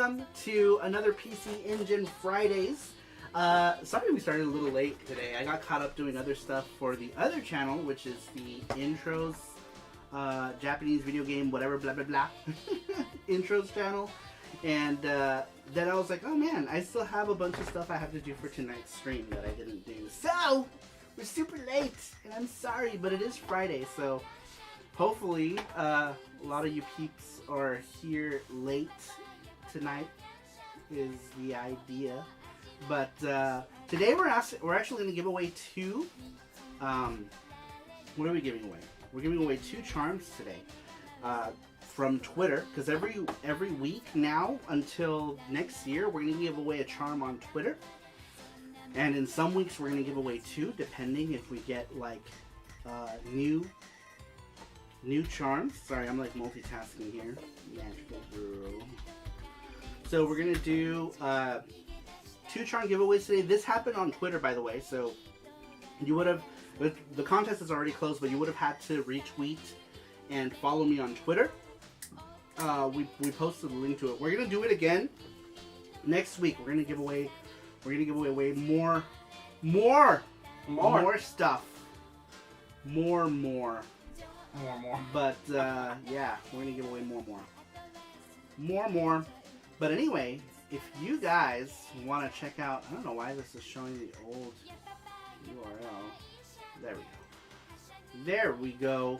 welcome to another PC Engine Fridays. Sorry we started a little late today. I got caught up doing other stuff for the other channel, which is the intros, Japanese video game, whatever, blah, blah, blah, intros channel. And then I was like, oh man, I still have a bunch of stuff I have to do for tonight's stream that I didn't do. So, we're super late, and I'm sorry, but it is Friday, so hopefully a lot of you peeps are here late tonight is the idea. But today we're actually going to give away two, what are we giving away? We're giving away two charms today from Twitter, because every week now until next year we're going to give away a charm on Twitter. And in some weeks we're going to give away two, depending if we get like new charms. Sorry, I'm like multitasking here. Magical girl. So we're going to do two charm giveaways today. This happened on Twitter, by the way, so you would have, the contest is already closed, but you would have had to retweet and follow me on Twitter. We posted a link to it. We're going to do it again next week. We're going to give away way more stuff. More. But yeah, we're gonna give away more. But anyway, if you guys want to check out, I don't know why this is showing the old URL. There we go.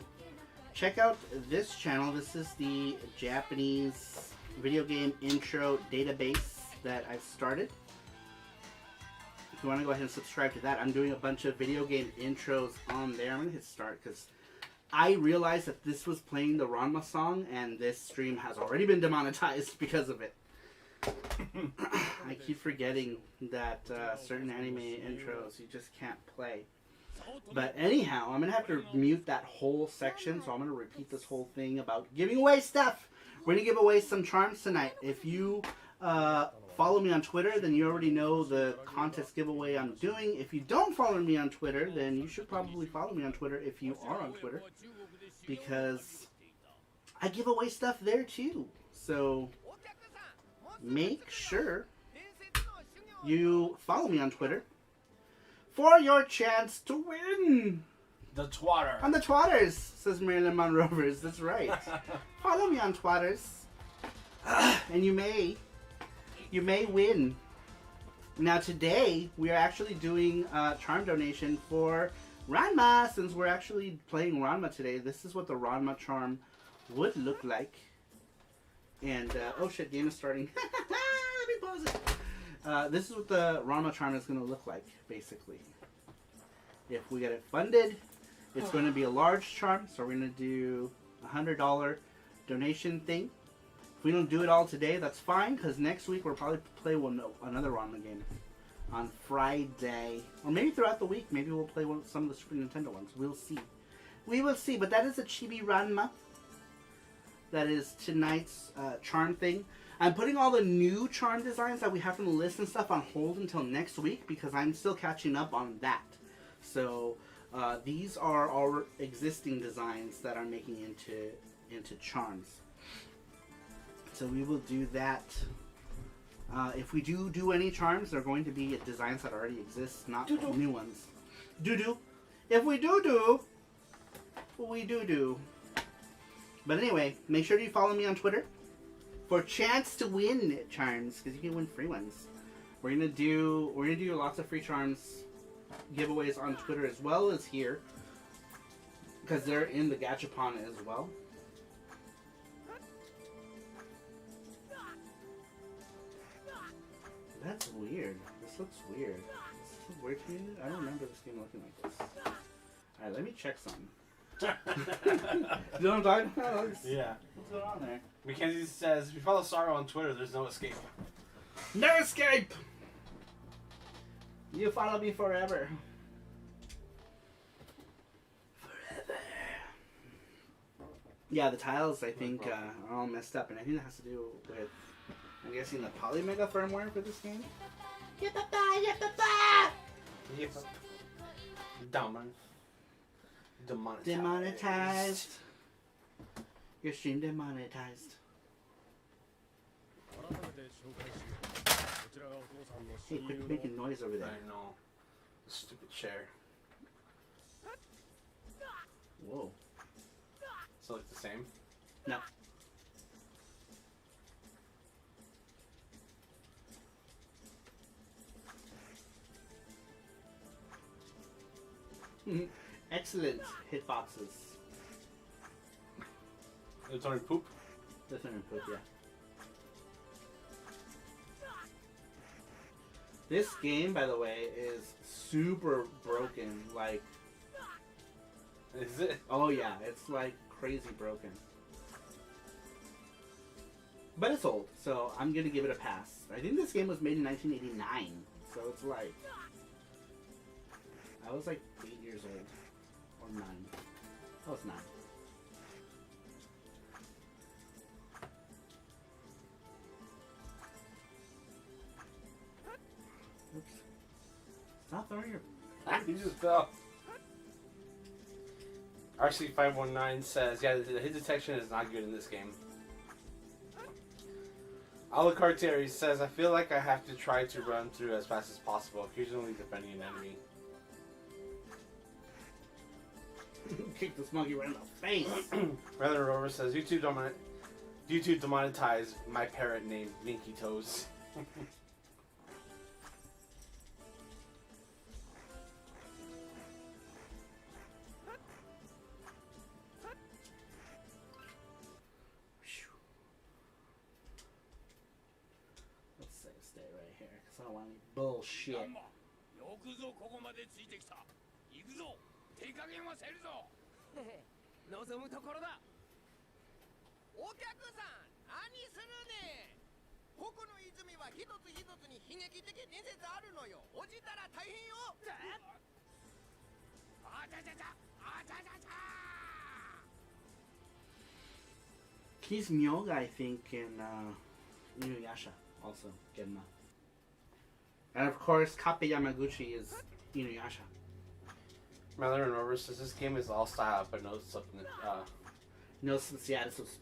Check out this channel. This is the Japanese video game intro database that I've started. If you want to go ahead and subscribe to that, I'm doing a bunch of video game intros on there. I'm going to hit start because I realized that this was playing the Ranma song and this stream has already been demonetized because of it. I keep forgetting that certain anime intros you just can't play. But anyhow, I'm going to have to mute that whole section, so I'm going to repeat this whole thing about giving away stuff. We're going to give away some charms tonight. If you follow me on Twitter, then you already know the contest giveaway I'm doing. If you don't follow me on Twitter, then you should probably follow me on Twitter if you are on Twitter, because I give away stuff there too. So make sure you follow me on Twitter for your chance to win. The twatter. On the twatters, says Marilyn Monrovers. That's right. Follow me on twatters, and you may win. Now today we are actually doing a charm donation for Ranma. Since we're actually playing Ranma today, this is what the Ranma charm would look like. And oh shit, game is starting. Let me pause it. This is what the Ranma charm is going to look like, basically. If we get it funded, it's going to be a large charm, so we're going to do a $100 donation thing. If we don't do it all today, that's fine, because next week we'll probably play another Ranma game on Friday. Or maybe throughout the week, maybe we'll play some of the Super Nintendo ones. We'll see. We will see, but that is a Chibi Ranma. That is tonight's charm thing. I'm putting all the new charm designs that we have from the list and stuff on hold until next week, because I'm still catching up on that. So these are our existing designs that I'm making into charms. So we will do that. If we do any charms, they're going to be designs that already exist, not new ones. If we do, we do. But anyway, make sure you follow me on Twitter for a chance to win charms, because you can win free ones. We're gonna do lots of free charms giveaways on Twitter as well as here, because they're in the Gachapon as well. That's weird. This looks weird. This is weird to me. I don't remember this game looking like this. Alright, let me check something. You know what I'm talking about? Yeah. What's going on there? Mackenzie says, if you follow Sorrow on Twitter, there's no escape. No escape! You follow me forever. Forever. Yeah, the tiles, I think, are all messed up, and I think that has to do with, I'm guessing, the Polymega firmware for this game. Demonetized. Your stream demonetized. Hey, quit making noise over there. I know. Stupid chair. Whoa. So like the same? No. Excellent hitboxes. It's only poop? That's not poop, yeah. This game, by the way, is super broken. Like, Is it? oh yeah, it's like crazy broken. But it's old, so I'm gonna give it a pass. I think this game was made in 1989, so it's like I was like 8 years old or 9. I was 9. Oops! Stop throwing your. He just fell. RC519 says, yeah, the hit detection is not good in this game. Alacarteri says, I feel like I have to try to run through as fast as possible, occasionally defending an enemy. Kick this monkey right in the face. Rather Rover says, YouTube demonetized my parrot named Minky Toes. Let's stay right here, because I don't want any bullshit. よくぞここまでついてきた。行くぞ。手加減はせるぞ。望むところだ。お客さん、何するね。ここの泉は一つ一つに悲劇的伝説あるのよ。落ちたら大変よ。あちゃちゃちゃ、あちゃちゃちゃ。He's Myoga, I think, in Inuyasha, also, Genma. And of course, Kappe Yamaguchi is Inuyasha. Rather Rover says, this game is all style, but no something. No, yeah, this was.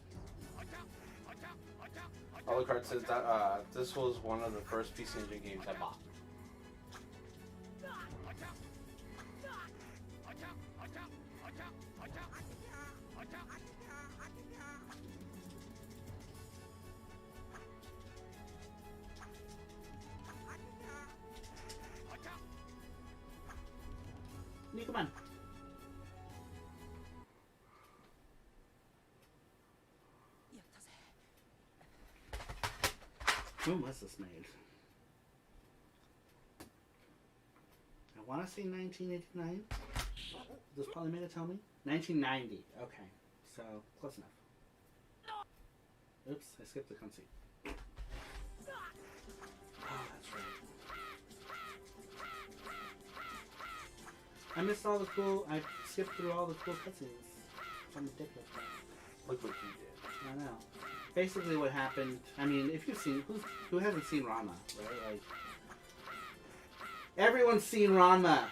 Alucard says that this was one of the first PC Engine games I bought. Nee, come on. When was this made? I want to say 1989. Does Polymeta tell me? 1990. Okay, so close enough. Oops, I skipped the conceit. Oh, that's right. I missed all the cool. I skipped through all the cool cutscenes. I'm ridiculous. Look what you did. I know. Basically, what happened. I mean, if you've seen, who hasn't seen Ranma, right? Like, everyone's seen Ranma.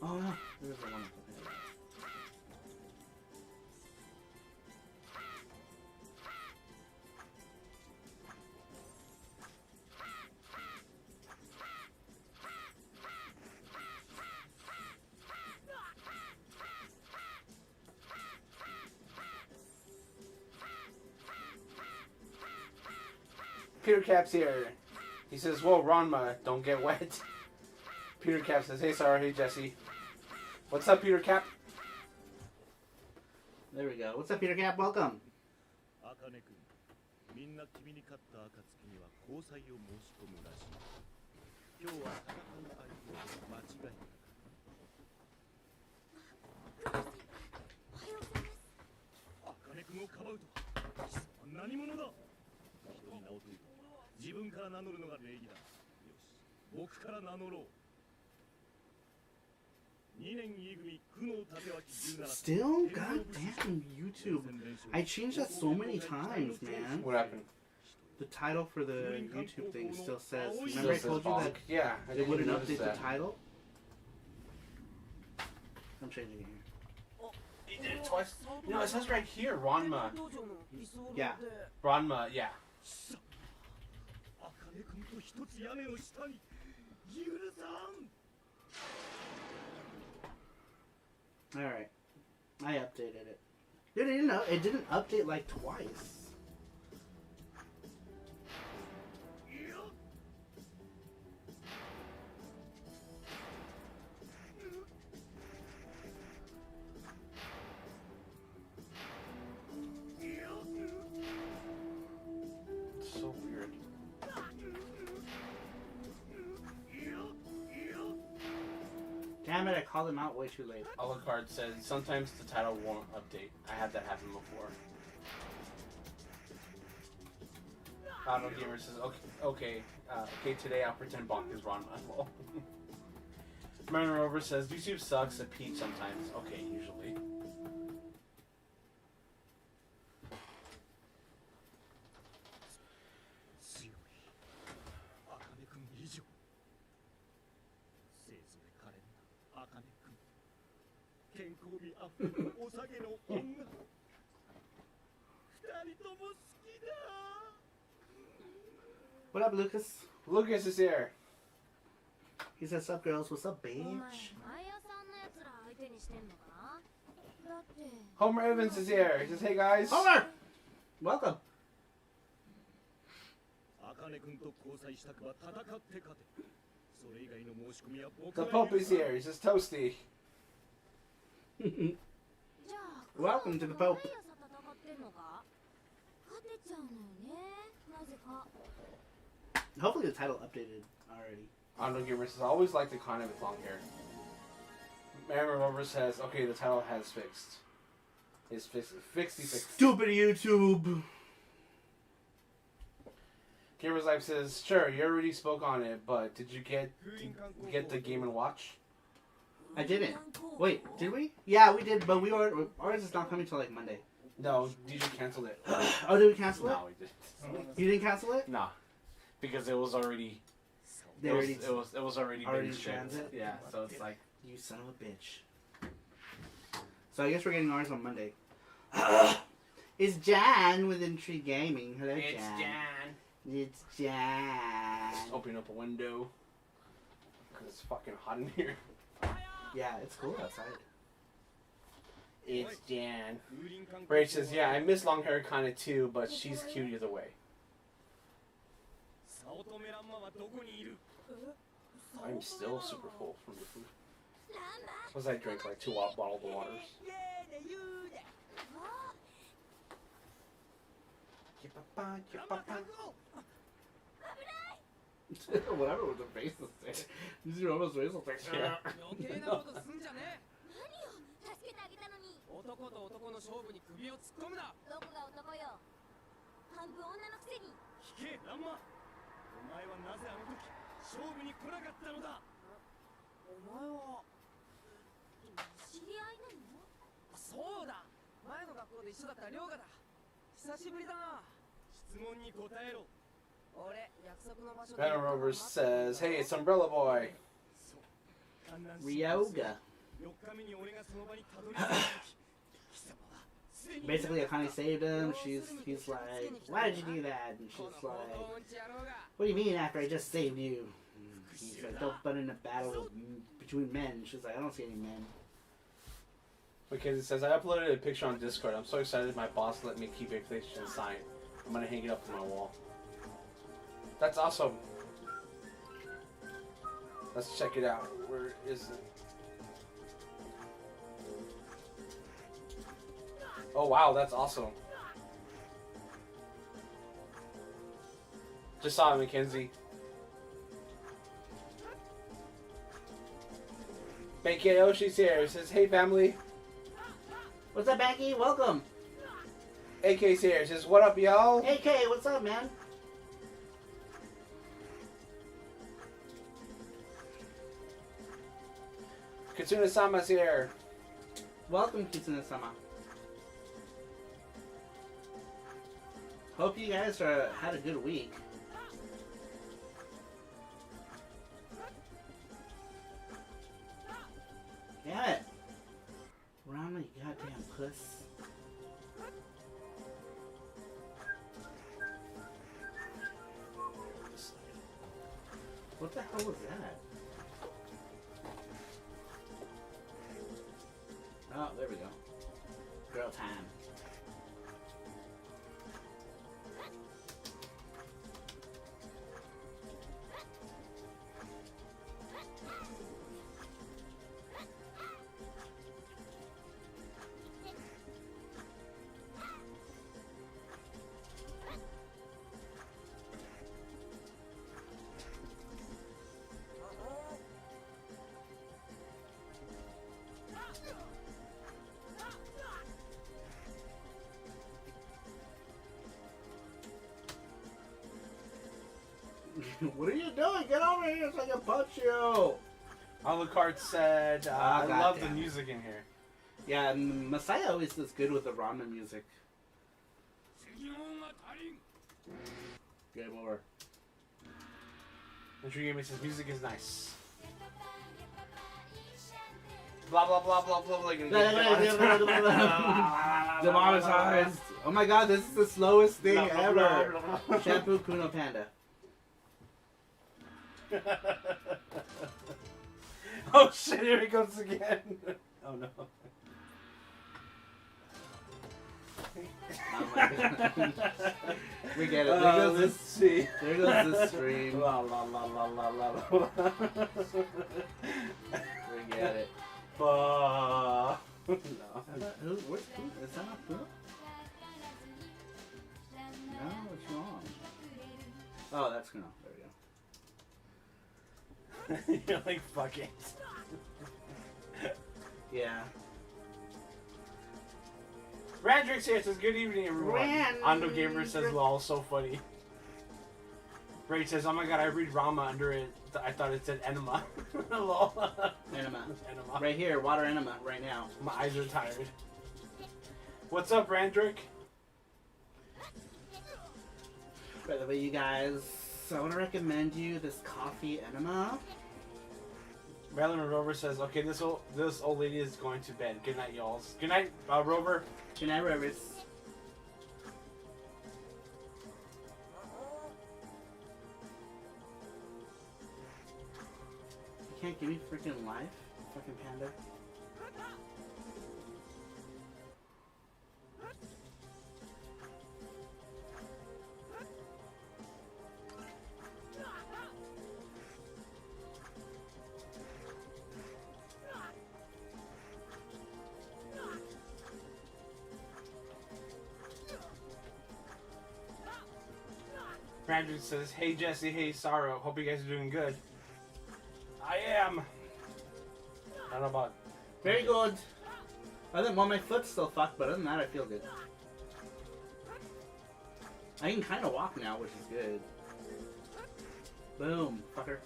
Oh no, there's a one. Peter Cap's here. He says, whoa, Ranma, don't get wet. Peter Cap says, hey, Sarah, hey, Jesse. What's up, Peter Cap? There we go. What's up, Peter Cap? Welcome. Still? Goddamn YouTube. I changed that so many times, man. What happened? The title for the YouTube thing still says... Remember I told you that yeah, it wouldn't update the title? I'm changing it here. He did it twice. You know, it says right here, Ranma. Yeah. Ranma, yeah. 茜君と一つ屋根の下に許さん Alright. I updated it. Dude, it didn't update like twice. So weird. Damn it, I called him out way too late. Alucard said sometimes the title won't update. I had that happen before. Auto Gamer says, okay, today I'll pretend Bonk is Ranma. Lol. Mariner Rover says, YouTube sucks at Peach sometimes. Okay, usually. What up, Lucas? Lucas is here. He says, "Sup, girls? What's up, bitch?" Homer Evans is here. He says, hey guys. Homer! Welcome. The Pope is here. He says, Toasty. Welcome to the Pope. Hopefully the title updated already. Auto Gamer says, I always like the Kana with long hair. Mariner Rover says, okay, the title has fixed. It's fixed. Stupid YouTube. Gamer's Life says, sure, you already spoke on it, but did you get the Game & Watch? I didn't. Wait, did we? Yeah, we did, but ours is not coming till like Monday. No, DJ canceled it. Oh, did we cancel it? No, we didn't. You didn't cancel it? Nah, because it was already. It was already in been shipped. transit? Yeah, so it's like. You son of a bitch. So I guess we're getting ours on Monday. It's Jan with Intrigue Gaming. Hello, It's Jan. Jan. It's Jan. Just opening up a window. Because it's fucking hot in here. Yeah, it's cool outside. It's Jan. Rach says, yeah, I miss long hair kind of too, but she's cute either way. I'm still super full from the food. Plus I drank like 2 bottles of waters. Whatever with the faces there. These are almost facial pictures. Yeah. 男と男の勝負に首を突っ込むな。どこが男よ。半分女のくせに。聞け、ランマ。お前はなぜあの時勝負に来なかったのだ。お前は知り合いなの？そうだ。前の学校で一緒だった涼河だ。久しぶりだな。質問に答えろ。俺、約束の場所で。Venom Rover says, hey, it's Umbrella Boy. Ryoga. Basically, Akane saved him. He's like, why did you do that? And she's like, what do you mean after I just saved you? And he's like, don't butt in a battle between men. She's like, I don't see any men. Mackenzie says, I uploaded a picture on Discord. I'm so excited my boss let me keep a PlayStation sign. I'm gonna hang it up on my wall. That's awesome. Let's check it out. Where is it? Oh wow, that's awesome. Just saw it, Mackenzie. Becky Oshi's here. He says, hey family. What's up, Becky? Welcome. AK's here. He says, what up, y'all? AK, what's up, man? Katsuna-sama's here. Welcome, Kitsune-sama. Hope you guys had a good week. Damn it. Ranma, you goddamn What the hell was that? Oh, there we go. Girl time. What are you doing? Get over here so I can punch you! Alucard said, I love the music in here. Yeah, and Messiah always does good with the Ranma music. Game over. And True Gaming says, music is nice. Blah, blah, blah, blah, blah, blah. Demonetized. Oh my god, this is the slowest thing ever. Shampoo Kuno Panda. Oh shit, here he goes again. Oh no. Oh my god. We get it. There goes let's this. see. There goes this stream. La la la la la la la. We get it. No. Who? Is that not Kuno? No, what's wrong? Oh, that's Kuno. There we go. You're like, fuck it. Yeah. Randrix here says, good evening, everyone. Ando Gamer says, lol, so funny. Ray says, oh my god, I read Ranma under it. I thought it said enema. Lol. Enema. Enema. Right here, water enema, right now. My eyes are tired. What's up, Randrick? By the way, you guys, I want to recommend you this coffee enema. Marilyn Rover says, okay, this old lady is going to bed. Good night, y'all. Good night, Rover. Good night, Rivers. You can't give me freaking life, fucking panda. Brandon says, hey Jesse, hey Sorrow, hope you guys are doing good. I am. I don't know about. Very good. Well, my foot's still fucked, but other than that, I feel good. I can kind of walk now, which is good. Boom, fucker.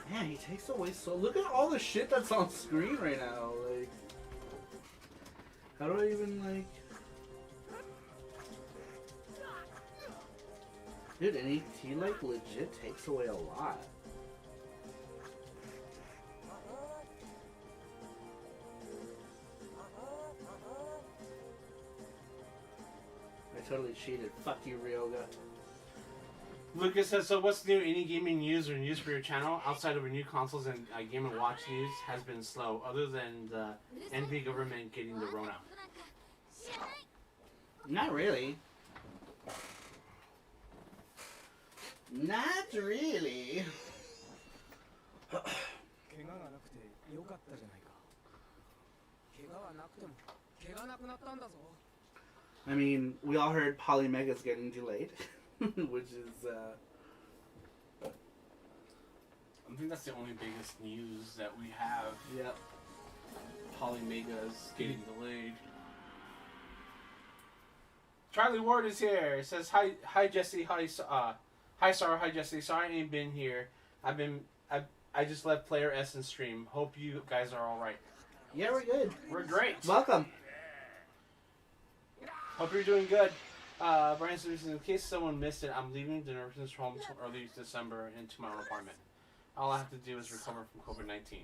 Man, he takes away so. Look at all the shit that's on screen right now. Like, how do I even like? Dude, and he like legit takes away a lot. I totally cheated. Fuck you, Ryoga. Lucas says, so what's new? Any gaming news or news for your channel outside of our new consoles and Game & Watch news has been slow, other than the NP government getting the Rona. Not really. Not really. I mean, we all heard Polymega's getting delayed, which is, I think that's the only biggest news that we have. Yep. Polymega's getting delayed. Charlie Ward is here. It says, hi Jesse, hi Sarah, hi Jesse. Sorry I ain't been here. I just left Player S and stream. Hope you guys are all right. Yeah, we're good. We're great. Welcome. Hope you're doing good. Brian says, in case someone missed it, I'm leaving the nursing home early December into my own apartment. All I have to do is recover from COVID-19.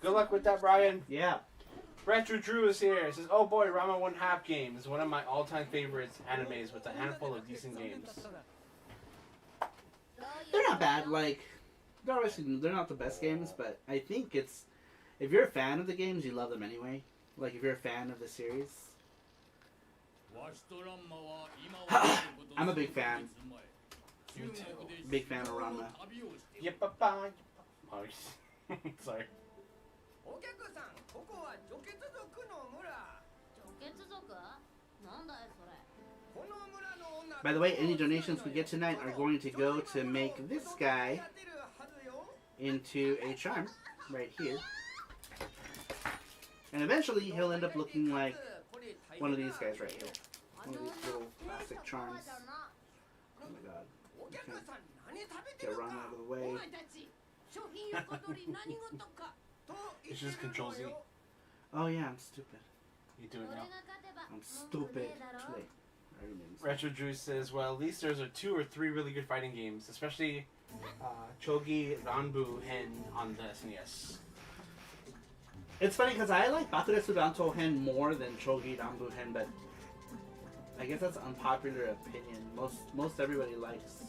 Good luck with that, Brian. Yeah. Retro Drew is here. He says, "Oh boy, Ranma 1/2 game is one of my all-time favorites animes with a handful of decent games." They're not bad. Like, they're not the best games, but I think it's if you're a fan of the games, you love them anyway. Like if you're a fan of the series. I'm a big fan. Me too. Big fan of Ranma. Yep, bye. Oh, sorry. お客さん、ここは除血族の村。除血族？なんだいそれ。 この村の女 By the way, any donations we get tonight are going to go to make this guy into a charm right here. And eventually he'll end up looking like one of these guys right here. One of these little plastic charms. Oh my god. Okay. Get Ron out of the way. It's just Control Z. Oh yeah, I'm stupid. You do it now. I'm stupid. Too late. I already made a mistake. Retro Drew says, "Well, at least there's 2 or 3 really good fighting games, especially Chogi Ranbu Hen on the SNES." It's funny because I like Bakuretsu Danto Hen more than Chogi Ranbu Hen, but I guess that's unpopular opinion. Most everybody likes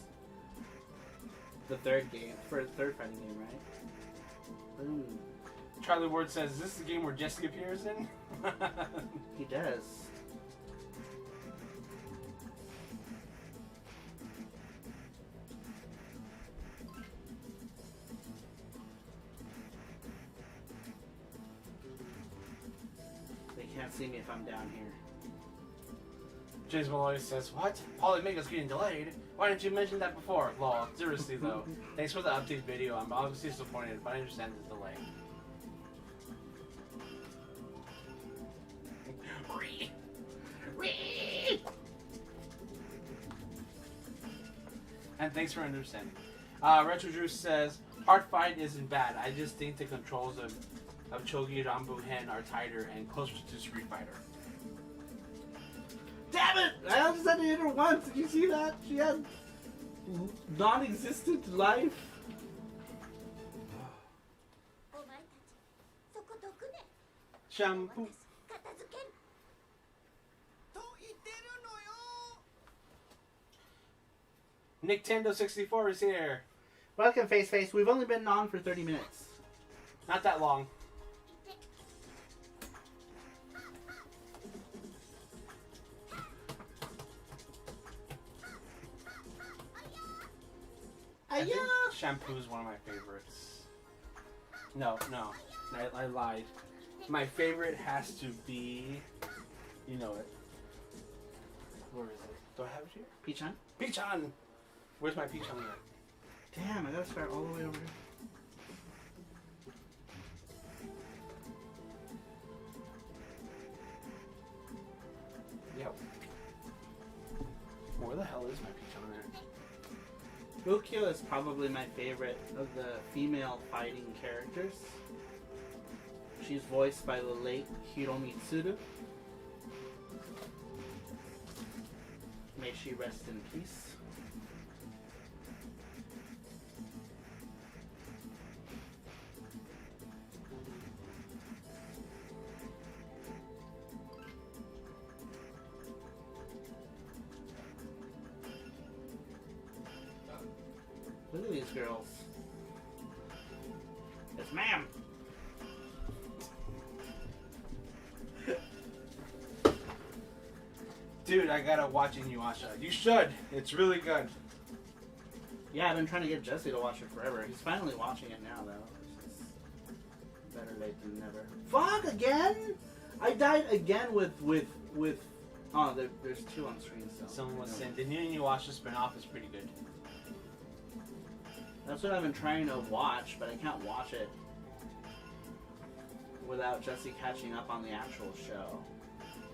the third fighting game, right? Boom. Charlie Ward says, "Is this the game where Jessica appears in?" He does. They can't see me if I'm down here. James Malloy says, "What? Polymega's getting delayed? Why didn't you mention that before?" Lol. Seriously though, thanks for the update video. I'm obviously disappointed, but I understand the delay. And thanks for understanding. Retro Drew says, "Hard fight isn't bad. I just think the controls of Chogi Ranbu Hen are tighter and closer to Street Fighter." Damn it! I just had to hit her once. Did you see that? She had non-existent life. お前たち、そこどくね。 Shampoo. 片付ける。と言ってるのよ。 Nintendo 64 is here. Welcome, Face. We've only been on for 30 minutes. Not that long. I think Shampoo is one of my favorites. No, I lied. My favorite has to be, you know it. Where is it? Do I have it here? Pichan? Pichan! Where's my Pichan at? Damn, I gotta start all the way over here. Yep. Where the hell is my Pichan at? Bukyo is probably my favorite of the female fighting characters. She's voiced by the late Hiromi Tsuru. May she rest in peace. Look at these girls. Yes, ma'am. Dude, I gotta watch Inuyasha. You should. It's really good. Yeah, I've been trying to get Jesse to watch it forever. He's finally watching it now, though. It's better late than never. Fuck, again? I died again with oh, there's 2 on screen still. Someone was saying the new Inuyasha spin-off is pretty good. That's what I've been trying to watch, but I can't watch it without Jesse catching up on the actual show.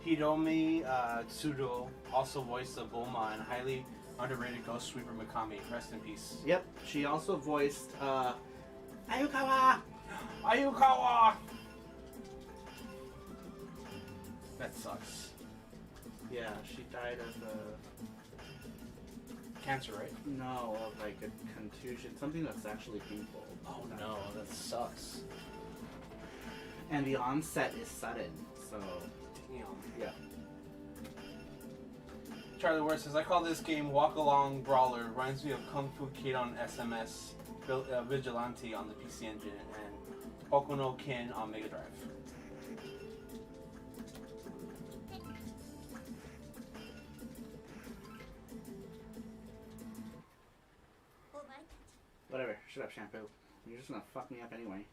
Hiromi Tsudo also voiced the Bulma and highly underrated Ghost Sweeper Mikami. Rest in peace. Yep, she also voiced Ayukawa! Ayukawa! That sucks. Yeah, she died of Cancer, right? no, of like a contusion, something that's actually painful. Oh no, that sucks. And the onset is sudden, so Damn. Yeah. Charlie Ward says, I call this game Walk Along Brawler. Reminds me of Kung Fu Kid on SMS, Vigilante on the PC Engine, and Hokuno no Ken on Mega Drive. whatever. Shut up, Shampoo. You're just gonna fuck me up anyway.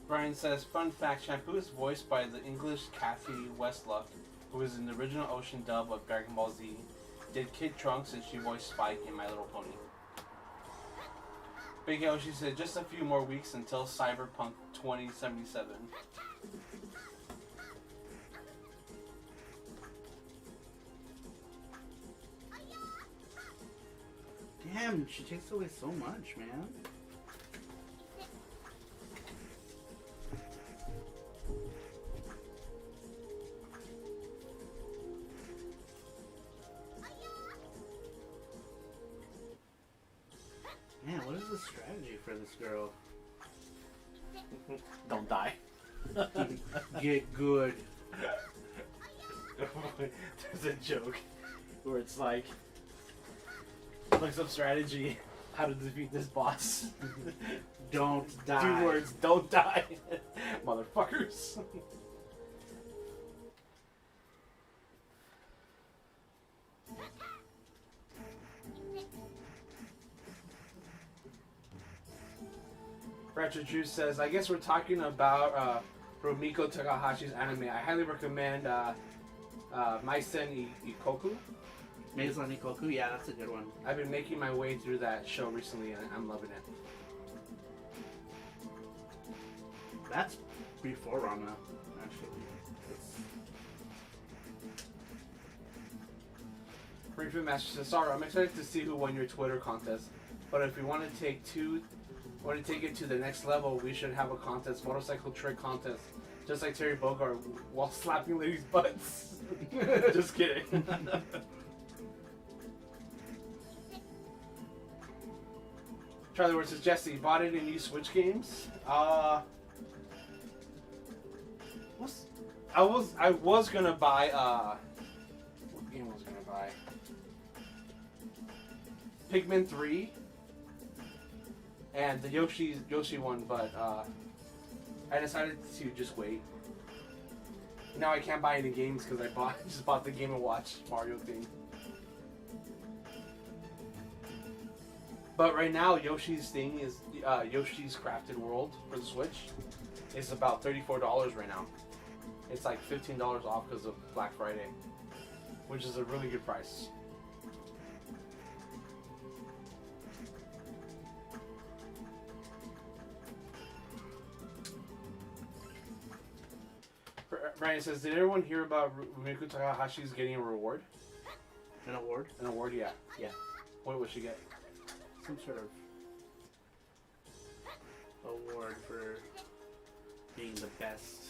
Brian says, fun fact, Shampoo is voiced by the English Kathy Westluck, who was in the original Ocean dub of Dragon Ball Z, did Kid Trunks, and she voiced Spike in My Little Pony. Big Yoshi said, just a few more weeks until Cyberpunk 2077. Damn, she takes away so much, man. Man, what is the strategy for this girl? Don't die. Get good. There's a joke where it's like, looks up strategy, how to defeat this boss. Don't die. 2 words, don't die. Motherfuckers. Ratchet Juice says, I guess we're talking about Rumiko Takahashi's anime. I highly recommend Maisen Ikoku. Maison Ikoku, yeah, that's a good one. I've been making my way through that show recently and I'm loving it. That's before Ranma, actually. Refit Master says, sorry, I'm excited to see who won your Twitter contest. But if we want to take it to the next level, we should have a contest, motorcycle trick contest, just like Terry Bogard while slapping ladies' butts. Just kidding. Charlie Ward says, Jesse, bought any new Switch games? I was gonna buy what game was I gonna buy? Pikmin 3 and the Yoshi one, but I decided to just wait. Now I can't buy any games because I just bought the Game & Watch Mario thing. But right now, Yoshi's thing is Yoshi's Crafted World for the Switch is about $34 right now. It's like $15 off because of Black Friday, which is a really good price. Brian says, did everyone hear about Rumiko Takahashi's getting a reward? An award? An award, yeah. Yeah. What would she get? Some sort of award for being the best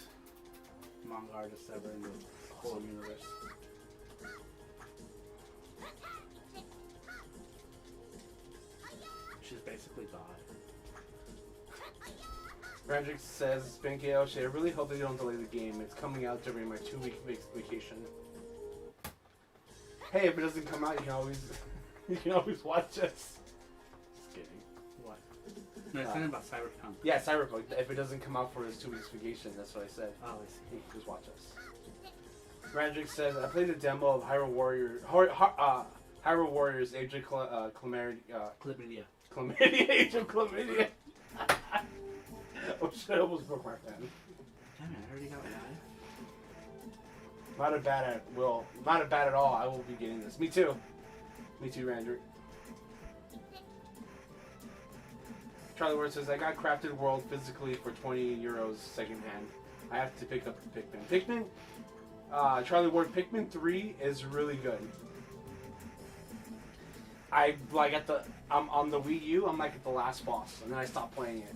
manga artist ever in the whole universe. She's basically God. Randrick says, Benkei Oshie, I really hope they don't delay the game. It's coming out during my 2-week vacation. Hey, if it doesn't come out, you can always watch us. Just kidding. What? No, it's something about Cyberpunk. Yeah, Cyberpunk. If it doesn't come out for his 2 weeks vacation, that's what I said. Oh, I see. You can just watch us. Randrick says, I played a demo of Hyrule Warriors Age of Chlamydia. Age of Chlamydia. Oh shit, I almost broke my pen. Damn it, I already got live. Not a bad at all. I will be getting this. Me too. Me too, Randrick. Charlie Ward says, I got Crafted World physically for 20 euros secondhand. I have to pick up the Pikmin. Charlie Ward, Pikmin 3 is really good. I'm on the Wii U, I'm like at the last boss, and then I stopped playing it.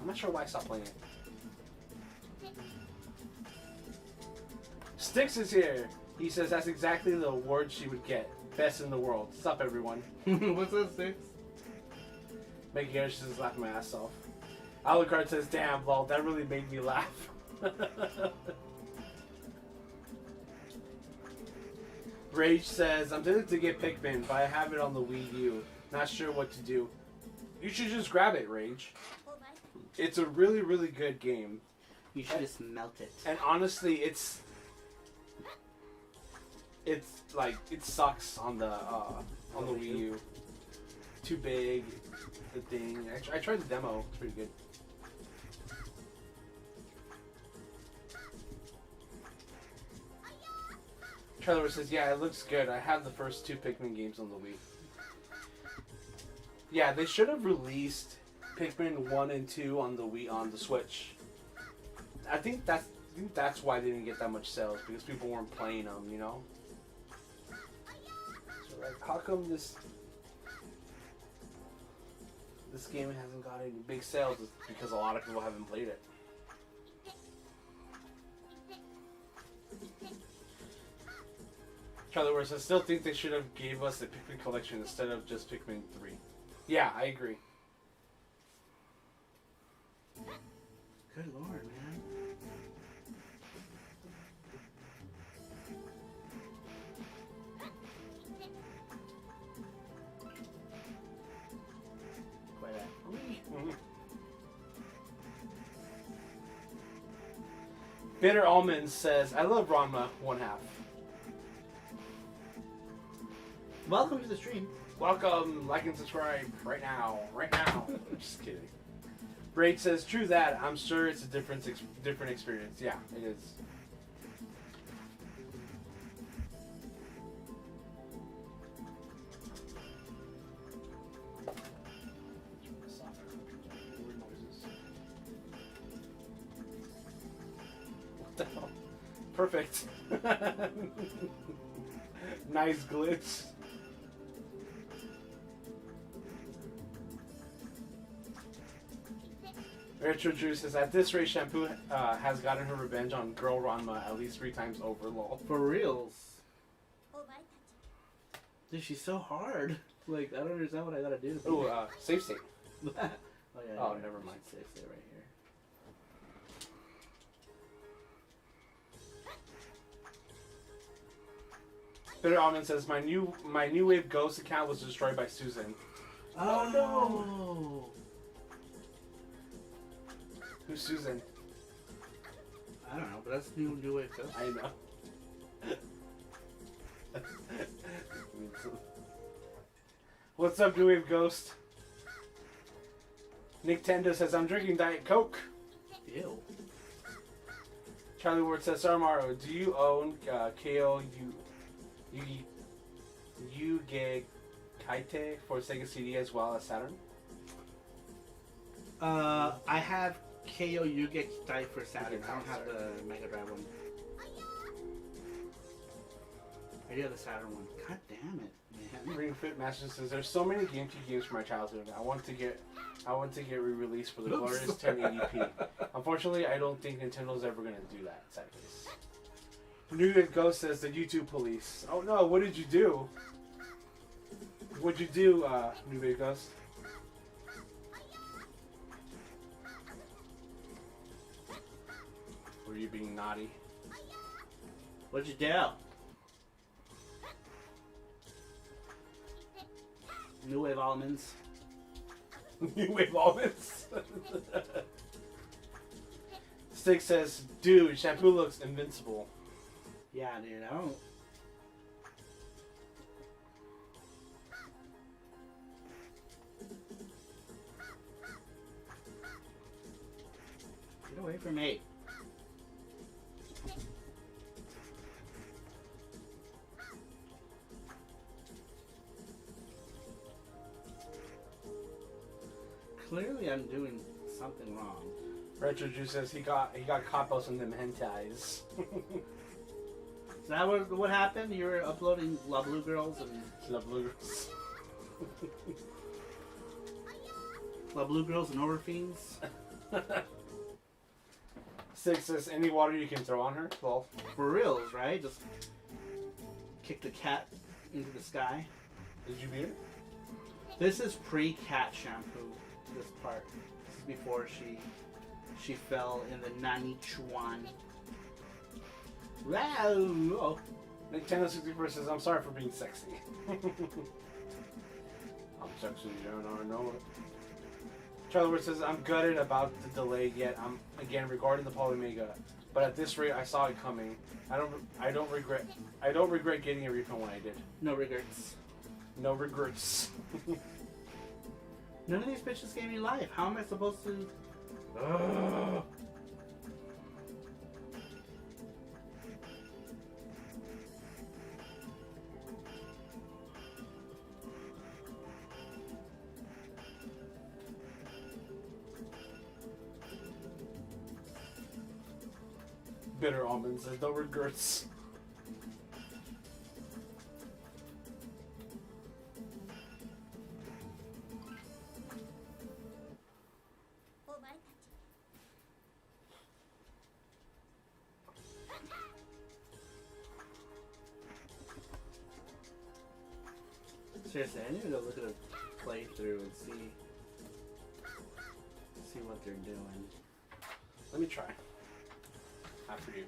I'm not sure why I stopped playing it. Sticks is here. He says that's exactly the award she would get. Best in the world. What's up, everyone? What's that, Six? Making Anderson just laugh my ass off. Alucard says, damn, lol, that really made me laugh. Rage says, I'm tempted to get Pikmin, but I have it on the Wii U. Not sure what to do. You should just grab it, Rage. It's a really, really good game. You should just melt it. And honestly, it's like, it sucks on the Wii U. Too big, the thing. I tried the demo. It's pretty good. Trailer says, yeah, it looks good. I have the first 2 Pikmin games on the Wii. Yeah, they should have released Pikmin 1 and 2 on the Wii on the Switch. I think that's why they didn't get that much sales, because people weren't playing them, you know? So like, how come this game hasn't got any big sales? It's because a lot of people haven't played it. Charlie Wars, I still think they should have gave us the Pikmin collection instead of just Pikmin 3. Yeah, I agree. Good lord, man. Quite a... Bitter Almonds says, I love Ranma 1/2. Welcome to the stream. Welcome, like and subscribe right now, right now. Just kidding. Braid says, true that. I'm sure it's a different experience. Yeah, it is. What the hell? Perfect. Nice glitch. Retro Drew says, at this rate, Shampoo has gotten her revenge on Girl Ranma at least 3 times over, lol. For reals. Dude, she's so hard. Like, I don't understand what I gotta do. Ooh, save state. Oh, yeah. Oh, never mind. Save state right here. Bitter Almond says, my new Wave Ghost account was destroyed by Susan. Oh, no! Who's Susan? I don't know, but that's new Wave Ghost. I know. What's up, New Wave Ghost? Nintendo says, I'm drinking Diet Coke. Ew. Charlie Ward says, Sarmaro, do you own KO Yuge Kaite for Sega CD as well as Saturn? I have KO Yuge Kitai for Saturn. I don't have the Mega Drive one. I do have the Saturn one. God damn it, man. Ring Fit Master says, there's so many GameCube games from my childhood. I want to get re-released for the glorious 1080p. Unfortunately, I don't think Nintendo's ever gonna do that. Sad case. New Wave Ghost says, the YouTube police. Oh no, what did you do? What'd you do, New Wave Ghost? Were you being naughty? What'd you do? New Wave Almonds. New Wave Almonds? Stick says, dude, Shampoo looks invincible. Yeah, dude, I don't... Get away from me. Clearly I'm doing something wrong. Retro Juice says he got caught by some of them hentais. Is that what happened? You were uploading La Blue Girls and... La Blue Girls. La Blue Girls and Overfiends? Six says any water you can throw on her. Well, For reals, right? Just kick the cat into the sky. did you beat her? This is pre-cat shampoo. This part. This is before she fell in the Nani Chuan. Wow. Nintendo 64 says, I'm sorry for being sexy. I'm sexy, I know it. Charlie Ward says, I'm gutted about the delay yet. I'm again regarding the Polymega, but at this rate, I saw it coming. I don't regret getting a refund when I did. No regrets. No regrets. None of these bitches gave me life. How am I supposed to? Ugh. Bitter almonds. There's no regrets. Seriously, I need to go look at a playthrough and see what they're doing. Let me try. After you.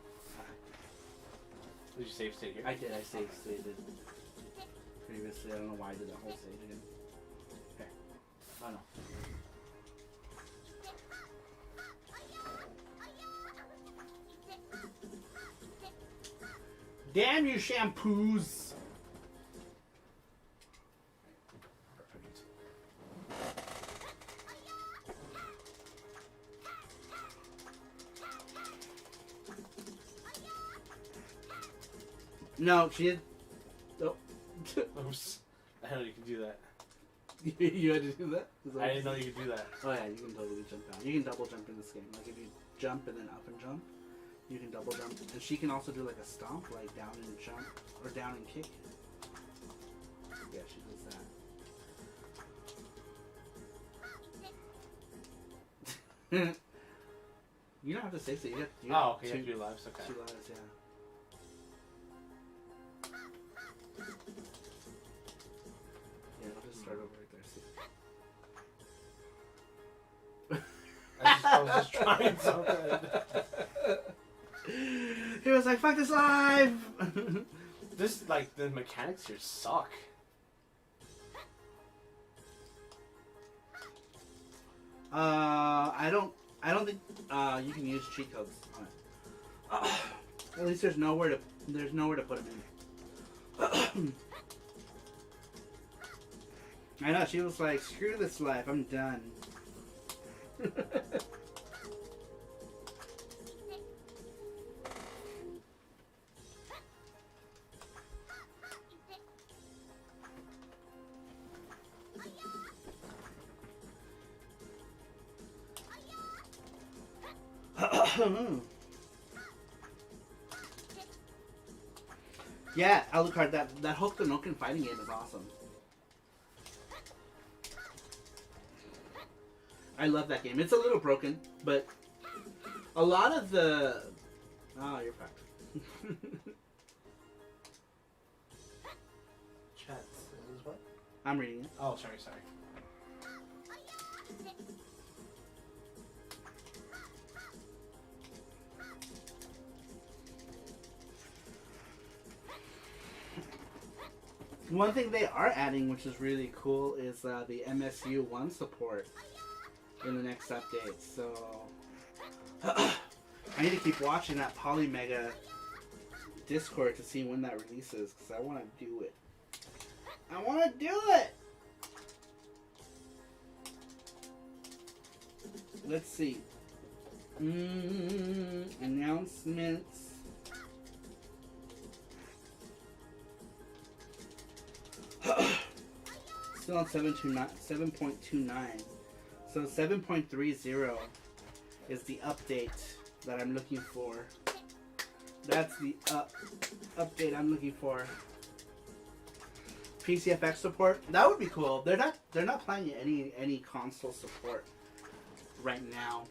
Did you save state here? I did. I saved stated previously. I don't know why I did that whole stage again. Okay. Oh no. Damn you, shampoos! Perfect. No, she did. Oh. Oops. I didn't know you could do that. You had to do that? I didn't know you could do that. Oh yeah, you can totally jump down. You can double jump in this game. Like if you jump and then up and jump, you can double jump. And she can also do like a stomp, like down and jump, or down and kick. Yeah, she does that. You don't have to say so. You have Oh, okay. You have 2 lives. Okay. 2 lives, yeah. Yeah, I'll just start over right there. See. I was just trying something. He was like, "Fuck this live." This, like, the mechanics here suck. I don't think you can use cheat codes on it. At least there's nowhere to put them in. I know, she was like, "Screw this life, I'm done." Yeah, Alucard, that Hokunoken fighting game is awesome. I love that game. It's a little broken, but a lot of the... Oh, you're fucked. Chat says what? I'm reading it. Oh, sorry. One thing they are adding, which is really cool, is the MSU1 support in the next update. So I need to keep watching that Polymega Discord to see when that releases, because I want to do it. I want to do it! Let's see. Announcements. Still on 7.29. So 7.30 is the update that I'm looking for. That's the update I'm looking for. PCFX support. That would be cool. They're not planning any console support right now.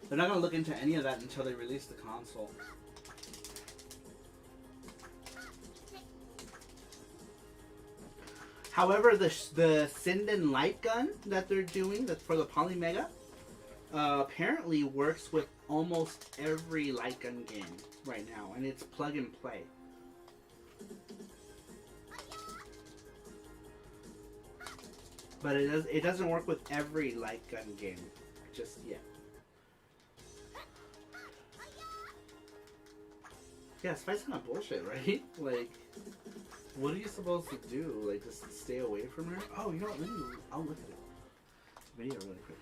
They're not gonna look into any of that until they release the console. However, the Sinden light gun that they're doing for the Polymega apparently works with almost every light gun game right now, and it's plug and play. But it doesn't work with every light gun game just yet. Yeah, Spike's kind of bullshit, right? Like, what are you supposed to do? Like, just stay away from her? Oh, you know what? I'll look at it. Video really quick.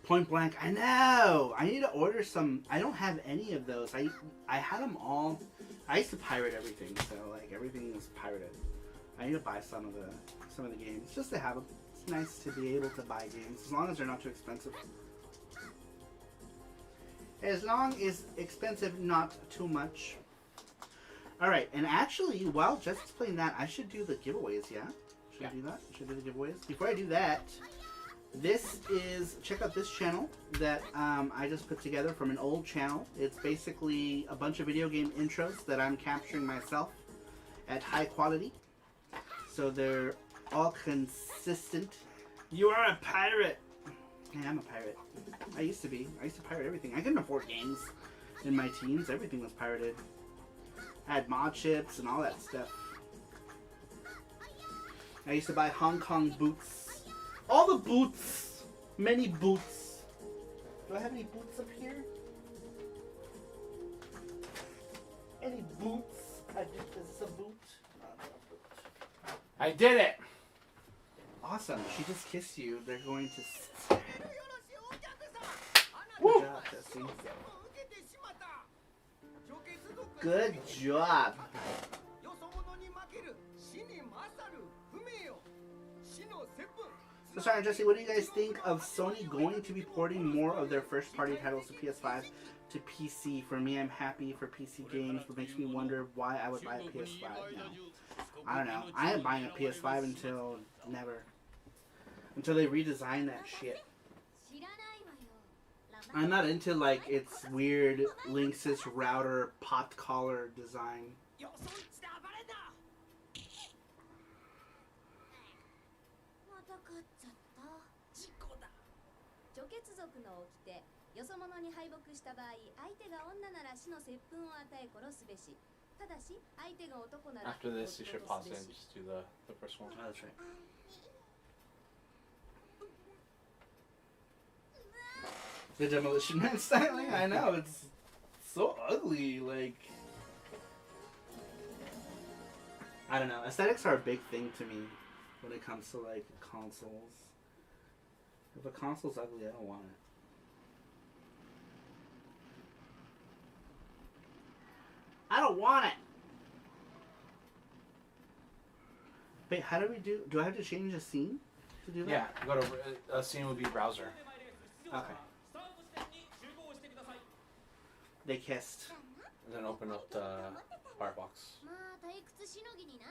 Point Blank, I know! I need to order some. I don't have any of those. I had them all. I used to pirate everything, so like everything was pirated. I need to buy some of the games just to have them. It's nice to be able to buy games as long as they're not too expensive. As long as expensive, not too much. All right, and actually, while Jessica's playing that, I should do the giveaways. Yeah, should I do that? Should I do the giveaways? Before I do that, check out this channel that I just put together from an old channel. It's basically a bunch of video game intros that I'm capturing myself at high quality. So they're all consistent. You are a pirate! Yeah, I'm a pirate. I used to be. I used to pirate everything. I couldn't afford games in my teens. Everything was pirated. I had mod chips and all that stuff. I used to buy Hong Kong boots. All the boots! Many boots. Do I have any boots up here? Any boots? Is this a boot? No, not a boot. I did it! Awesome. She just kissed you. They're going to... Woo! Good job, Jesse. Good job. So sorry, Jesse, what do you guys think of Sony going to be porting more of their first-party titles to PS5 to PC? For me, I'm happy for PC games, but makes me wonder why I would buy a PS5 now. I don't know. I ain't buying a PS5 until never. Until they redesign that shit. I'm not into like its weird Linksys router popped collar design. よそ者に敗北した場合、相手が女なら死の接吻を与え殺すべし。ただし、相手が男なら After this, you should pause it and just do the first one. Oh, that's right. The Demolition Man styling? I know, it's so ugly, like... I don't know, aesthetics are a big thing to me when it comes to, like, consoles. If a console's ugly, I don't want it. I don't want it! Wait, how do we do... Do I have to change a scene to do that? Yeah, go to... A scene would be browser. Okay. They kissed. And then open up the Firefox. まあ退屈しのぎにな。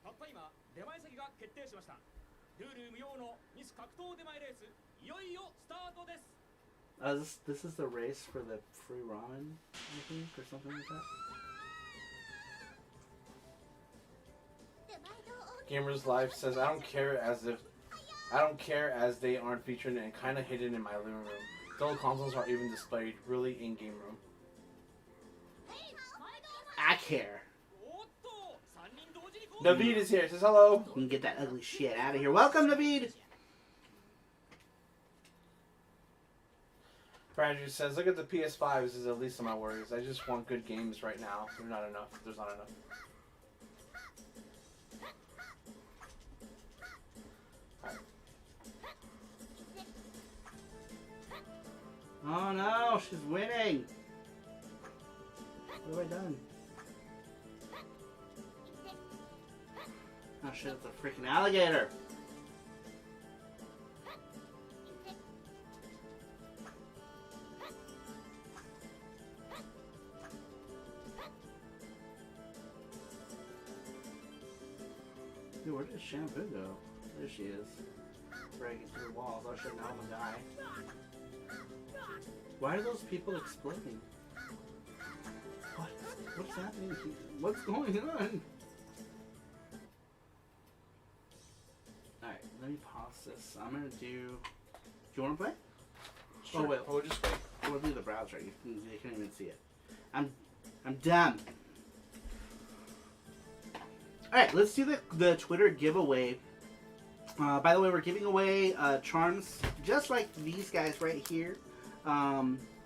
たった今出前先が決定しました。ルール無用のミス格闘出前レース、いよいよスタートです。This is the race for the free ramen, I think, or something like that. Gamers Life says, I don't care as they aren't featured and kind of hidden in my living room. Though consoles aren't even displayed really in game room. I care. Naveed is here. Says hello. We can get that ugly shit out of here. Welcome, Naveed. Brandrew says, look at the PS5. This is the least of my worries. I just want good games right now. There's not enough. There's not enough. Oh no, she's winning. What have I done? Oh shit, it's a freaking alligator. Dude, where did Shampoo go? There she is. Breaking through the walls. Oh shit, now I'm gonna die. Why are those people exploding? What? What's happening here? What's going on? Alright, let me pause this. I'm gonna do... Do you wanna play? Sure. Oh wait, We'll just wait. we'll do the browser. You can't even see it. I'm done. Alright, let's do the Twitter giveaway. By the way, we're giving away charms just like these guys right here.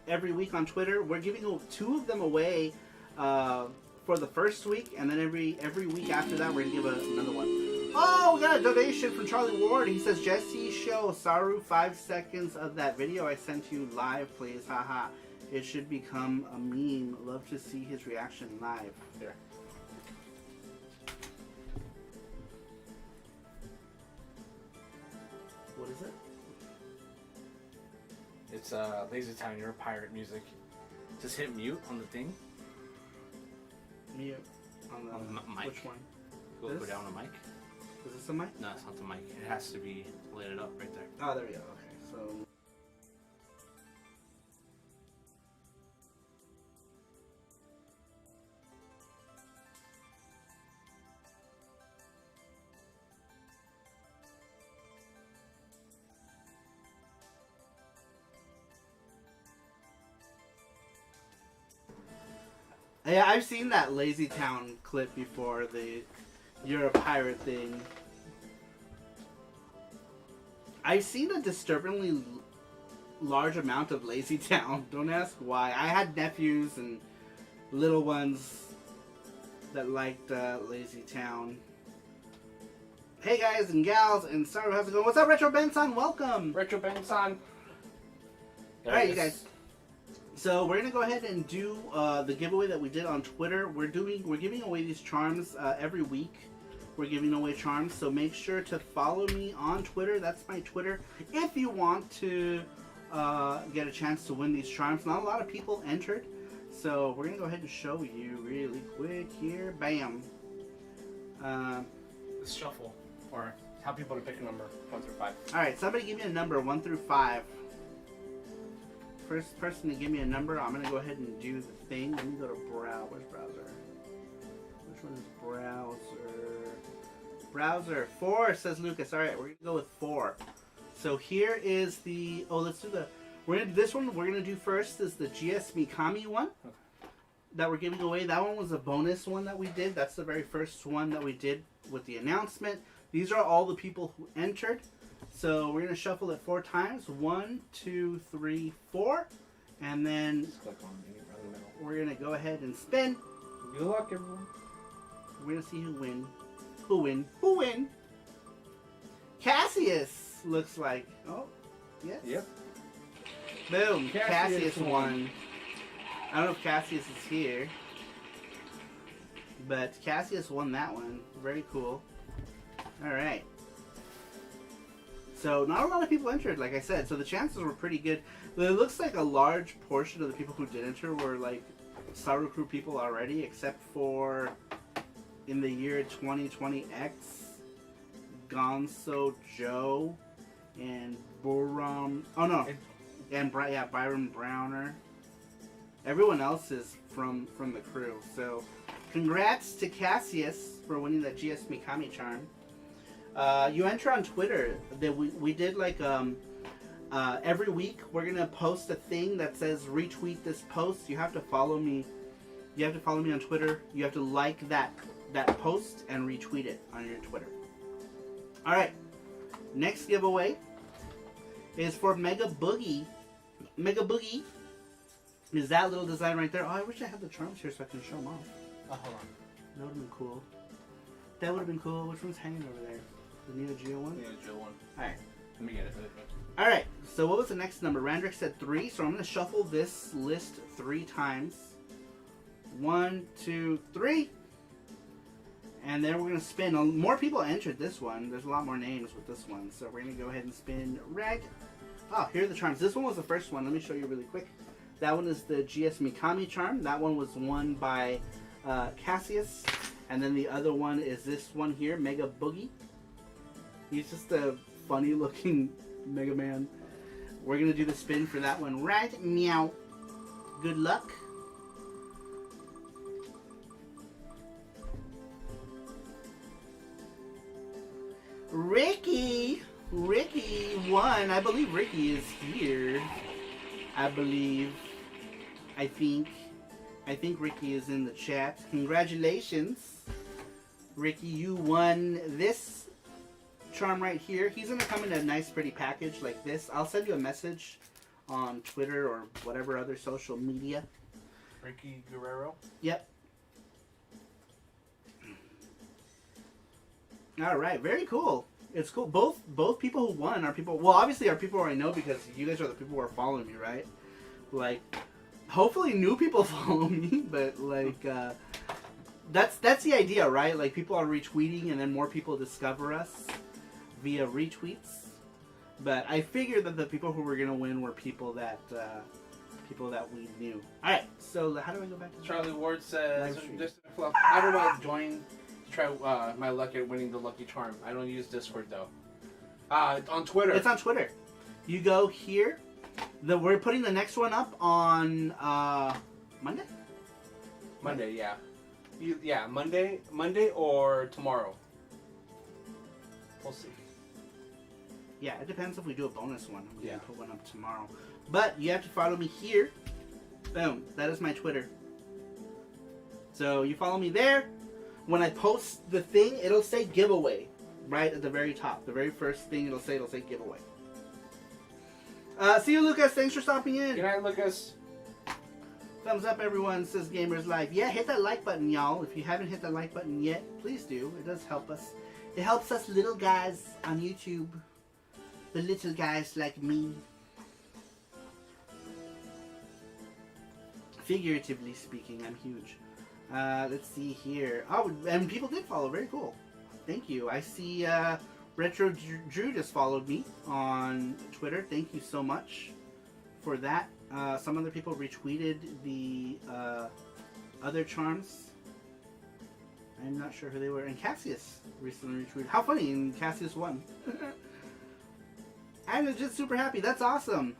Every week on Twitter, we're giving 2 of them away for the first week, and then every week after that, we're gonna give another one. Oh, we got a donation from Charlie Ward. He says, Jesse, show Saru 5 seconds of that video I sent you live, please. Haha. It should become a meme. Love to see his reaction live. Here. What is it? It's Lazy Town, your pirate music. Just hit mute on the thing. Mute. On On the mic. Which one? Go This? down the mic. Is this a mic? No, it's not the mic. It has to be lit up right there. Oh, there we go. Okay, so... Yeah, I've seen that Lazy Town clip before, the you're a pirate thing. I've seen a disturbingly large amount of Lazy Town. Don't ask why. I had nephews and little ones that liked Lazy Town. Hey guys and gals, and sorry, how's it going? What's up, Retro Benson? Welcome! Retro Benson. Alright, you guys. So we're gonna go ahead and do the giveaway that we did on Twitter. We're giving away these charms every week. We're giving away charms, so make sure to follow me on Twitter. That's my Twitter. If you want to get a chance to win these charms, not a lot of people entered, so we're gonna go ahead and show you really quick here. Bam. Let's shuffle, or tell people to pick a number 1 through 5. All right, somebody give me a number 1 through 5. First person to give me a number, I'm gonna go ahead and do the thing. Let me go to browser. Where's browser? Which one is browser? Browser 4 says Lucas. All right, we're gonna go with 4. So here is the. Oh, let's do the. We're gonna this one. We're gonna do first is the GS Mikami one that we're giving away. That one was a bonus one that we did. That's the very first one that we did with the announcement. These are all the people who entered. So we're gonna shuffle it 4 times. 1, 2, 3, 4, and then Just click on any right in the middle. we're gonna go ahead and spin. Good luck, everyone. We're gonna see who win. Who win? Who win? Cassius looks like. Oh, yes. Yep. Boom. Cassius Cassius won. I don't know if Cassius is here, but Cassius won that one. Very cool. All right. So not a lot of people entered, like I said. So the chances were pretty good. But it looks like a large portion of the people who did enter were like Saru Crew people already, except for in the year 2020X, Gonzo Joe and Boram. Oh no, and Byron Browner. Everyone else is from the crew. So congrats to Cassius for winning that GS Mikami charm. You enter on Twitter. That we did like every week we're gonna post a thing that says retweet this post. You have to follow me. You have to follow me on Twitter. You have to like that post and retweet it on your Twitter. All right. Next giveaway is for Mega Boogie. Mega Boogie is that little design right there. Oh, I wish I had the charms here so I can show them off. Oh, hold on. That would have been cool. That would have been cool. Which one's hanging over there? The Neo Geo one? Yeah, Jill one. Alright. Let me get it. Alright, so what was the next number? Randrick said 3, so I'm going to shuffle this list 3 times. 1, 2, 3. And then we're going to spin. More people entered this one. There's a lot more names with this one. So we're going to go ahead and spin red. Oh, here are the charms. This one was the first one. Let me show you really quick. That one is the GS Mikami charm. That one was won by Cassius. And then the other one is this one here, Mega Boogie. He's just a funny looking Mega Man. We're gonna do the spin for that one right meow. Good luck. Ricky won. I believe Ricky is here. I think Ricky is in the chat. Congratulations, Ricky, you won this charm right here. He's gonna come in a nice pretty package like this. I'll send you a message on Twitter or whatever other social media. Ricky Guerrero. Yep. All right, very cool. It's cool. Both people who won are people. Well, obviously, are people I know because you guys are the people who are following me, right? Like, hopefully, new people follow me, but like, that's the idea, right? Like, people are retweeting, and then more people discover us via retweets. But I figured that the people who were gonna win were people that we knew. All right, so how do I go back to Charlie Ward says, Live stream. how do I join to try my luck at winning the Lucky Charm? I don't use Discord though. On Twitter. It's on Twitter. You go here. We're putting the next one up on Monday. Monday, yeah. Monday or tomorrow. We'll see. Yeah, it depends if we do a bonus one. We're Yeah. gonna put one up tomorrow. But you have to follow me here. Boom. That is my Twitter. So you follow me there. When I post the thing, it'll say giveaway right at the very top. The very first thing it'll say giveaway. See you, Lucas. Thanks for stopping in. Good night, Lucas. Thumbs up, everyone, says Gamers Live. Yeah, hit that like button, y'all. If you haven't hit that like button yet, please do. It does help us. It helps us little guys on YouTube. The little guys like me. Figuratively speaking, I'm huge. Let's see here. Oh, and people did follow. Very cool. Thank you. I see Retro Drew just followed me on Twitter. Thank you so much for that. Some other people retweeted the other charms. I'm not sure who they were. And Cassius recently retweeted. How funny! And Cassius won. I'm just super happy. That's awesome.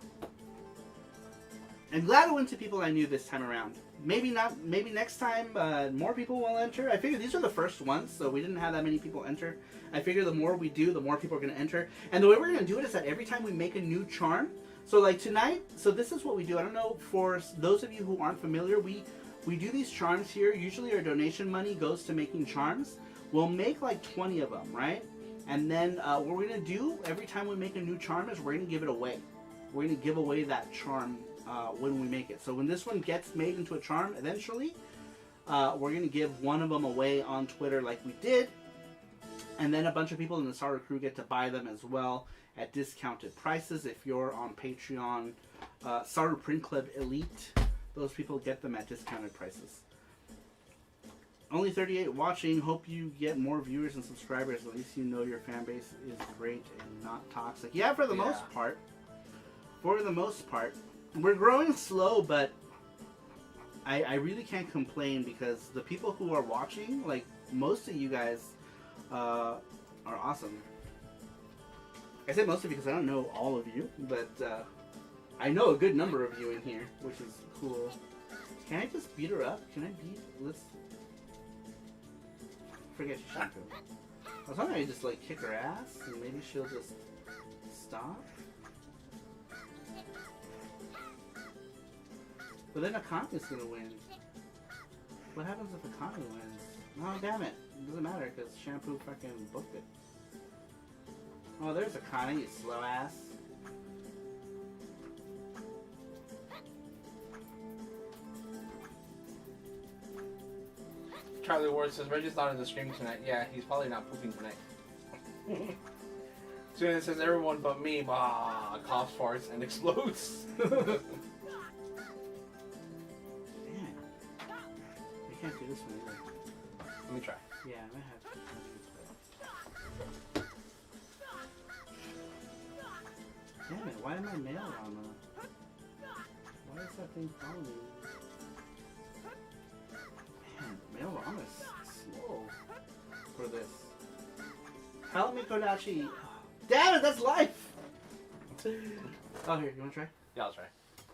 I'm glad it went to people I knew this time around. Maybe not. Maybe next time more people will enter. I figured these are the first ones, so we didn't have that many people enter. I figure the more we do, the more people are going to enter. And the way we're going to do it is that every time we make a new charm. So like tonight, so this is what we do. I don't know, for those of you who aren't familiar, we do these charms here. Usually our donation money goes to making charms. We'll make like 20 of them, right? And then what we're going to do every time we make a new charm is we're going to give it away. We're going to give away that charm when we make it. So when this one gets made into a charm eventually, we're going to give one of them away on Twitter like we did. And then a bunch of people in the Saru crew get to buy them as well at discounted prices. If you're on Patreon, Saru Print Club Elite, those people get them at discounted prices. Only 38 watching. Hope you get more viewers and subscribers. At least you know your fan base is great and not toxic. Yeah, for the most part. For the most part. We're growing slow, but I really can't complain because the people who are watching, like most of you guys, are awesome. I say most of you because I don't know all of you, but I know a good number of you in here, which is cool. Can I just beat her up? Can I beat? Let's forget shampoo. I was hoping I just like kick her ass and maybe she'll just stop. But then Akami's gonna win. What happens if Akami wins? Oh, damn it. It doesn't matter because Shampoo fucking booked it. Oh, there's Akami, you slow ass. Charlie Ward says, Reggie's not in the stream tonight. Yeah, he's probably not pooping tonight. Soon says, everyone but me, coughs, farts, and explodes. Can't do this one either. Let me try. Yeah, I might have to. Damn it, why am I male Ranma? Why is that thing following me? Man, male Ranma's slow. Tell me, Kodachi. Damn it, that's life! Oh, here, you wanna try? Yeah, I'll try.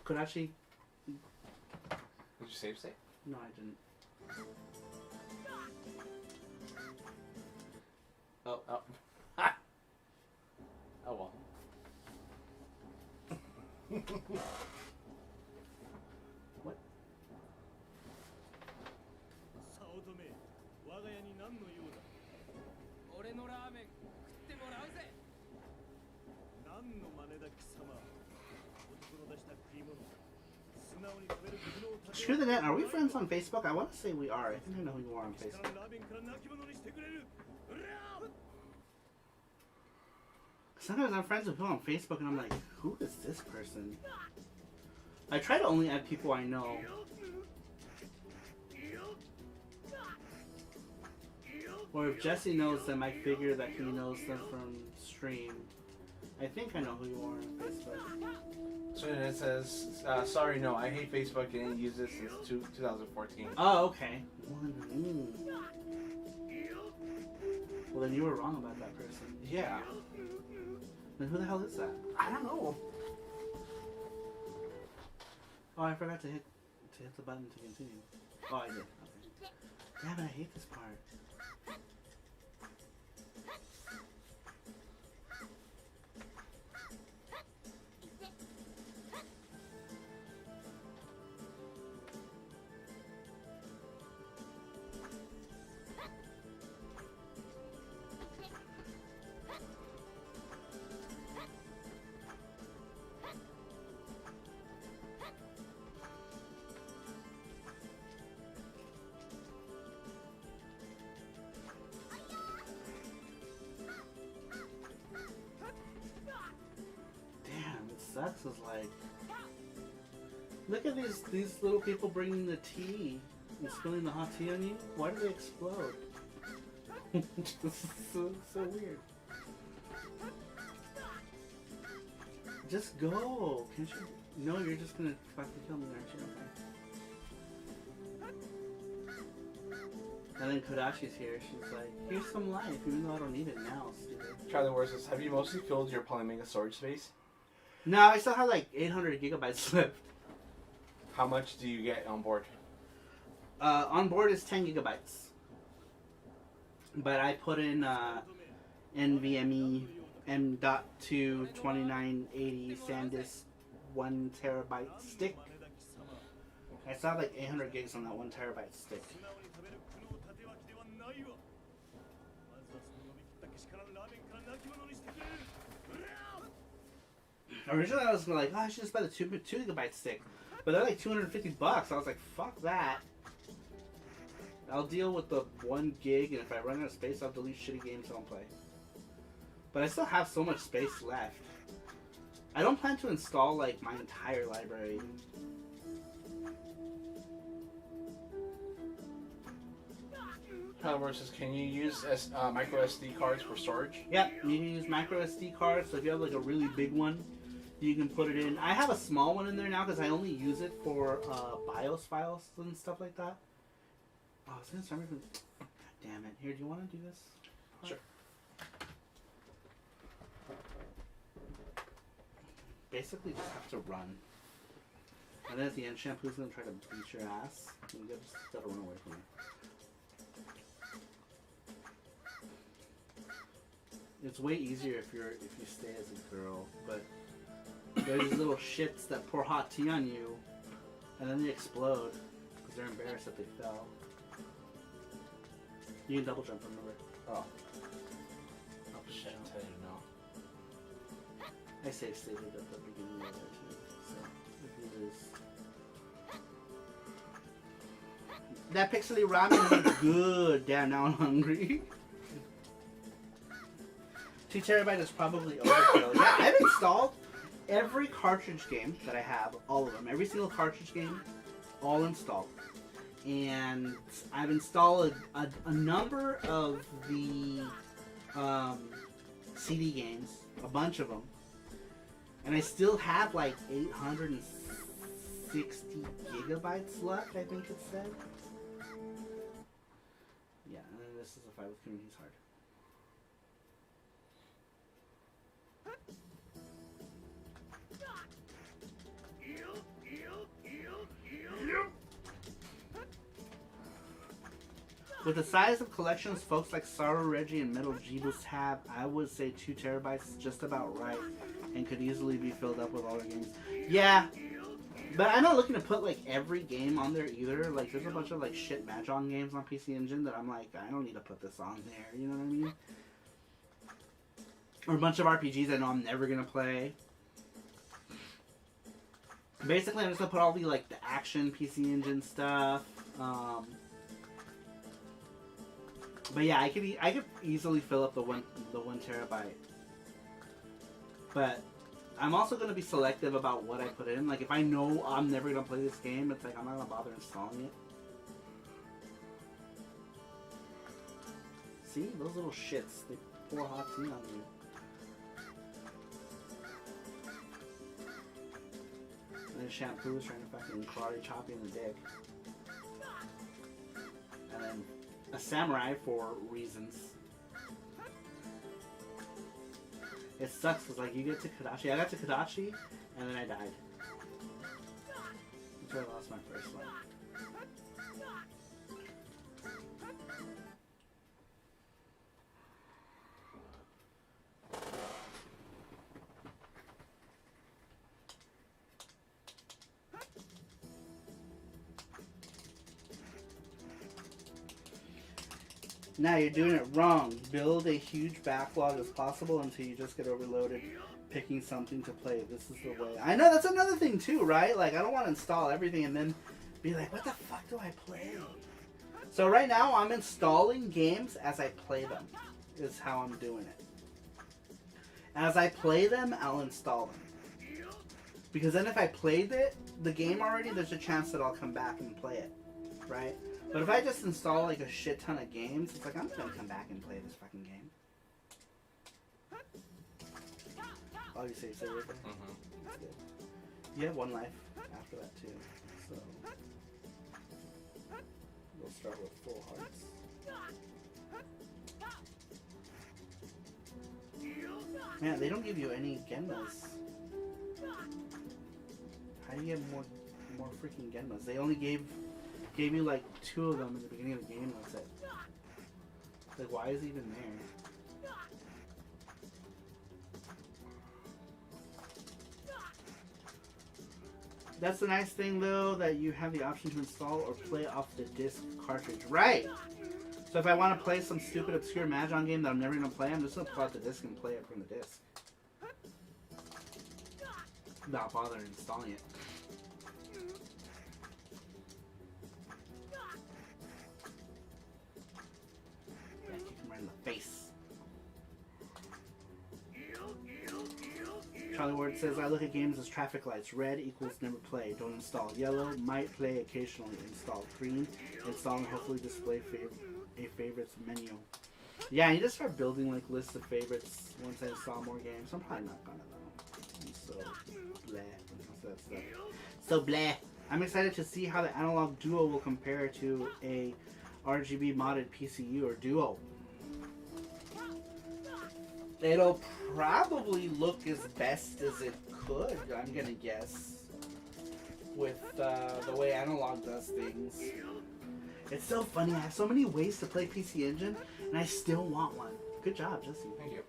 Kodachi. Did you save state? No, I didn't. Oh. Oh well. 早乙女我が家に何の用だ俺のラーメン食ってもらうぜ何の真似だ貴様男の出した食い物素直に食べる苦労を立て Screw the net. Are we friends on Facebook? I want to say we are. I think I know who you are on Facebook. ラーメンから泣き物にしてくれるうりゃー Sometimes I'm friends with people on Facebook and I'm like, who is this person? I try to only add people I know. Or if Jesse knows them, I figure that he knows them from stream. I think I know who you are on Facebook. So then it says, sorry, no, I hate Facebook and didn't use this since 2014. Oh, okay. Well, then you were wrong about that person. Yeah. Then who the hell is that? I don't know. Oh, I forgot to hit the button to continue. Oh, I did. Okay. Damn it, I hate this part. Sucks is like, look at these little people bringing the tea and spilling the hot tea on you. Why do they explode? This is so weird. Just go, can't you? No, you're just gonna fucking kill me, aren't you? Okay. And then Kodashi's here. She's like, here's some life, even though I don't need it now. Stupid. Charlie Wars says, have you mostly filled your Polymega storage space? No, I still have like 800 gigabytes left. How much do you get on board? On board is 10 gigabytes. But I put in NVMe M.2 2980 SanDisk 1 terabyte stick. I still have like 800 gigs on that 1 terabyte stick. Originally I was like, oh, I should just buy the 2 gigabyte stick. But they're like $250. I was like, fuck that. I'll deal with the 1 gig, and if I run out of space, I'll delete shitty games I don't play. But I still have so much space left. I don't plan to install like my entire library. Versus, can you use micro SD cards for storage? Yep, you can use micro SD cards. So if you have like a really big one, you can put it in. I have a small one in there now because I only use it for BIOS files and stuff like that. Oh, I was gonna start making. God damn it! Here, do you want to do this? Sure. Basically, just have to run. And then at the end, Shampoo's gonna try to beat your ass. And you just gotta run away from her. It's way easier if you stay as a girl, but there's these little shits that pour hot tea on you, and then they explode because they're embarrassed that they fell. You can double jump, remember? Oh. Oh Shit, shit! I didn't know. I save stated at the beginning of there too, so if you lose. That pixely ramen is good. Damn, now I'm hungry. 2 terabytes is probably overkill. Yeah, I've installed every cartridge game that I have, all of them. Every single cartridge game, all installed. And I've installed a number of the CD games, a bunch of them. And I still have like 860 gigabytes left, I think it said. Yeah, and then this is a fight with Community's Hard. With the size of collections folks like Saru, Reggie, and Metal Jeebus have, I would say 2 terabytes is just about right and could easily be filled up with all their games. Yeah, but I'm not looking to put like every game on there either. Like there's a bunch of like shit Mahjong games on PC Engine that I'm like, I don't need to put this on there, you know what I mean? Or a bunch of RPGs I know I'm never gonna play. Basically, I'm just gonna put all the like the action PC Engine stuff. But yeah, I could easily fill up the one terabyte. But I'm also gonna be selective about what I put in. Like if I know I'm never gonna play this game, it's like I'm not gonna bother installing it. See, those little shits, they pour hot tea on you. And then Shampoo is trying to fucking karate chop you in the dick. And then a samurai for reasons. It sucks because like you get to Kodachi. I got to Kodachi and then I died. Until I lost my first one. Now you're doing it wrong. Build a huge backlog as possible until you just get overloaded picking something to play. This is the way. I know that's another thing too, right? Like I don't want to install everything and then be like, what the fuck do I play? So right now I'm installing games as I play them. Is how I'm doing it. As I play them, I'll install them. Because then if I played the game already, there's a chance that I'll come back and play it, right? But if I just install like a shit ton of games, it's like I'm gonna come back and play this fucking game. Oh, you say right there? That's good. You have 1 life after that too, so we'll start with full hearts. Man, they don't give you any Genmas. How do you get more freaking Genmas? They only gave you like 2 of them in the beginning of the game. That's it. Like, why is it even there? That's the nice thing though, that you have the option to install or play off the disc cartridge. Right! So if I want to play some stupid obscure Mahjong game that I'm never going to play, I'm just going to pull out the disc and play it from the disc. Not bother installing it. Yeah, kick him right in the face. Charlie Ward says, I look at games as traffic lights. Red equals never play, don't install. Yellow, might play occasionally, install. Green, install and hopefully display a favorites menu. Yeah, I need to start building like lists of favorites once I install more games. I'm probably not gonna though. I'm so bleh. So bleh. I'm excited to see how the Analog Duo will compare to a RGB modded PCU or Duo. It'll probably look as best as it could, I'm gonna guess, with the way Analog does things. It's so funny, I have so many ways to play PC Engine, and I still want one. Good job, Jesse. Thank you.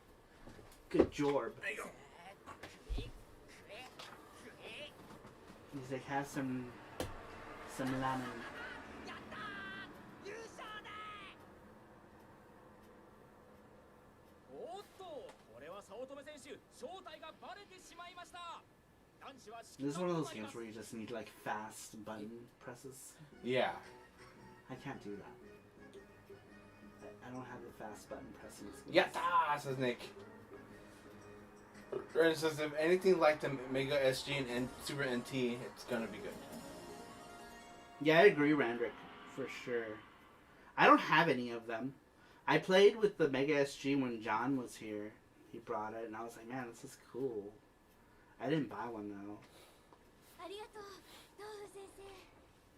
Good job. There you go. He's like, have some lemon. おっと、これは早乙女選手、正体がバレてしまいました。男子は This is one of those games where you just need like fast button presses. Yeah. I can't do that. I don't have the fast button pressing skills. Yatta, says Nick. For instance, if anything like the Mega SG and Super NT, it's gonna be good. Yeah, I agree, Randrick, for sure. I don't have any of them. I played with the Mega SG when John was here. He brought it, and I was like, man, this is cool. I didn't buy one, though.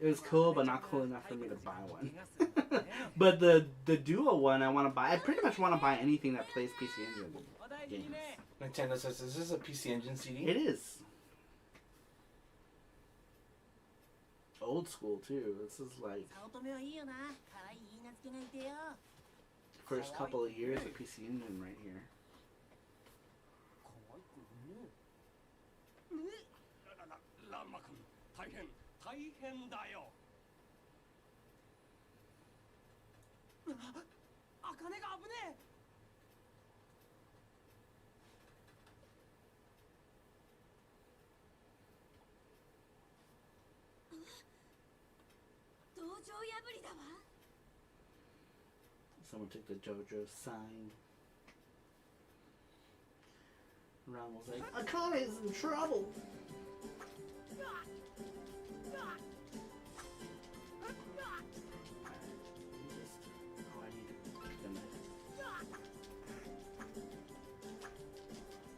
It was cool, but not cool enough for me to buy one. But the Duo one, I want to buy. I pretty much want to buy anything that plays PC Engine games. Nintendo says, is this a PC Engine CD? It is. Old school, too. This is like... First couple of years of PC Engine right here. ランマ君、大変だよ。あかねが危ねえ。道場破りだわ。 Someone took the JoJo sign. Ron was like, Akane's in trouble.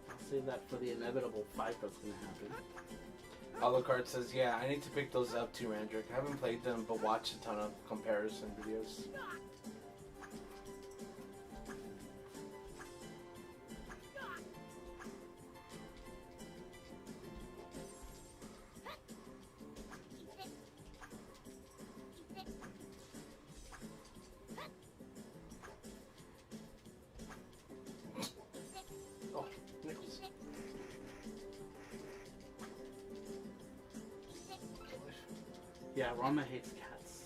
I'll save that for the inevitable fight that's gonna happen. Alucard says, yeah, I need to pick those up too, Randrick. I haven't played them, but watched a ton of comparison videos. Oh, Nichols. Yeah, Ranma hates cats.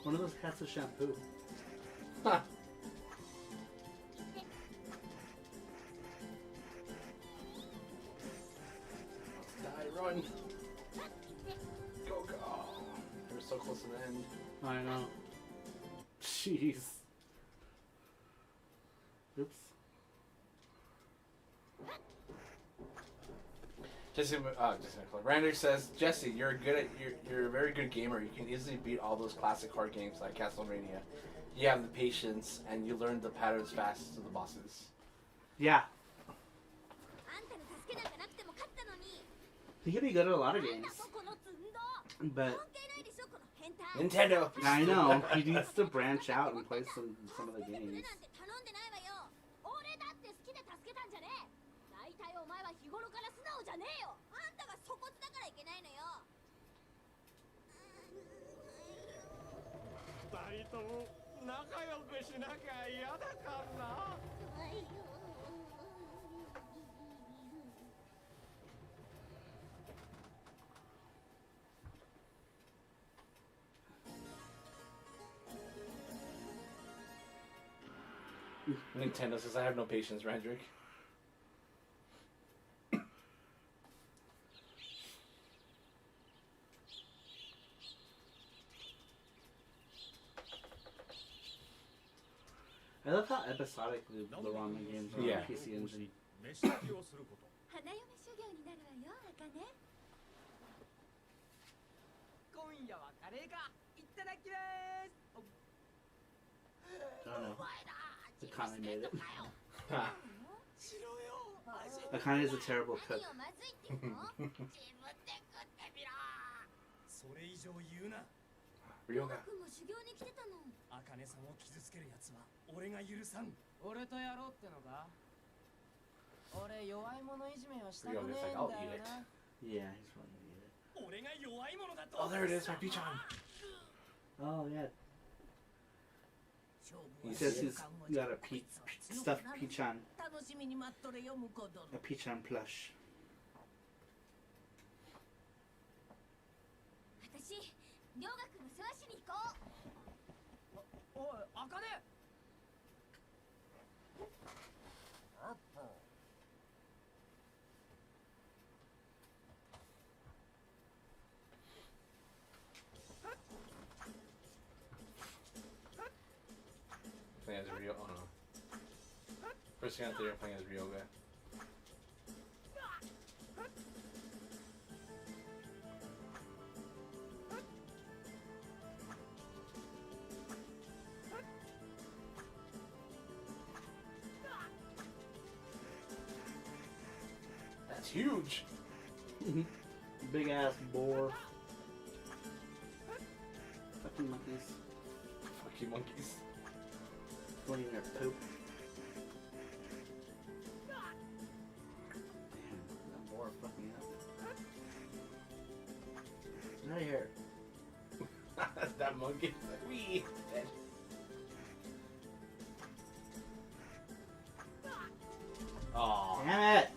One of those cats is Shampoo. Ha! Die, run! Go, go! We're so close to the end. I know. Jeez. Oops. Randrick says, Jesse, you're a very good gamer. You can easily beat all those classic hard games like Castlevania. You have the patience and you learn the patterns fast to the bosses. Yeah. He could be good at a lot of games. But Nintendo. I know, he needs to branch out and play some of the games. Nintendo says, I have no patience, Randrick. I love how episodic the Ranma games are Yeah. on PC Engine. 飯炊きをすること。花嫁修行になるわよ、あかね。今夜はカレーか。いただきます。 I don't know. Akane made it. しろよ。 Akane is a terrible cook. 何をまずいって言うの？自分で食ってみろ。それ以上言うな。 Ryoga. 君も修行に来てたの。あかねさんを傷つけるやつは俺が許さん。俺とやろうってのか。俺弱い者いじめはしたくねえんだよな。 Yeah, he's probably gonna eat it. 俺が弱い者だと。 Oh, there it is, my Pichon. Oh, yeah. He says he's got a stuffed Pichan. 楽しみに待っとれよ、婿殿。 A Pichan plush. 私、涼河君の世話しに行こう。おい、あかね。 Playing as a Ryo. Oh no. First thing out there, playing as Ryoga. That's huge. Big ass boar. Fucking monkeys. Fuck you, monkeys. Cleaning their poop. Damn, that boar fucking up. Right here. That monkey. Wee. Dead. Aw. Damn it!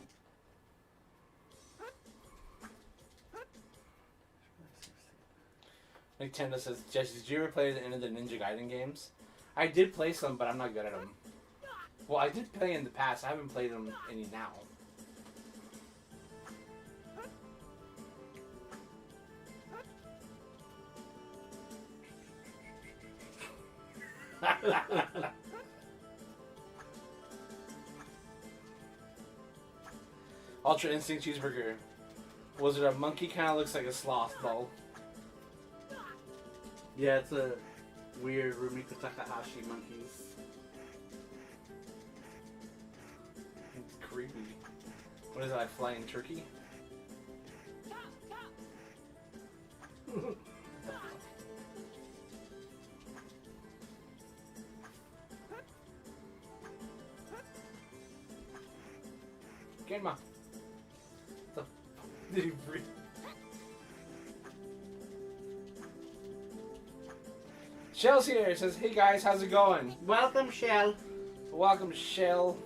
Nintendo says, Jesse, did you ever play any of the Ninja Gaiden games? I did play some, but I'm not good at them. Well, I did play in the past. I haven't played them any now. Ultra Instinct Cheeseburger. Was it a monkey? Kind of looks like a sloth, though. Yeah, it's a weird Rumiko Takahashi monkeys. It's creepy. What is it, like flying turkey? Genma. The did he breathe? Shell's here. Says, "Hey guys, how's it going? Welcome, Shell. Welcome, Shell."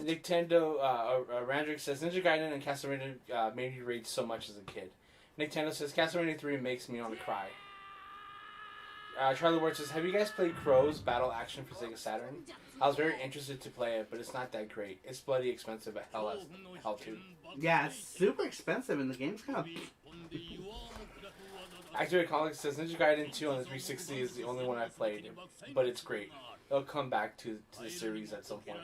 Nintendo, Randrick says, Ninja Gaiden and Castlevania made me rage so much as a kid. Nintendo says, Castlevania 3 makes me want to cry. Charlie Ward says, have you guys played Crow's Battle Action for Sega Saturn? I was very interested to play it, but it's not that great. It's bloody expensive at hell too. Yeah, it's super expensive, and the game's kind of... Actor Comics says, Ninja Gaiden 2 on the 360 is the only one I've played, but it's great. It'll come back to the series at some point.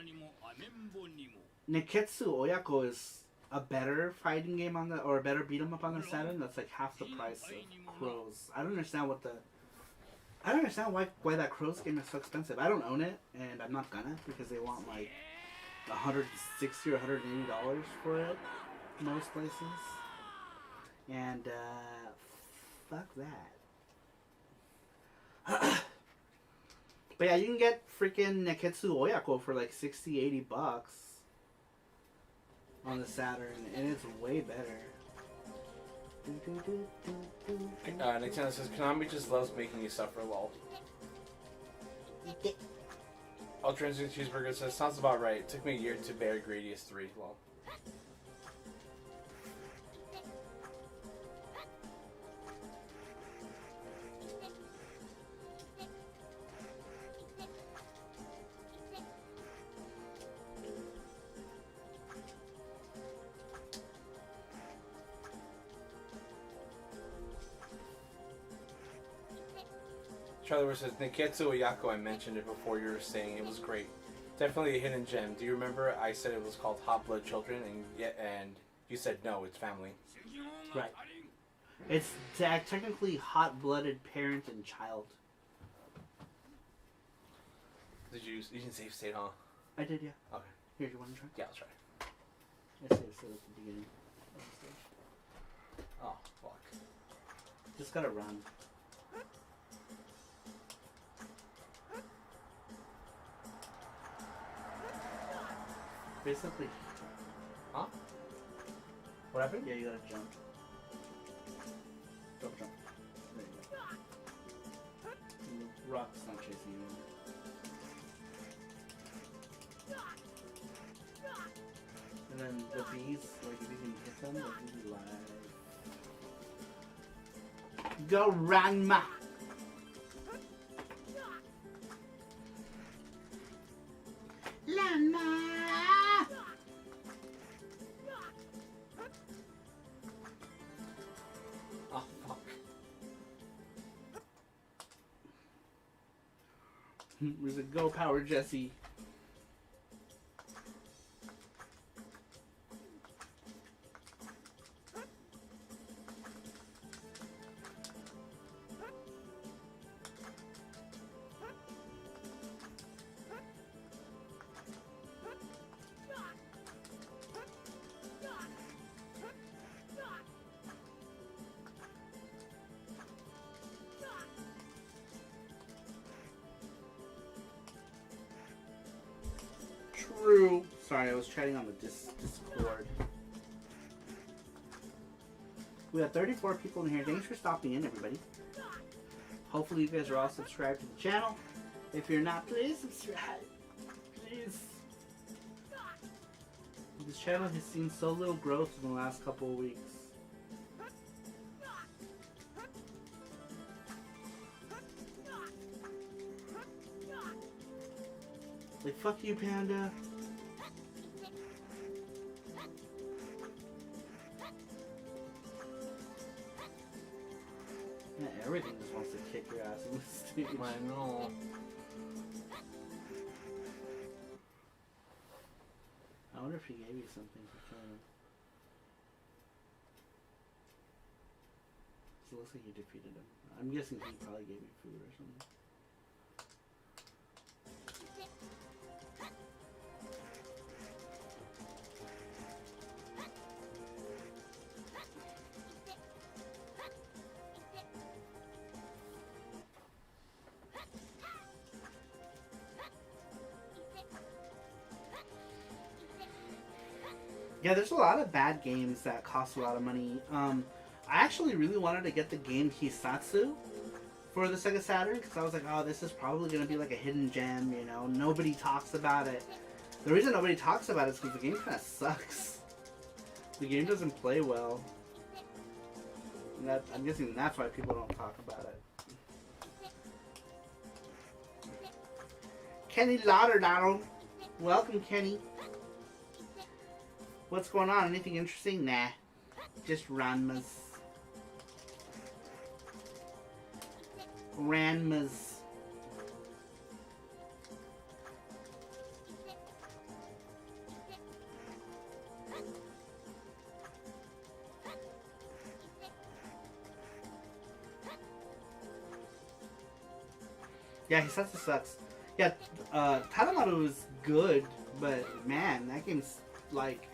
Neketsu Oyako is a better fighting game on the, or a better beat 'em up on the Saturn. That's like half the price of Crow's. I don't understand why that Crow's game is so expensive. I don't own it, and I'm not gonna, because they want like $160 or $180 for it most places. And fuck that. But yeah, you can get freaking Neketsu Oyako for like $60-$80 on the Saturn, and it's way better. Nintendo says, Konami just loves making you suffer, lol. Ultra Instinct Cheeseburger says, sounds about right. It took me a year to bear Gradius 3, lol. Charlie says, Neketsu Oyako, I mentioned it before, you were saying it was great. Definitely a hidden gem. Do you remember I said it was called Hot Blood Children, and you said no, it's family. Right. It's technically hot-blooded parent and child. You didn't save state, huh? I did, yeah. Okay. Here, you want to try? Yeah, let's try. I saved it at the beginning of the stage. Oh, fuck. Just gotta run. Basically. Huh? What happened? Yeah, you gotta jump. Jump. There you go. And the rock's not chasing you anymore. And then the bees, like if you can hit them, they'll give you life. Go Ranma! Ranma! Oh, fuck. We said, go Power Jesse. True. Sorry, I was chatting on the Discord. We have 34 people in here. Thanks for stopping in, everybody. Hopefully you guys are all subscribed to the channel. If you're not, please subscribe. Please. This channel has seen so little growth in the last couple of weeks. Like, fuck you, Panda. Yeah, everything just wants to kick your ass in the stage. I know. I wonder if he gave you something for killing him. So it looks like you defeated him. I'm guessing he probably gave you food or something. Yeah, there's a lot of bad games that cost a lot of money. I actually really wanted to get the game Hisatsu for the Sega Saturn because I was like, oh, this is probably going to be like a hidden gem, you know? Nobody talks about it. The reason nobody talks about it is because the game kind of sucks. The game doesn't play well. And that, I'm guessing that's why people don't talk about it. Kenny Lauderdale. Welcome, Kenny. What's going on? Anything interesting? Nah. Just Ranmas. Ranmas. Yeah, Hisatsu sucks. Yeah, Tadamaru is good, but man, that game's like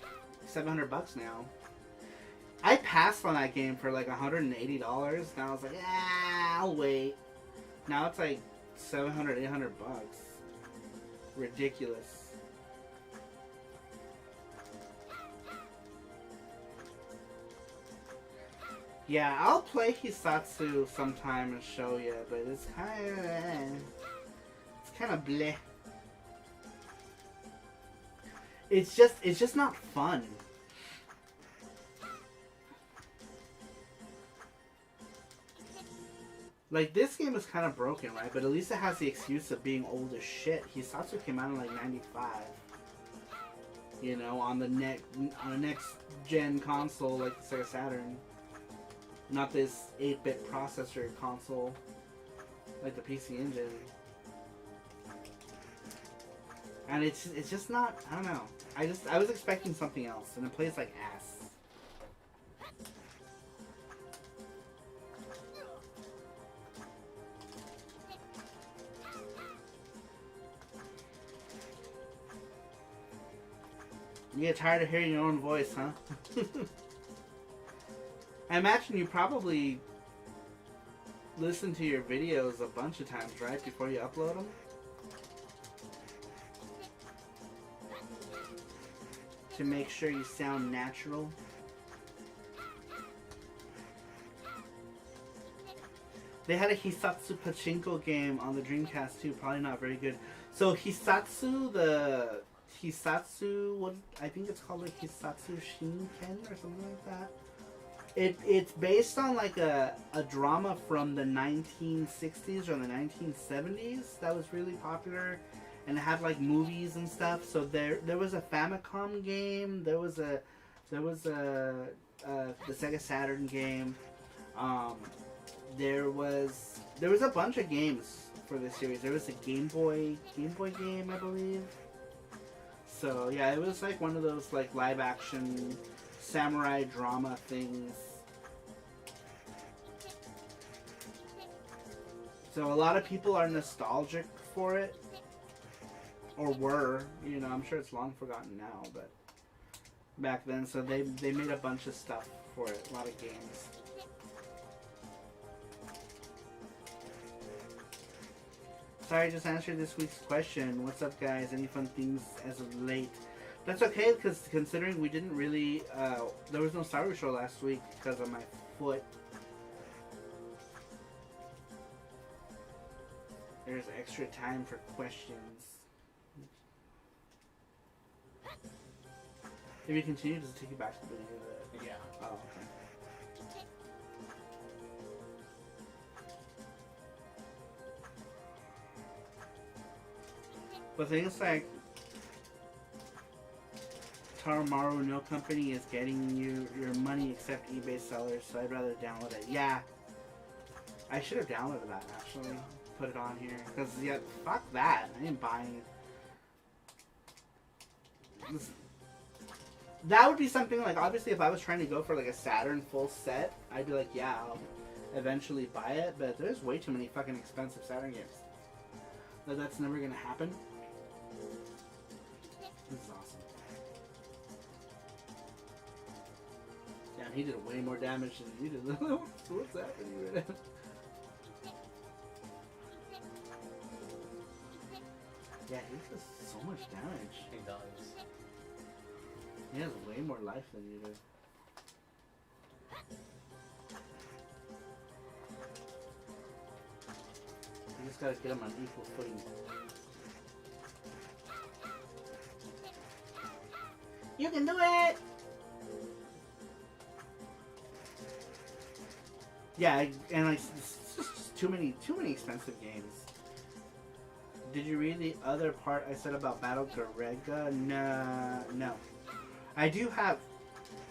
$700 now. I passed on that game for like $180, and I was like, ah, I'll wait. Now it's like $700, $800. Ridiculous. Yeah, I'll play Hisatsu sometime and show you, but it's kind of bleh. It's just not fun. Like, this game is kind of broken, right? But at least it has the excuse of being old as shit. Hisatsu came out in like '95. You know, on the next gen console like the Sega Saturn. Not this 8-bit processor console like the PC Engine. And it's just not, I don't know. I was expecting something else, and it plays like ass. You get tired of hearing your own voice, huh? I imagine you probably listen to your videos a bunch of times, right? Before you upload them? To make sure you sound natural. They had a Hisatsu Pachinko game on the Dreamcast too, probably not very good. So Hisatsu, what I think it's called like Hisatsu Shinken or something like that. It's based on like a drama from the 1960s or the 1970s that was really popular. And it had like movies and stuff. So there was a Famicom game. There was the Sega Saturn game. There was a bunch of games for this series. There was a Game Boy game, I believe. So yeah, it was like one of those like live action samurai drama things. So a lot of people are nostalgic for it. Or were, you know, I'm sure it's long forgotten now, but back then, so they made a bunch of stuff for it, a lot of games. Sorry, I just answered this week's question. What's up, guys? Any fun things as of late? That's okay, because considering we didn't really, there was no Star Wars show last week because of my foot. There's extra time for questions. If you continue, does it take you back to the beginning of it? Yeah. Oh, okay. But things like Taramaru no company is getting you your money except eBay sellers, so I'd rather download it. Yeah. I should have downloaded that actually. Put it on here. Because, yeah, fuck that. I ain't buying it. That would be something like, obviously, if I was trying to go for like a Saturn full set, I'd be like, yeah, I'll eventually buy it. But there's way too many fucking expensive Saturn games. That's never gonna happen. This is awesome. Damn, he did way more damage than you did. What's happening right now? Yeah, he does so much damage. He does. He has way more life than you do. You just gotta get him on equal footing. You can do it! Yeah, and like, it's just too many expensive games. Did you read the other part I said about Battle Garega? No. I do have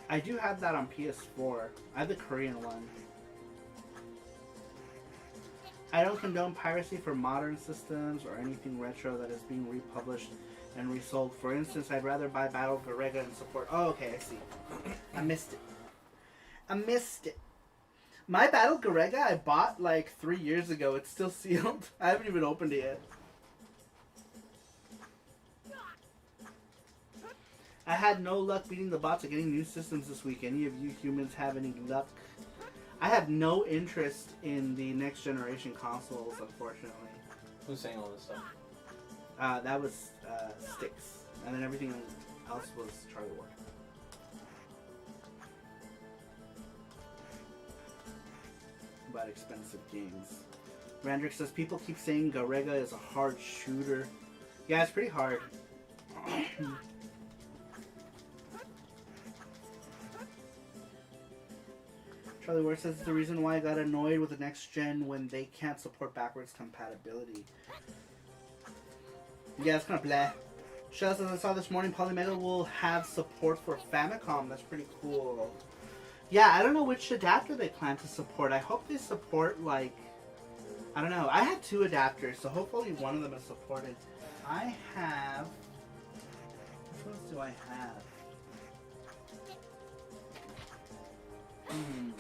that on PS4. I have the Korean one. I don't condone piracy for modern systems or anything retro that is being republished and resold. For instance, I'd rather buy Battle Garega and support. Oh, okay, I see. I missed it. My Battle Garega I bought like 3 years ago. It's still sealed. I haven't even opened it yet. I had no luck beating the bots or getting new systems this week. Any of you humans have any luck? I have no interest in the next generation consoles, unfortunately. Who's saying all this stuff? That was Styx. And then everything else was Charlie Ward. About expensive games. Randrick says, people keep saying Garega is a hard shooter. Yeah, it's pretty hard. Charlie Ward says, the reason why I got annoyed with the next gen when they can't support backwards compatibility. Yeah, it's kind of blah. Shell says, I saw this morning Polymega will have support for Famicom. That's pretty cool. Yeah, I don't know which adapter they plan to support. I hope they support, like, I don't know. I had 2 adapters, so hopefully one of them is supported. I have... Which ones do I have? I'm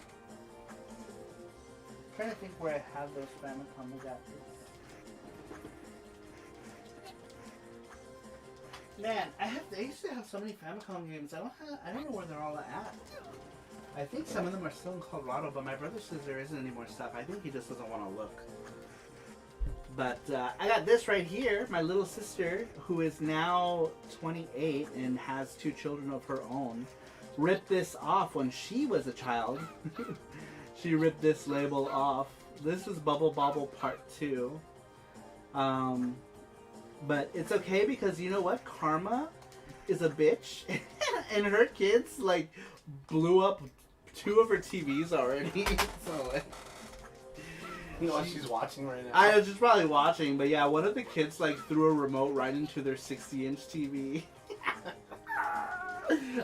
trying to think where I have those Famicom adapters. Man, I used to have so many Famicom games. I don't know where they're all at. I think some of them are still in Colorado, but my brother says there isn't any more stuff. I think he just doesn't want to look. But I got this right here. My little sister, who is now 28 and has 2 children of her own, ripped this off when she was a child. She ripped this label off. This is Bubble Bobble Part 2. But it's okay because you know what? Karma is a bitch. And her kids, like, blew up 2 of her TVs already. So, like... You know what she's watching right now? I was just probably watching, but yeah, one of the kids, like, threw a remote right into their 60-inch TV.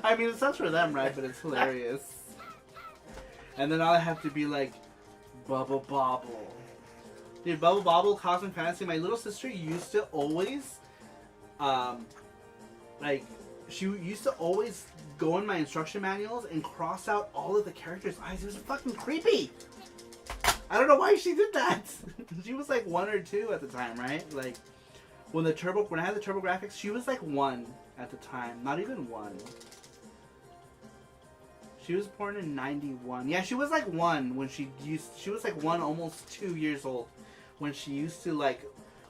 I mean, it sucks for them, right? But it's hilarious. And then I have to be like, Bubble Bobble. Dude, Bubble Bobble, Cosmic Fantasy, my little sister used to always, like, she used to always go in my instruction manuals and cross out all of the characters' eyes. It was fucking creepy. I don't know why she did that. She was like 1 or 2 at the time, right? Like, when I had the TurboGrafx, she was like 1 at the time. Not even 1. She was born in 91. Yeah, she was like 1 when she was like 1, almost 2 years old when she used to like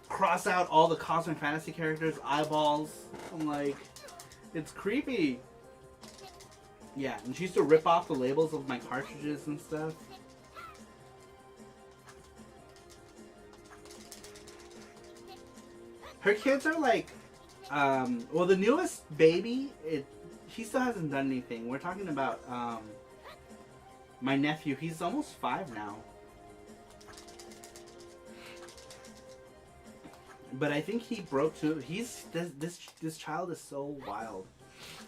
cross out all the Cosmic Fantasy characters' eyeballs. I'm like, it's creepy. Yeah, and she used to rip off the labels of my cartridges and stuff. Her kids are like, well, the newest baby, he still hasn't done anything. We're talking about my nephew. He's almost 5 now. But I think he broke too. This child is so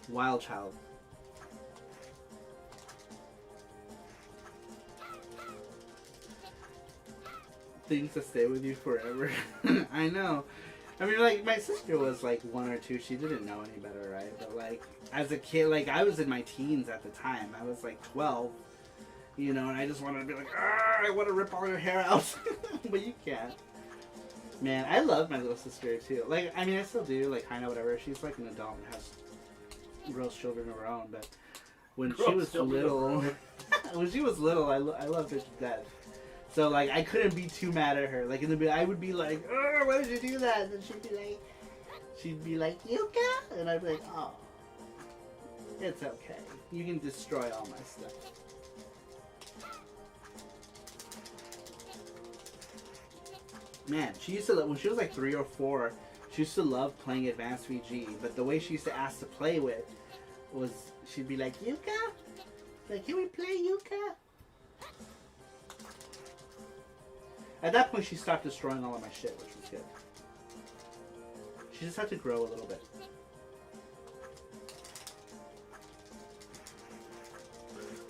wild child. Things to stay with you forever. I know. I mean, like, my sister was like 1 or 2. She didn't know any better, right? But like, as a kid, like, I was in my teens at the time. I was like 12, you know, and I just wanted to be like, I want to rip all your hair out. But you can't. Man, I love my little sister too. Like, I mean, I still do, like, kind of whatever. She's like an adult and has gross children of her own. But when she was little, I loved her to death. So, like, I couldn't be too mad at her. Like, in the I would be like, oh, why did you do that? And she'd be like, Yuka? And I'd be like, oh, it's okay. You can destroy all my stuff. Man, she used to, when she was like 3 or 4, she used to love playing Advanced VG. But the way she used to ask to play with was, she'd be like, Yuka? Like, can we play Yuka? At that point, she stopped destroying all of my shit, which was good. She just had to grow a little bit.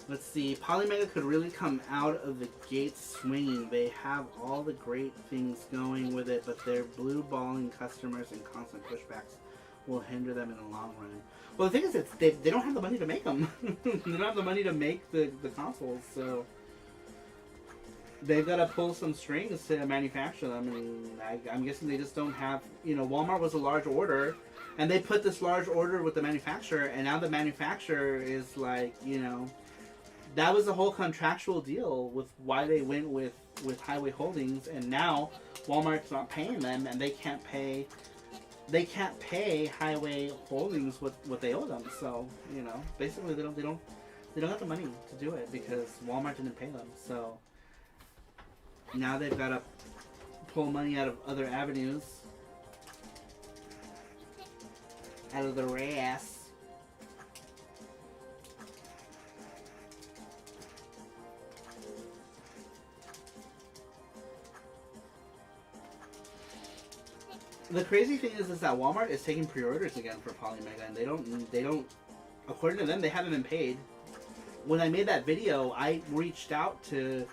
Let's see. Polymega could really come out of the gate swinging. They have all the great things going with it, but their blue balling customers and constant pushbacks will hinder them in the long run. Well, the thing is, they don't have the money to make them. They don't have the money to make the consoles, so they've got to pull some strings to manufacture them, and I'm guessing they just don't have, you know, Walmart was a large order, and they put this large order with the manufacturer, and now the manufacturer is like, you know, that was the whole contractual deal with why they went with Highway Holdings, and now Walmart's not paying them, and they can't pay Highway Holdings what they owe them, so, you know, basically they don't have the money to do it because Walmart didn't pay them, so now they've got to pull money out of other avenues. Out of their ass. The crazy thing is that Walmart is taking pre-orders again for Polymega, and they don't, according to them, they haven't been paid. When I made that video, I reached out to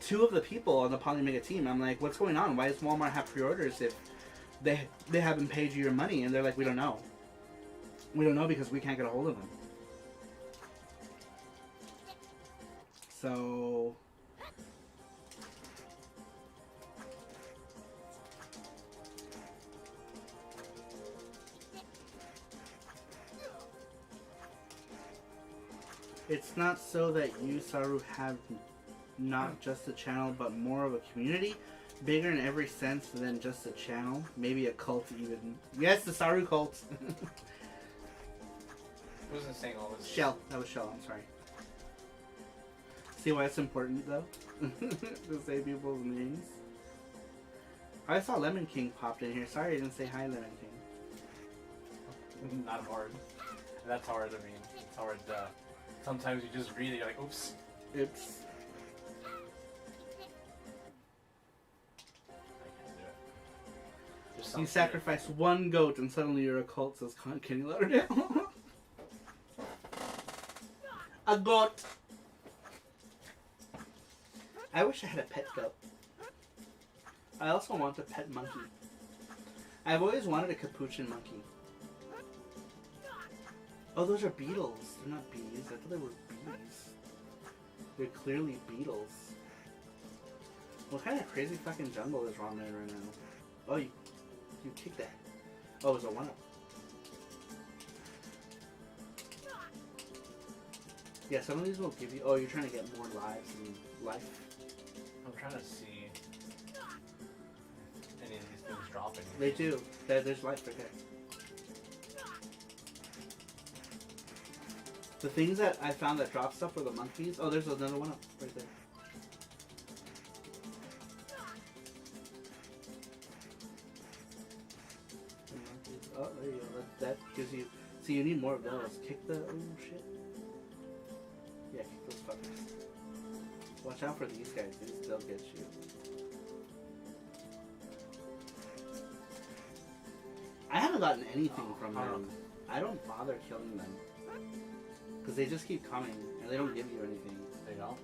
2 of the people on the Polymega team. I'm like, what's going on? Why does Walmart have pre-orders if they haven't paid you your money? And they're like, we don't know. We don't know because we can't get a hold of them. So it's not so that you, Saru, have not just a channel, but more of a community, bigger in every sense than just a channel, maybe a cult even. Yes, the Saru cult. Who wasn't saying all this? Shell. That was Shell. I'm sorry. See why it's important though to say people's names. I saw Lemon King popped in here. Sorry I didn't say hi, Lemon King. Not hard. That's hard. I mean, it's hard. Sometimes you just read it, you're like, oops. Oops. You sacrifice 1 goat and suddenly you're a cult, says Kenny Lauderdale. A goat. I wish I had a pet goat. I also want a pet monkey. I've always wanted a capuchin monkey. Oh, those are beetles. They're not bees. I thought they were bees. They're clearly beetles. What kind of crazy fucking jungle is wrong there right now? Oh, you kicked that. Oh, it was a 1-up. Yeah, some of these will give you... Oh, you're trying to get more lives in life. I'm trying to see if any of these things dropping. They do. There's life right there. The things that I found that drop stuff were the monkeys. Oh, there's another one up right there. The monkeys. Oh, there you go. That gives you. See, you need more of those. Kick the. Oh shit. Yeah, kick those fuckers. Watch out for these guys. They'll get you. I haven't gotten anything from them. I don't bother killing them. Because they just keep coming, and they don't give you anything. They don't?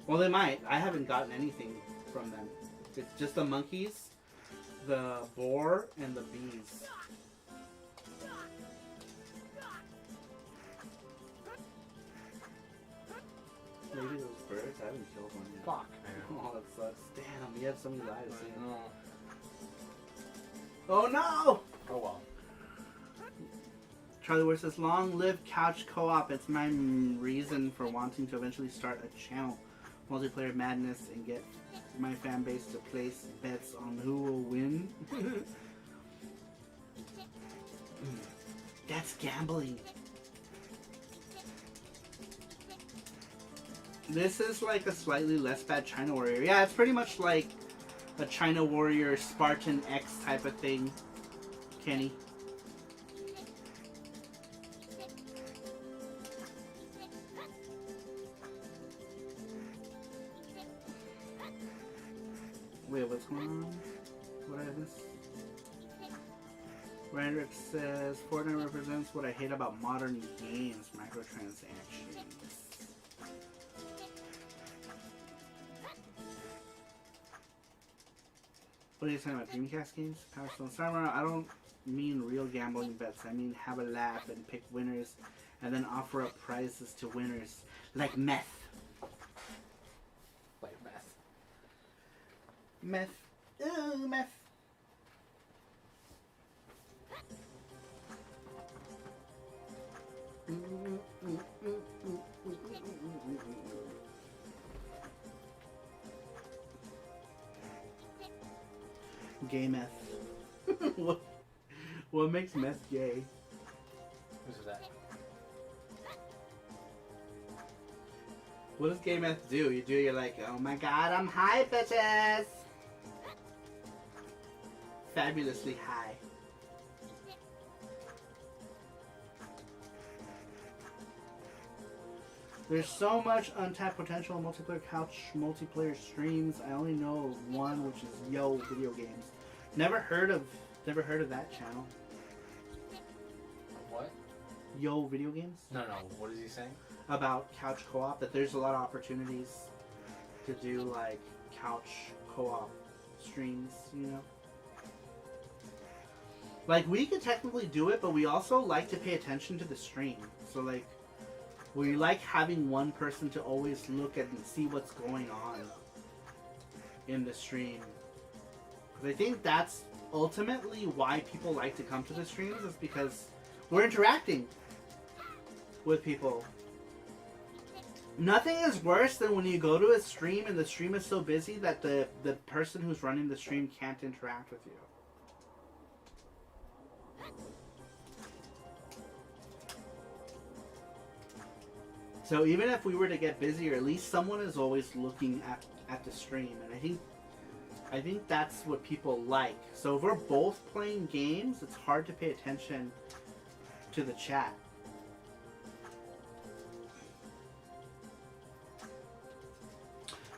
Well, they might. I haven't gotten anything from them. It's just the monkeys, the boar, and the bees. Maybe those birds? I haven't killed one yet. Fuck, man. Oh, that sucks. Damn, you had so many lives. No. Oh no! Oh well. Charlie Ware says, long live couch co-op. It's my reason for wanting to eventually start a channel. Multiplayer madness and get my fan base to place bets on who will win. That's gambling. This is like a slightly less bad China Warrior. Yeah, it's pretty much like a China Warrior Spartan X type of thing, Kenny. Wait, what's going on? What did I miss? Randrick says, Fortnite represents what I hate about modern games, microtransactions. What are you saying about Dreamcast games? Power Stone Summer? I don't mean real gambling bets. I mean have a laugh and pick winners and then offer up prizes to winners. Like meth. Like meth. Meth. Ooh, meth. Gay meth. what makes meth gay? Who's that? What does gay meth do? You're like, oh my god, I'm high, bitches! Fabulously high. There's so much untapped potential in multiplayer couch multiplayer streams. I only know of one, which is Yo Video Games. Never heard of that channel. What? Yo Video Games? No. What is he saying? About couch co-op, that there's a lot of opportunities to do like couch co-op streams, you know? Like we could technically do it, but we also like to pay attention to the stream. So like we like having one person to always look at and see what's going on in the stream. Because I think that's ultimately why people like to come to the streams, is because we're interacting with people. Nothing is worse than when you go to a stream and the stream is so busy that the person who's running the stream can't interact with you. So even if we were to get busier, at least someone is always looking at the stream, and I think that's what people like. So if we're both playing games, it's hard to pay attention to the chat.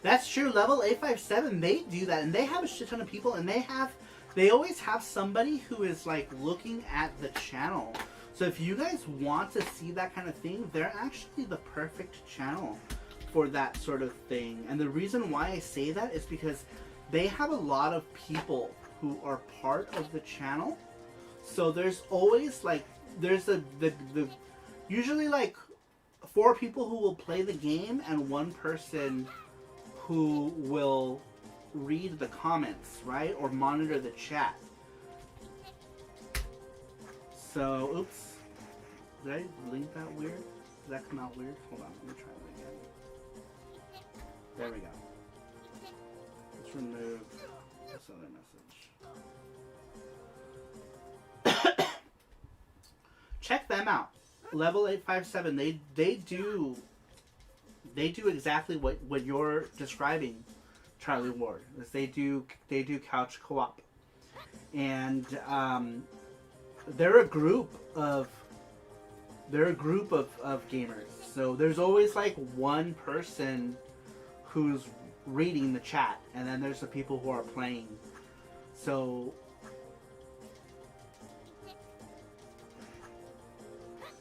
That's true. Level 857, they do that, and they have a shit ton of people, and they always have somebody who is like looking at the channel. So if you guys want to see that kind of thing, they're actually the perfect channel for that sort of thing. And the reason why I say that is because they have a lot of people who are part of the channel. So there's always like, there's usually like 4 people who will play the game and 1 person who will read the comments, right? Or monitor the chat. So, oops. Did I link that weird? Did that come out weird? Hold on, let me try it again. There we go. Let's remove this other message. Check them out. Level 857, they do exactly what you're describing, Charlie Ward. Is they do couch co-op, and they're a group of gamers. So there's always like one person who's reading the chat, and then there's the people who are playing. So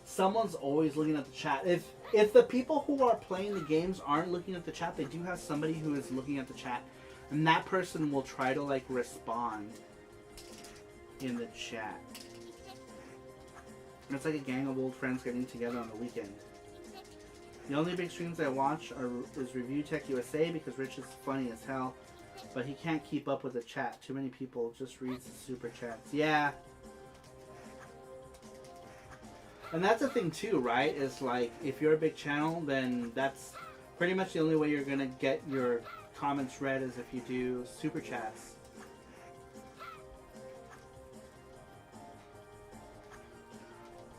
someone's always looking at the chat. If the people who are playing the games aren't looking at the chat, they do have somebody who is looking at the chat, and that person will try to like respond in the chat. It's like a gang of old friends getting together on the weekend. The only big streams I watch is Review Tech USA because Rich is funny as hell, but he can't keep up with the chat. Too many people just reads the super chats. Yeah. And that's the thing too, right? Is like, if you're a big channel, then that's pretty much the only way you're gonna get your comments read is if you do super chats.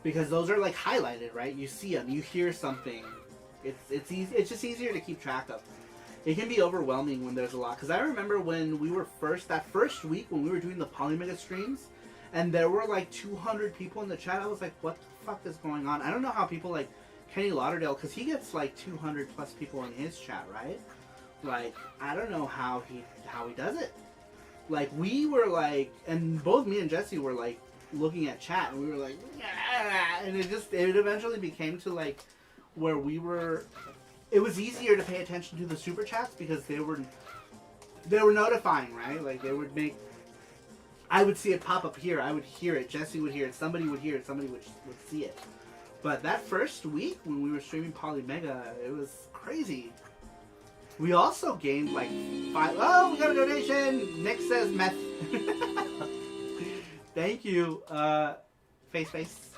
Because those are like highlighted, right? You see them, you hear something. It's easy. It's just easier to keep track of. It can be overwhelming when there's a lot. Because I remember when we were that first week when we were doing the Polymega streams, and there were like 200 people in the chat. I was like, what the fuck is going on? I don't know how people like Kenny Lauderdale, because he gets like 200 plus people in his chat, right? Like, I don't know how he does it. Like, we were like, and both me and Jesse were like looking at chat, and we were like, yeah! And it eventually became to like where it was easier to pay attention to the super chats because they were notifying, right? Like, they would make, I would see it pop up here, I would hear it, Jesse would hear it, somebody would hear it, somebody would see it. But that first week when we were streaming Polymega, it was crazy. We also gained like 5. Oh, we got a donation. Nick says meth. Thank you, Face,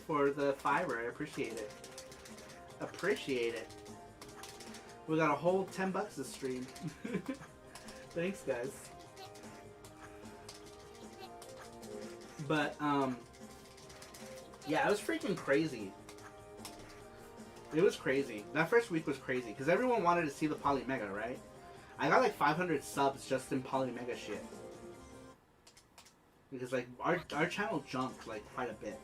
for the fiber. I appreciate it. Appreciate it. We got a whole $10 to stream. Thanks, guys. But yeah, it was freaking crazy. It was crazy. That first week was crazy because everyone wanted to see the Polymega, right? I got like 500 subs just in Polymega shit. Because like our channel jumped like quite a bit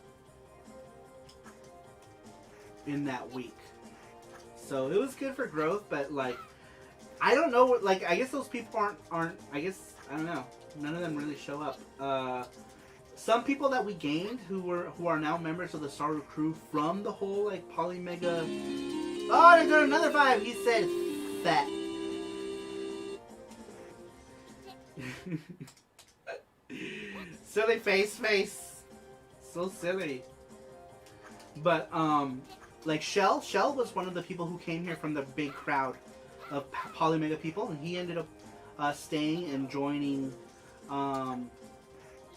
in that week. So it was good for growth, but like I don't know what, like, I guess those people aren't I guess, I don't know. None of them really show up. Some people that we gained who are now members of the Saru crew from the whole like Polymega. Oh, I got another 5. He said fat. Silly face. So silly. But like Shell was one of the people who came here from the big crowd of Polymega people, and he ended up staying and joining.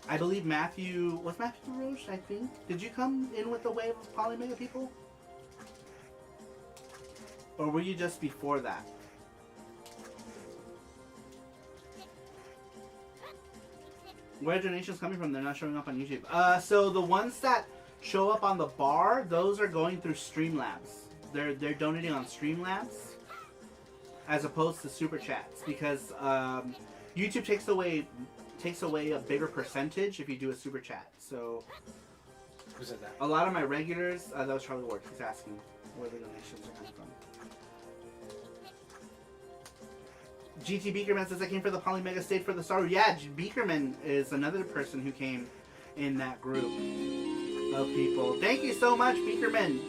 I believe Matthew Roche, I think. Did you come in with the wave of Polymega people? Or were you just before that? Where are donations coming from? They're not showing up on YouTube. So the ones that show up on the bar, those are going through Streamlabs. They're donating on Streamlabs as opposed to Super Chats because YouTube takes away a bigger percentage if you do a super chat. So who said that? A lot of my regulars, that was Charlie Ward. He's asking where the donations are coming from. GT Beakerman says I came for the Polymega, stayed for the Saru. Yeah, Beakerman is another person who came in that group of people. Thank you so much, Beakerman,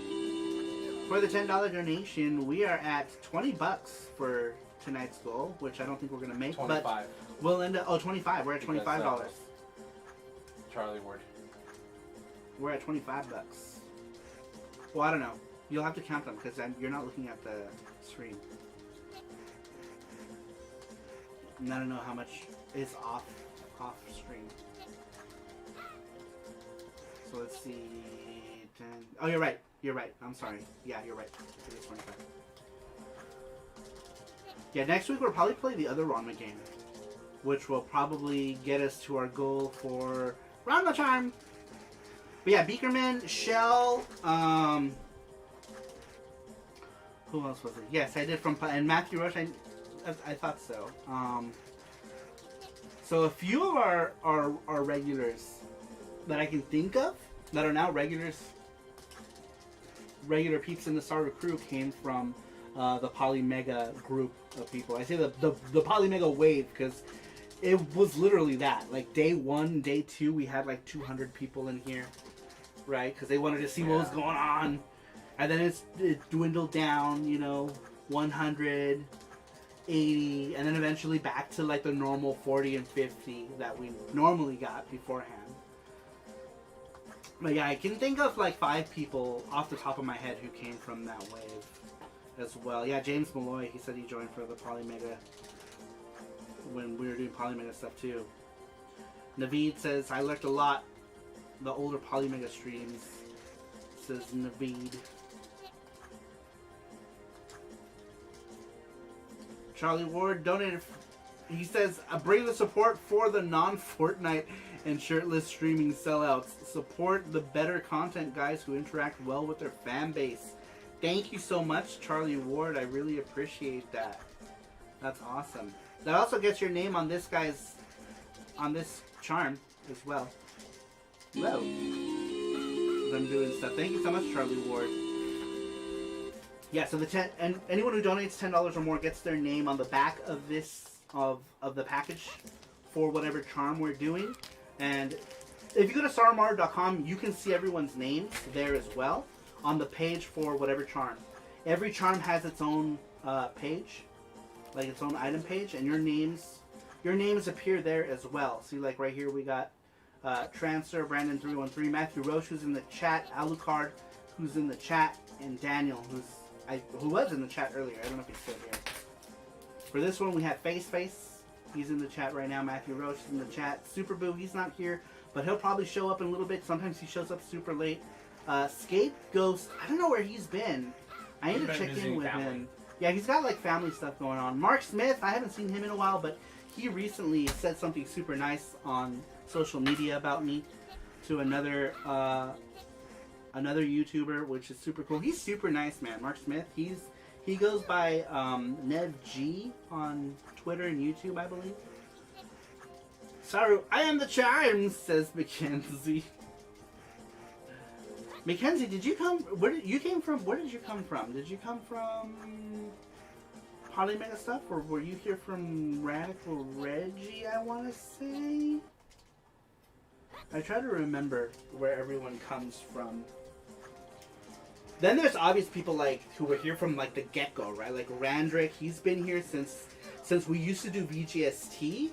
for the $10 donation. We are at $20 for tonight's goal, which I don't think we're gonna make. 25. But we'll end up. Oh, 25. We're at $25. Charlie Ward. We're at $25. Well, I don't know. You'll have to count them because you're not looking at the screen. And I don't know how much is off screen. So let's see. 10. Oh, you're right. You're right. I'm sorry. Yeah, you're right. It is 25. Yeah, next week we'll probably play the other Ranma game, which will probably get us to our goal for Ranma time. But yeah, Beakerman, Shell, who else was it? Yes, I did from, and Matthew Rush, I thought so. So a few of our regulars that I can think of that are now regular peeps in the Saru crew came from the Polymega group of people. I say the Polymega wave because it was literally that. Like day 1, day 2, we had like 200 people in here, right? Because they wanted to see what was going on. And then it dwindled down, 100, 80, and then eventually back to like the normal 40 and 50 that we normally got beforehand. But yeah, I can think of like 5 people off the top of my head who came from that wave as well. Yeah, James Malloy, he said he joined for the Polymega when we were doing Polymega stuff too. Naveed says, I lurked a lot the older Polymega streams, says Naveed. Charlie Ward donated, he says, bring the support for the non-Fortnite and shirtless streaming sellouts. Support the better content guys who interact well with their fan base. Thank you so much, Charlie Ward. I really appreciate that. That's awesome. That also gets your name on this charm as well. Hello. I'm doing stuff. Thank you so much, Charlie Ward. Yeah, so and anyone who donates $10 or more gets their name on the back of this of the package for whatever charm we're doing. And if you go to sarmar.com, you can see everyone's names there as well on the page for whatever charm. Every charm has its own page, like its own item page, and your names appear there as well. See, like right here we got Transfer, Brandon313, Matthew Roche, who's in the chat, Alucard, who's in the chat, and Daniel, who was in the chat earlier. I don't know if he's still here. For this one, we have Face. He's in the chat right now. Matthew Roche is in the chat. Super Boo, he's not here, but he'll probably show up in a little bit. Sometimes he shows up super late. Scapegoat, I don't know where he's been. I need to check in with him. Yeah, he's got like family stuff going on. Mark Smith, I haven't seen him in a while, but he recently said something super nice on social media about me to another YouTuber, which is super cool. He's super nice, man. Mark Smith. He goes by Nev G on Twitter and YouTube, I believe. Saru, I am the charm, says Mackenzie. Mackenzie, did you come? Where did you come from? Did you come from Polymega stuff, or were you here from Radical Reggie? I want to say. I try to remember where everyone comes from. Then there's obvious people like who were here from like the get-go, right? Like Randrick, he's been here since we used to do VGST,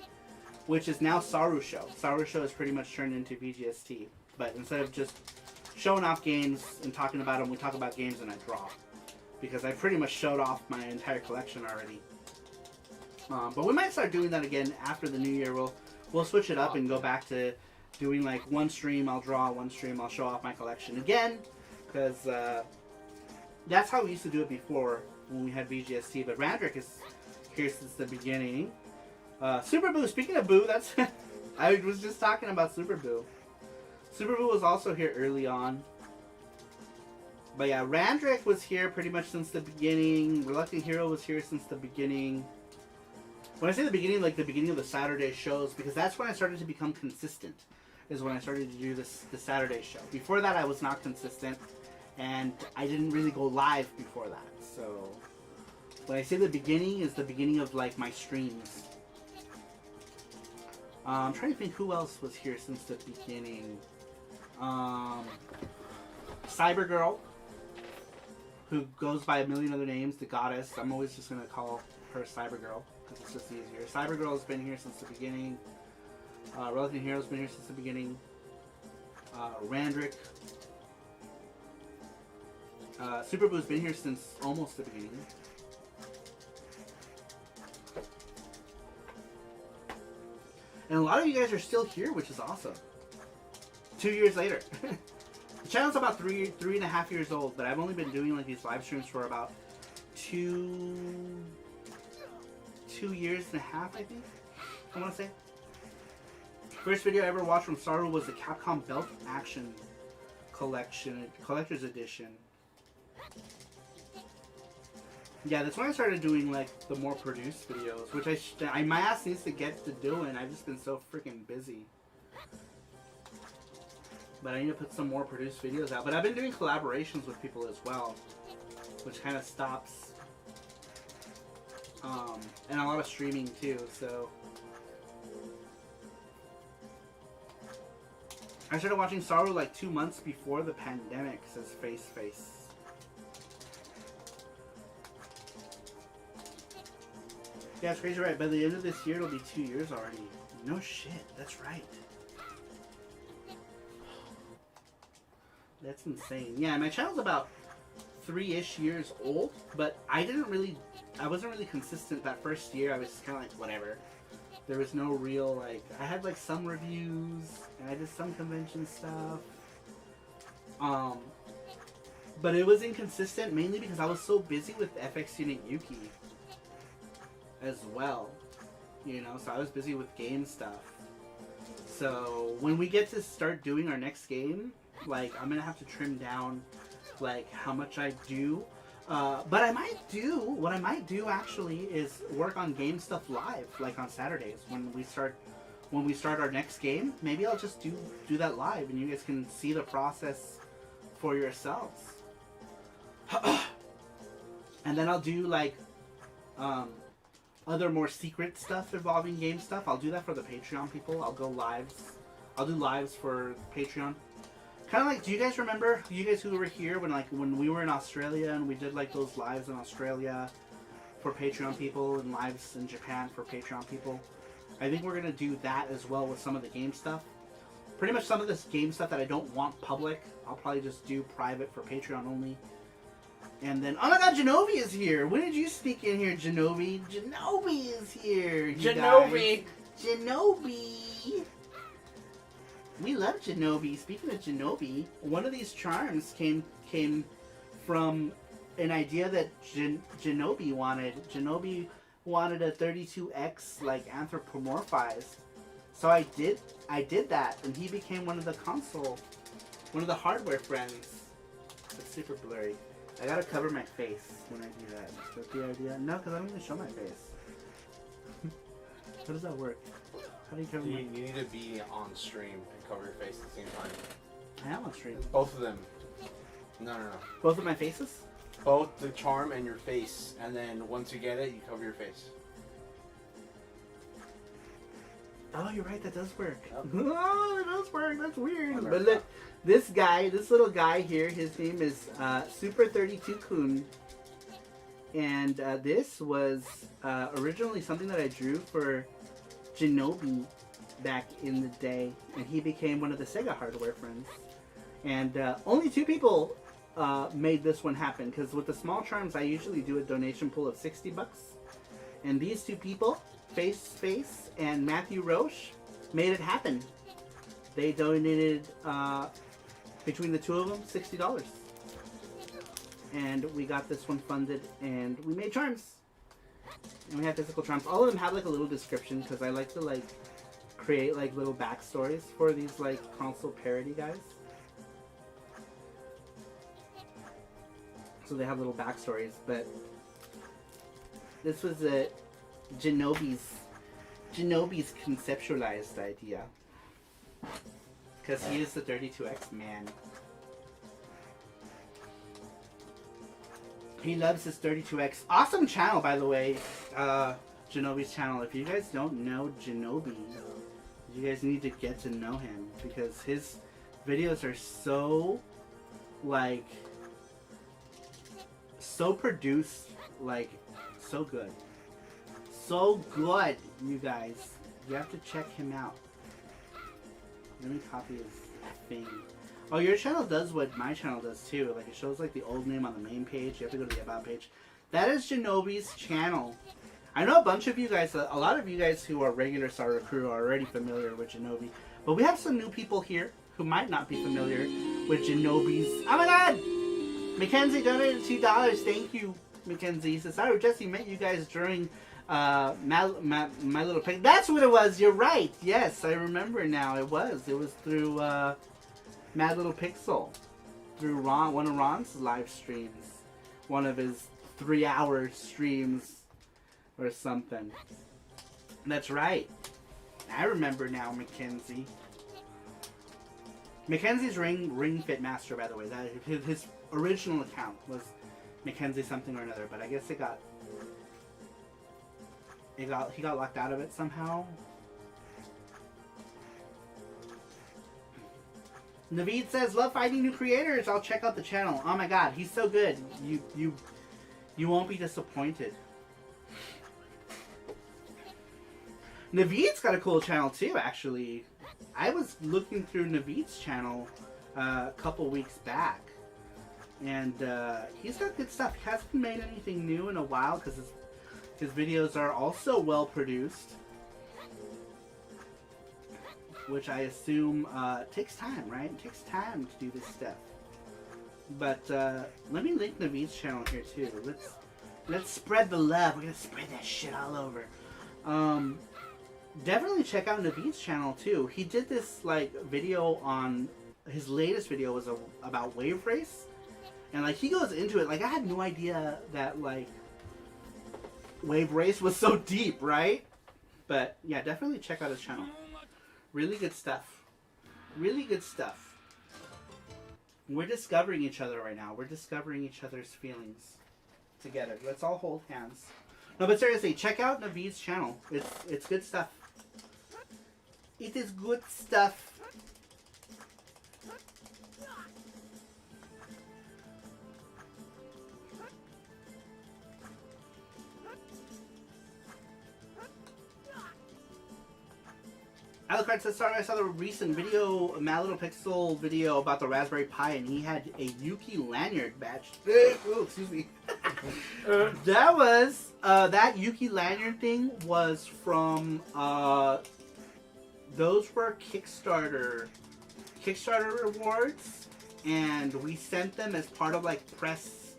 which is now Saru Show. Saru Show is pretty much turned into VGST, but instead of just showing off games and talking about them, we talk about games and I draw, because I pretty much showed off my entire collection already. But we might start doing that again after the new year. We'll switch it up and go back to doing like one stream I'll draw, one stream I'll show off my collection again, because that's how we used to do it before when we had VGST. But Randrick is here since the beginning. Super Boo, speaking of Boo, that's I was just talking about Super Boo. Super Boo was also here early on. But yeah, Randrick was here pretty much since the beginning. Reluctant Hero was here since the beginning. When I say the beginning, like the beginning of the Saturday shows, because that's when I started to become consistent, is when I started to do the Saturday show. Before that, I was not consistent, and I didn't really go live before that. So when I say the beginning, is the beginning of like my streams. I'm trying to think who else was here since the beginning. Cybergirl, who goes by a million other names, the goddess. I'm always just going to call her Cybergirl, because it's just easier. Cybergirl has been here since the beginning. Reluctant Hero's been here since the beginning. Randrick. Super Boo's been here since almost the beginning. And a lot of you guys are still here, which is awesome. 2 years later. The channel's about three and a half years old, but I've only been doing like these live streams for about two years and a half, I think. I want to say. First video I ever watched from Saru was the Capcom Belt Action collector's edition. Yeah, that's when I started doing like the more produced videos, which my ass needs to get to doing. I've just been so freaking busy. But I need to put some more produced videos out. But I've been doing collaborations with people as well, which kind of stops. And a lot of streaming too, so. I started watching Saru like 2 months before the pandemic, says Face. Yeah, it's crazy, right? By the end of this year, it'll be 2 years already. No shit, that's right. That's insane. Yeah, my channel's about 3-ish years old, but I wasn't really consistent that first year. I was just kind of like, whatever. There was no real, like, I had like some reviews, and I did some convention stuff. But it was inconsistent mainly because I was so busy with FX Unit Yuki as well, you know, so I was busy with game stuff. So when we get to start doing our next game, like, I'm gonna have to trim down like how much I do, but what I might do actually is work on game stuff live, like on Saturdays when we start our next game. Maybe I'll just do that live and you guys can see the process for yourselves. And then I'll do like other more secret stuff involving game stuff. I'll do that for the Patreon people. I'll do lives for Patreon. Kind of like, do you guys remember, you guys who were here when we were in Australia and we did like those lives in Australia for Patreon people and lives in Japan for Patreon people? I think we're going to do that as well with some of the game stuff. Pretty much some of this game stuff that I don't want public, I'll probably just do private for Patreon only. And then, oh my god, Genovi is here! When did you sneak in here, Genovi? Genovi is here! Genovi! Genovi! We love Genovi. Speaking of Genovi, one of these charms came from an idea that Genovi wanted. Genovi wanted a 32X like anthropomorphized. So I did that, and he became one of the hardware friends. It's super blurry. I gotta cover my face when I do that. Is that the idea? No, because I don't even show my face. How does that work? How do you cover You need to be on stream and cover your face at the same time. I am on stream. Both of them. No. Both of my faces? Both the charm and your face, and then once you get it, you cover your face. Oh, you're right. That does work. Yep. Oh, it does work. That's weird. Whatever. But look, this little guy here, his name is Super 32 Kun, and this was originally something that I drew for Genobi back in the day, and he became one of the Sega hardware friends. And only 2 people made this one happen, because with the small charms, I usually do a donation pool of $60, and these 2 people, Face and Matthew Roche, made it happen. They donated between the 2 of them $60, and we got this one funded, and we made charms. And we have physical charms. All of them have like a little description because I like to like create like little backstories for these like console parody guys. So they have little backstories, but this was a Genobi's conceptualized idea because he is the 32X man. He loves his 32X. Awesome channel, by the way. Genobi's channel. If you guys don't know Genobi, you guys need to get to know him because his videos are so, like, so produced, like, so good. So good, you guys. You have to check him out. Let me copy his thing. Oh, your channel does what my channel does too. Like, it shows like the old name on the main page. You have to go to the About page. That is Genobi's channel. I know a bunch of you guys, a lot of you guys who are regular Saru crew are already familiar with Genobi. But we have some new people here who might not be familiar with Genobi's. Oh my god! Mackenzie donated $2. Thank you, Mackenzie. He says, Saru Jesse met you guys during my Little Pig. That's what it was. You're right. Yes, I remember now. It was through Mad Little Pixel. through one of Ron's live streams, one of his 3-hour streams or something. That's right. I remember now, Mackenzie. Mackenzie's Ring Fit Master, by the way. That his original account was Mackenzie something or another, but I guess he got locked out of it somehow. Naveed says, "Love finding new creators. I'll check out the channel." Oh my god, he's so good. You won't be disappointed. Naveed's got a cool channel too, actually. I was looking through Naveed's channel a couple weeks back, and he's got good stuff. He hasn't made anything new in a while because his videos are also well produced, which I assume takes time, right? It takes time to do this stuff. But let me link Naveed's channel here too. Let's spread the love. We're gonna spread that shit all over. Definitely check out Naveed's channel too. He did this like video on his latest video was about Wave Race, and like he goes into it. Like I had no idea that like Wave Race was so deep, right? But yeah, definitely check out his channel. Really good stuff. Really good stuff. We're discovering each other right now. We're discovering each other's feelings together. Let's all hold hands. No, but seriously, check out Naveed's channel. It's good stuff. It is good stuff. Alucard says, "Sorry, I saw the recent video, My Little Pixel video about the Raspberry Pi, and he had a Yuki lanyard badge." Oh, excuse me. That was that Yuki lanyard thing was from those were Kickstarter rewards, and we sent them as part of like press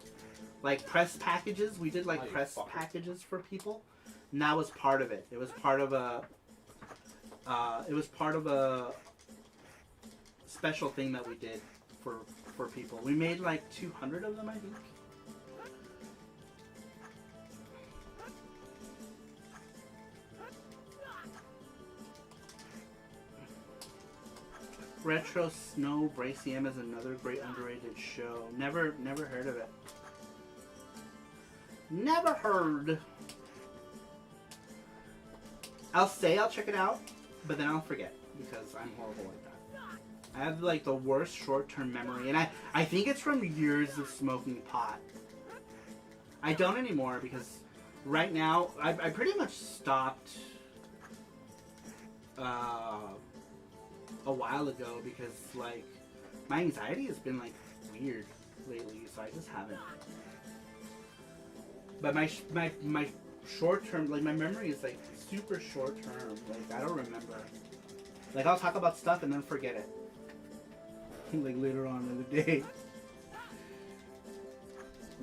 packages. We did like press packages for people, and that was part of it. It was part of a special thing that we did for people. We made like 200 of them, I think. Retro Snow Bracium is another great underrated show. Never heard of it. Never heard. I'll say I'll check it out, but then I'll forget because I'm horrible like that. I have like the worst short-term memory, and I think it's from years of smoking pot. I don't anymore because right now I pretty much stopped a while ago because like my anxiety has been like weird lately, so I just haven't. But my short term, like my memory is like super short term. Like I don't remember. Like I'll talk about stuff and then forget it. Like later on in the day.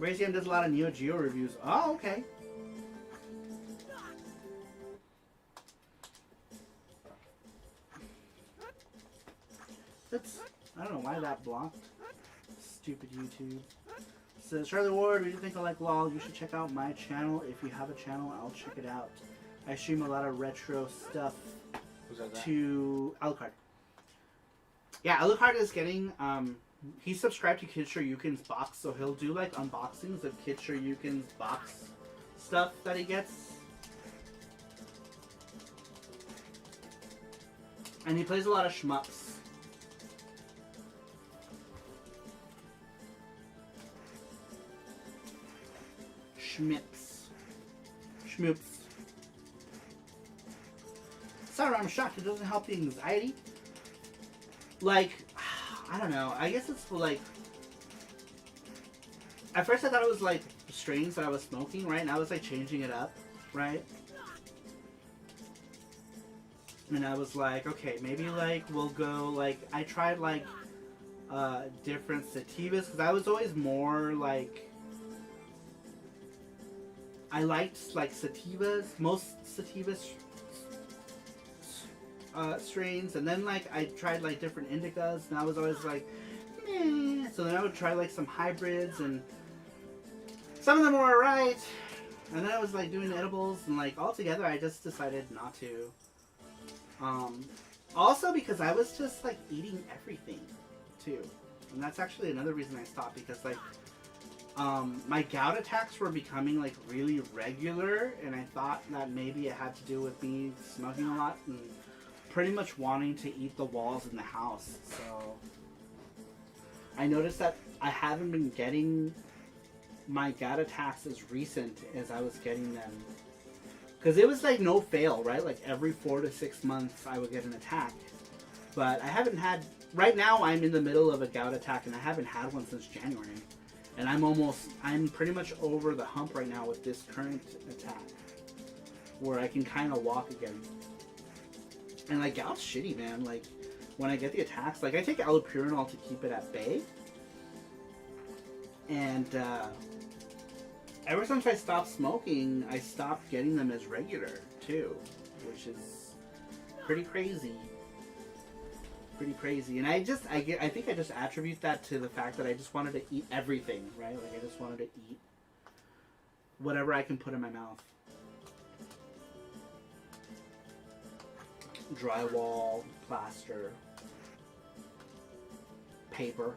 Bracium does a lot of Neo Geo reviews. Oh, okay. I don't know why that blocked. Stupid YouTube. Says Charlie Ward, what do you think I like LOL? You should check out my channel. If you have a channel, I'll check it out. I stream a lot of retro stuff. Who's that? To Alucard. Yeah, Alucard is getting he's subscribed to Kid Shoryuken's box, so he'll do like unboxings of Kid Shoryuken's box stuff that he gets. And he plays a lot of shmups. Schmoops. Sorry, I'm shocked. It doesn't help the anxiety. Like, I don't know. I guess it's like... At first I thought it was like the strains that I was smoking, right? And I was like changing it up, right? And I was like, okay, maybe like we'll go like... I tried like different sativas because I was always more like... I liked like sativas, most sativas strains, and then like I tried like different indicas, and I was always like, meh. So then I would try like some hybrids, and some of them were alright. And then I was like doing edibles, and like altogether I just decided not to. Also because I was just like eating everything too. And that's actually another reason I stopped, because like my gout attacks were becoming like really regular, and I thought that maybe it had to do with me smoking a lot and pretty much wanting to eat the walls in the house. So I noticed that I haven't been getting my gout attacks as recent as I was getting them. Because it was like no fail, right? Like every 4 to 6 months I would get an attack. But I haven't had... Right now I'm in the middle of a gout attack, and I haven't had one since January. And I'm pretty much over the hump right now with this current attack, where I can kind of walk again. And like gout's shitty, man. Like when I get the attacks, like I take allopurinol to keep it at bay. And ever since I stopped smoking, I stopped getting them as regular too, which is pretty crazy. Pretty crazy. And I think I just attribute that to the fact that I just wanted to eat everything, right? Like I just wanted to eat whatever I can put in my mouth. Drywall, plaster, paper.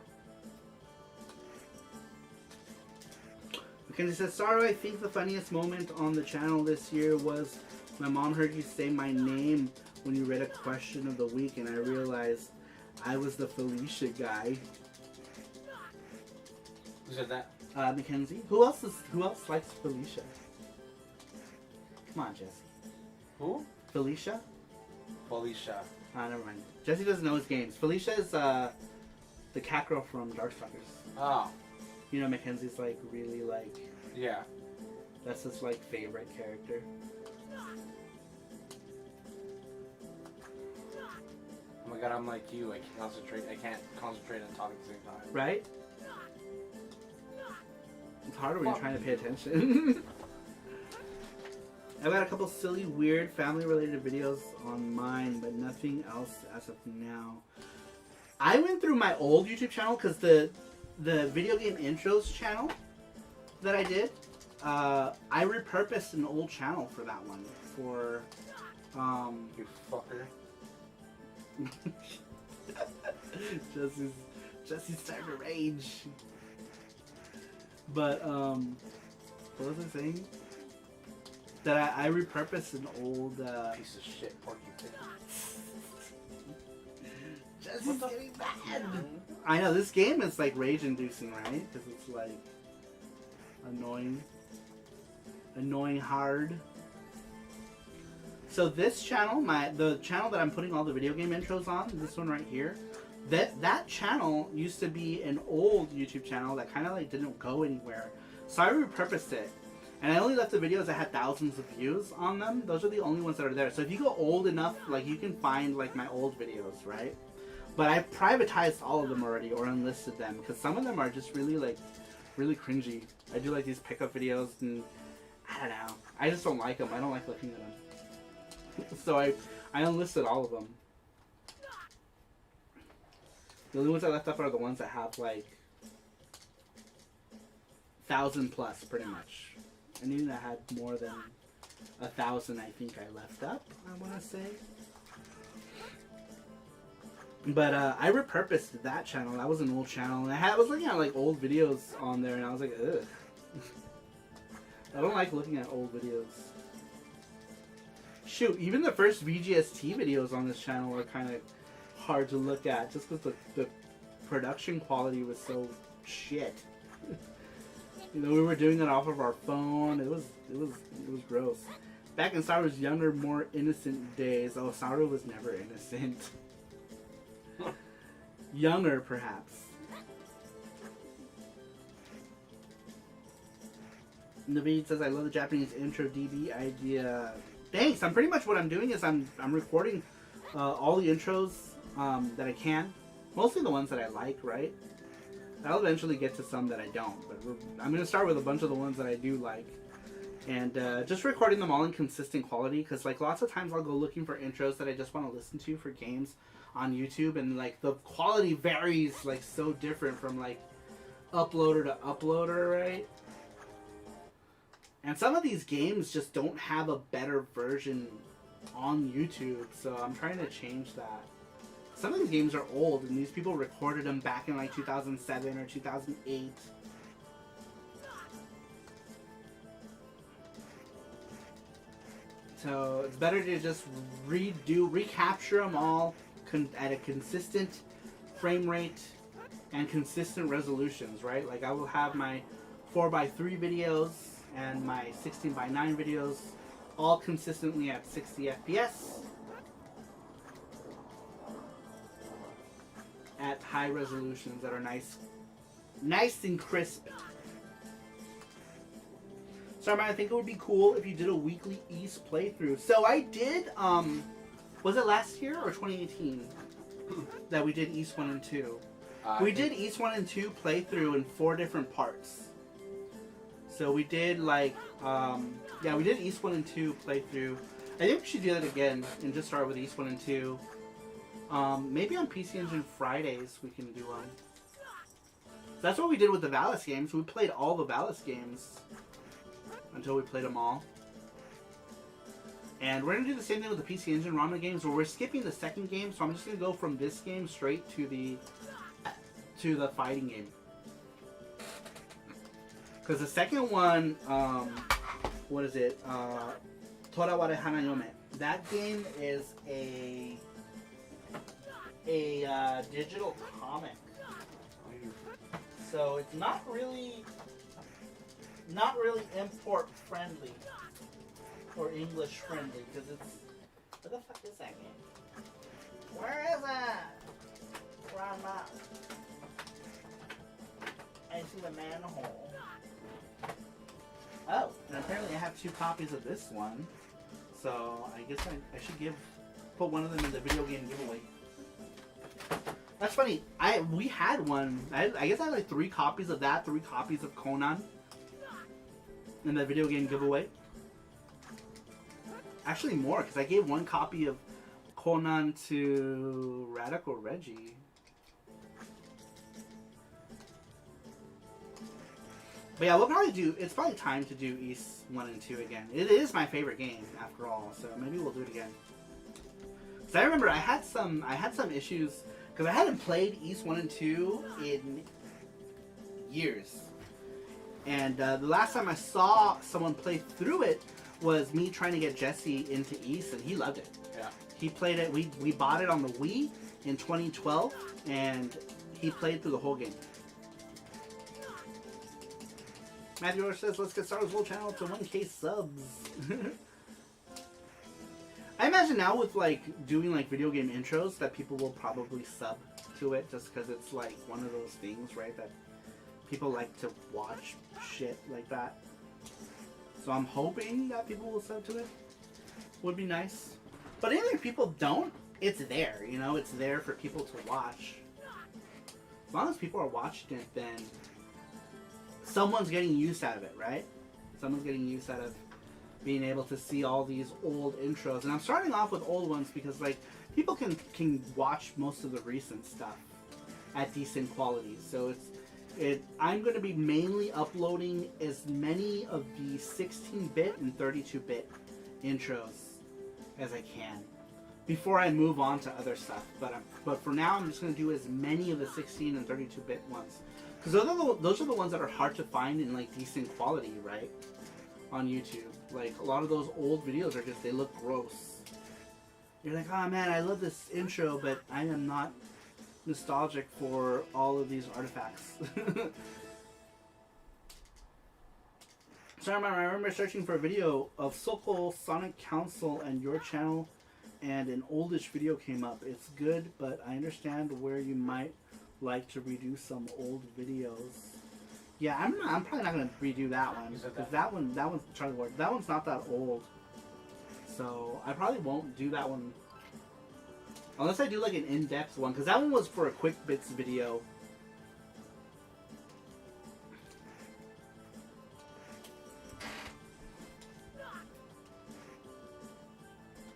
Mackenzie says, Saru, I think the funniest moment on the channel this year was my mom heard you say my name when you read a question of the week, and I realized I was the Felicia guy. Who said that? Mackenzie. Who else likes Felicia? Come on, Jesse. Who? Felicia? Felicia. Never mind. Jesse doesn't know his games. Felicia is the cat girl from Darkstalkers. Oh. You know, Mackenzie's like really like... Yeah. That's his like favorite character. Oh my god, I'm like you. I can't concentrate and talk at the same time. Right? It's harder when you're trying to pay attention. I've got a couple silly, weird, family-related videos on mine, but nothing else as of now. I went through my old YouTube channel because the video game intros channel that I did, I repurposed an old channel for that one. For, You fucker. Jesse's starting to rage. But, what was I saying? That I repurposed an old, Piece of shit, porky pig. Jesse's getting mad! I know, this game is like rage-inducing, right? Because it's like annoying. Annoying hard. So this channel, the channel that I'm putting all the video game intros on, this one right here, that channel used to be an old YouTube channel that kind of like didn't go anywhere. So I repurposed it. And I only left the videos that had thousands of views on them. Those are the only ones that are there. So if you go old enough, like you can find like my old videos, right? But I privatized all of them already or unlisted them because some of them are just really like, really cringy. I do like these pickup videos and I don't know. I just don't like them. I don't like looking at them. So I unlisted all of them. The only ones I left up are the ones that have like 1,000 plus pretty much. Anything that had more than 1,000 I think I left up, I want to say. But I repurposed that channel. That was an old channel. And I was looking at like old videos on there and I was like, ugh. I don't like looking at old videos. Shoot, even the first VGST videos on this channel are kind of hard to look at just because the production quality was so shit. You know, we were doing it off of our phone. It was gross. Back in Saru's younger, more innocent days. Oh, Saru was never innocent. Younger, perhaps. Naveed says, I love the Japanese intro DB idea. Thanks. I'm pretty much what I'm doing is I'm recording all the intros that I can. Mostly the ones that I like, right? I'll eventually get to some that I don't, but I'm going to start with a bunch of the ones that I do like. And just recording them all in consistent quality, because like lots of times I'll go looking for intros that I just want to listen to for games on YouTube, and like the quality varies like so different from like uploader to uploader, right? And some of these games just don't have a better version on YouTube, so I'm trying to change that. Some of these games are old, and these people recorded them back in like 2007 or 2008. So it's better to just recapture them all at a consistent frame rate and consistent resolutions, right? Like I will have my 4:3 videos and my 16:9 videos all consistently at 60 FPS at high resolutions that are nice and crisp. So I think it would be cool if you did a weekly East playthrough. So I did, was it last year or 2018 that we did East 1 and 2? We did East 1 and 2 playthrough in 4 different parts. So we did like, yeah, we did East 1 and 2 playthrough. I think we should do that again and just start with East 1 and 2. Maybe on PC Engine Fridays we can do one. That's what we did with the Valis games. We played all the Valis games until we played them all. And we're going to do the same thing with the PC Engine Ranma games, where we're skipping the second game, so I'm just going to go from this game straight to the fighting game. Because the second one, what is it? Toraware Hanayome. That game is a digital comic. So it's not really import friendly or English friendly, because it's, what the fuck is that game? Where is it? Ranma. I see the manhole. Oh, and apparently I have 2 copies of this one, so I guess I should put one of them in the video game giveaway. That's funny. We had one. I guess I had like 3 copies of that, 3 copies of Conan in the video game giveaway. Actually more, because I gave 1 copy of Conan to Radical Reggie. But yeah, we'll probably do, it's probably time to do East 1 and 2 again. It is my favorite game, after all, so maybe we'll do it again. Because I remember I had some issues, because I hadn't played East 1 and 2 in years. And the last time I saw someone play through it was me trying to get Jesse into East, and he loved it. Yeah. He played it, we bought it on the Wii in 2012, and he played through the whole game. Matthew Orr says, let's get Star Wars World Channel to 1K subs. I imagine now with like doing like video game intros that people will probably sub to it, just because it's like one of those things, right, that people like to watch shit like that. So I'm hoping that people will sub to it. Would be nice. But even if people don't, it's there, you know, it's there for people to watch. As long as people are watching it, then someone's getting use out of it, right? Someone's getting use out of being able to see all these old intros. And I'm starting off with old ones because like people can watch most of the recent stuff at decent quality. So I'm going to be mainly uploading as many of the 16-bit and 32-bit intros as I can before I move on to other stuff. But for now, I'm just going to do as many of the 16 and 32-bit ones. Because those are the ones that are hard to find in like decent quality, right? On YouTube. Like a lot of those old videos are just, they look gross. You're like, oh man, I love this intro, but I am not nostalgic for all of these artifacts. So I remember searching for a video of Sokol, Sonic Council, and your channel, and an oldish video came up. It's good, but I understand where you might like to redo some old videos. Yeah, I'm probably not gonna redo that one because that one's Charlie Ward. That one's not that old, so I probably won't do that one unless I do like an in-depth one, because that one was for a quick bits video.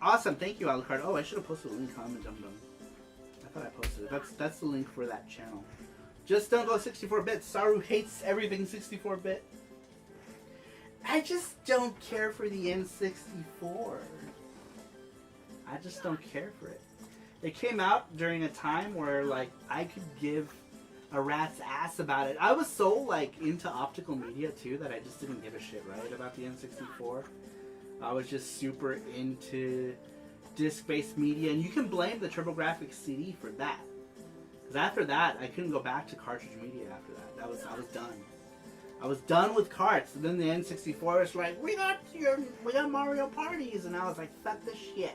Awesome, thank you, Alucard. Oh, I should have posted a link on the Dum Dum. I thought I posted it. That's the link for that channel. Just don't go 64-bit. Saru hates everything 64-bit. I just don't care for the N64. I just don't care for it. It came out during a time where, like, I could give a rat's ass about it. I was so, like, into optical media, too, that I just didn't give a shit, right, about the N64. I was just super into disc-based media, and you can blame the TurboGrafx CD for that. Because after that, I couldn't go back to cartridge media after that. I was done. I was done with carts. And then the N64 was like, we got Mario parties, and I was like, fuck this shit.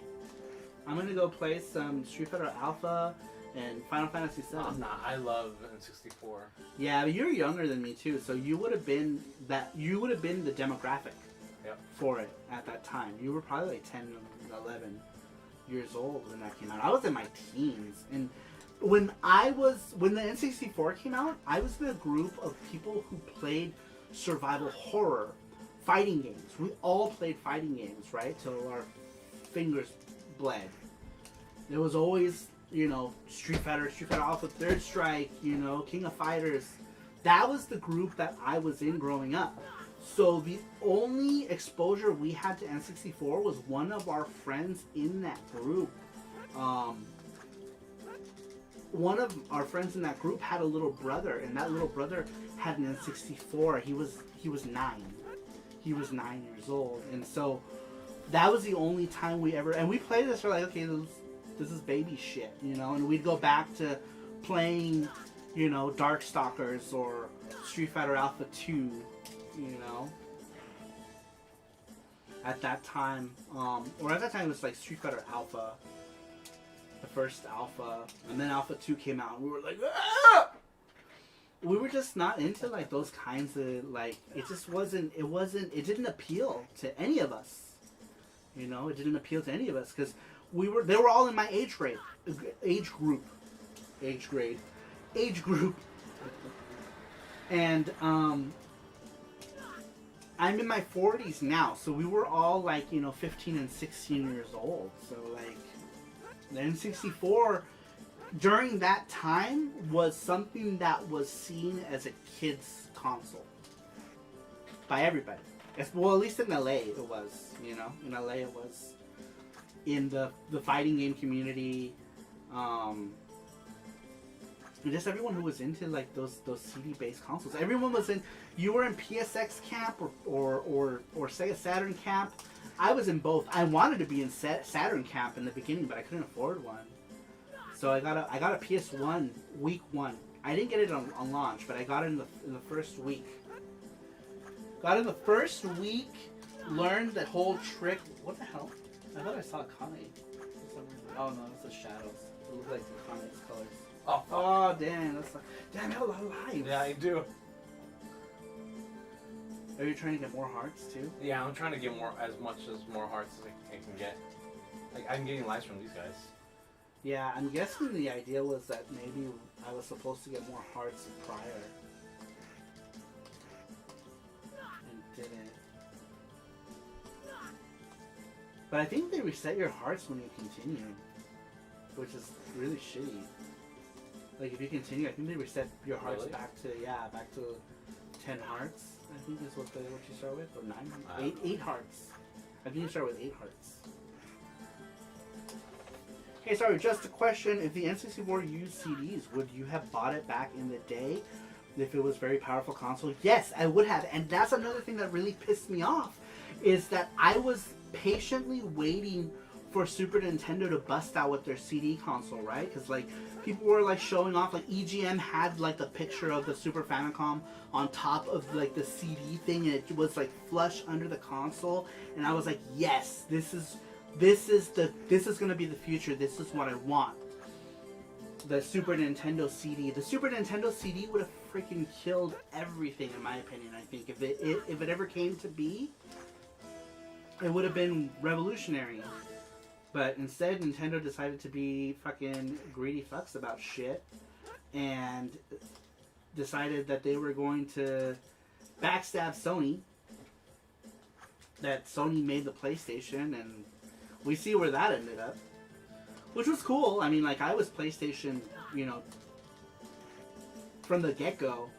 I'm gonna go play some Street Fighter Alpha and Final Fantasy VII. I'm not. I love N64. Yeah, but you're younger than me too, so you would have been the demographic for it at that time. You were probably like 10, 11 years old when that came out. I was in my teens, and when the N64 came out, I was in a group of people who played survival horror fighting games. We all played fighting games, right, till our fingers bled. There was always, Street Fighter Alpha, Third Strike, King of Fighters. That was the group that I was in growing up. So the only exposure we had to N64 was one of our friends in that group. One of our friends in that group had a little brother, and that little brother had an N64. He was 9. He was 9 years old, and so that was the only time we ever, and we played this for like, okay, this is baby shit, and we'd go back to playing, Darkstalkers or Street Fighter Alpha 2, at that time, or at that time it was like Street Fighter Alpha, the first Alpha, and then Alpha 2 came out, and we were like, ah! We were just not into like those kinds of, like, it didn't appeal to any of us. It didn't appeal to any of us because they were all in my age group. And I'm in my 40s now, so we were all like, 15 and 16 years old. So like, the N64 during that time was something that was seen as a kid's console by everybody. Well, at least in LA it was, in LA it was. In the fighting game community, and just everyone who was into like those CD-based consoles. Everyone was in. You were in PSX camp or Sega Saturn camp. I was in both. I wanted to be in Saturn camp in the beginning, but I couldn't afford one. So I got a PS1 week 1. I didn't get it on launch, but I got it in the first week. Got in the first week, learned that whole trick. What the hell? I thought I saw Kane. Oh no, it's the shadows. It looked like Kane's colors. Oh damn, damn, I have a lot of lives. Yeah, I do. Are you trying to get more hearts too? Yeah, I'm trying to get more hearts as I can get. Like, I'm getting lives from these guys. Yeah, I'm guessing the idea was that maybe I was supposed to get more hearts prior. And didn't. But I think they reset your hearts when you continue. Which is really shitty. Like, if you continue, I think they reset your hearts Really? back to 10 hearts. I think is what you start with, or 9? 8 hearts. I think you start with 8 hearts. Okay, sorry, just a question. If the N64 used CDs, would you have bought it back in the day if it was a very powerful console? Yes, I would have. And that's another thing that really pissed me off, is that I was patiently waiting for Super Nintendo to bust out with their CD console, right? Because, like, people were, like, showing off, like, EGM had, like, a picture of the Super Famicom on top of, like, the CD thing, and it was, like, flush under the console, and I was like, yes, this is gonna be the future. This is what I want. The Super Nintendo CD. The Super Nintendo CD would have freaking killed everything, in my opinion. I think if it ever came to be, it would have been revolutionary. But instead, Nintendo decided to be fucking greedy fucks about shit, and decided that they were going to backstab Sony. That Sony made the PlayStation, and we see where that ended up. Which was cool. I mean, like, I was PlayStation, from the get-go.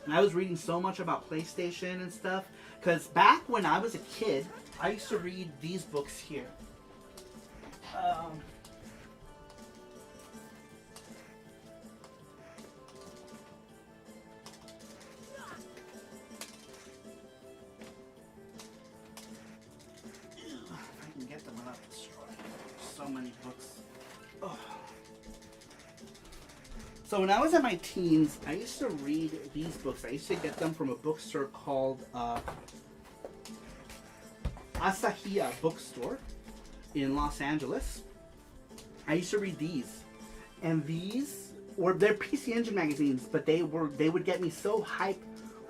And I was reading so much about PlayStation and stuff. Because back when I was a kid, I used to read these books here. If I can get them without destroying. So many books. Oh. So when I was in my teens, I used to read these books. I used to get them from a bookstore called Asahiya Bookstore in Los Angeles. I used to read these, and these they're PC Engine magazines, but they would get me so hyped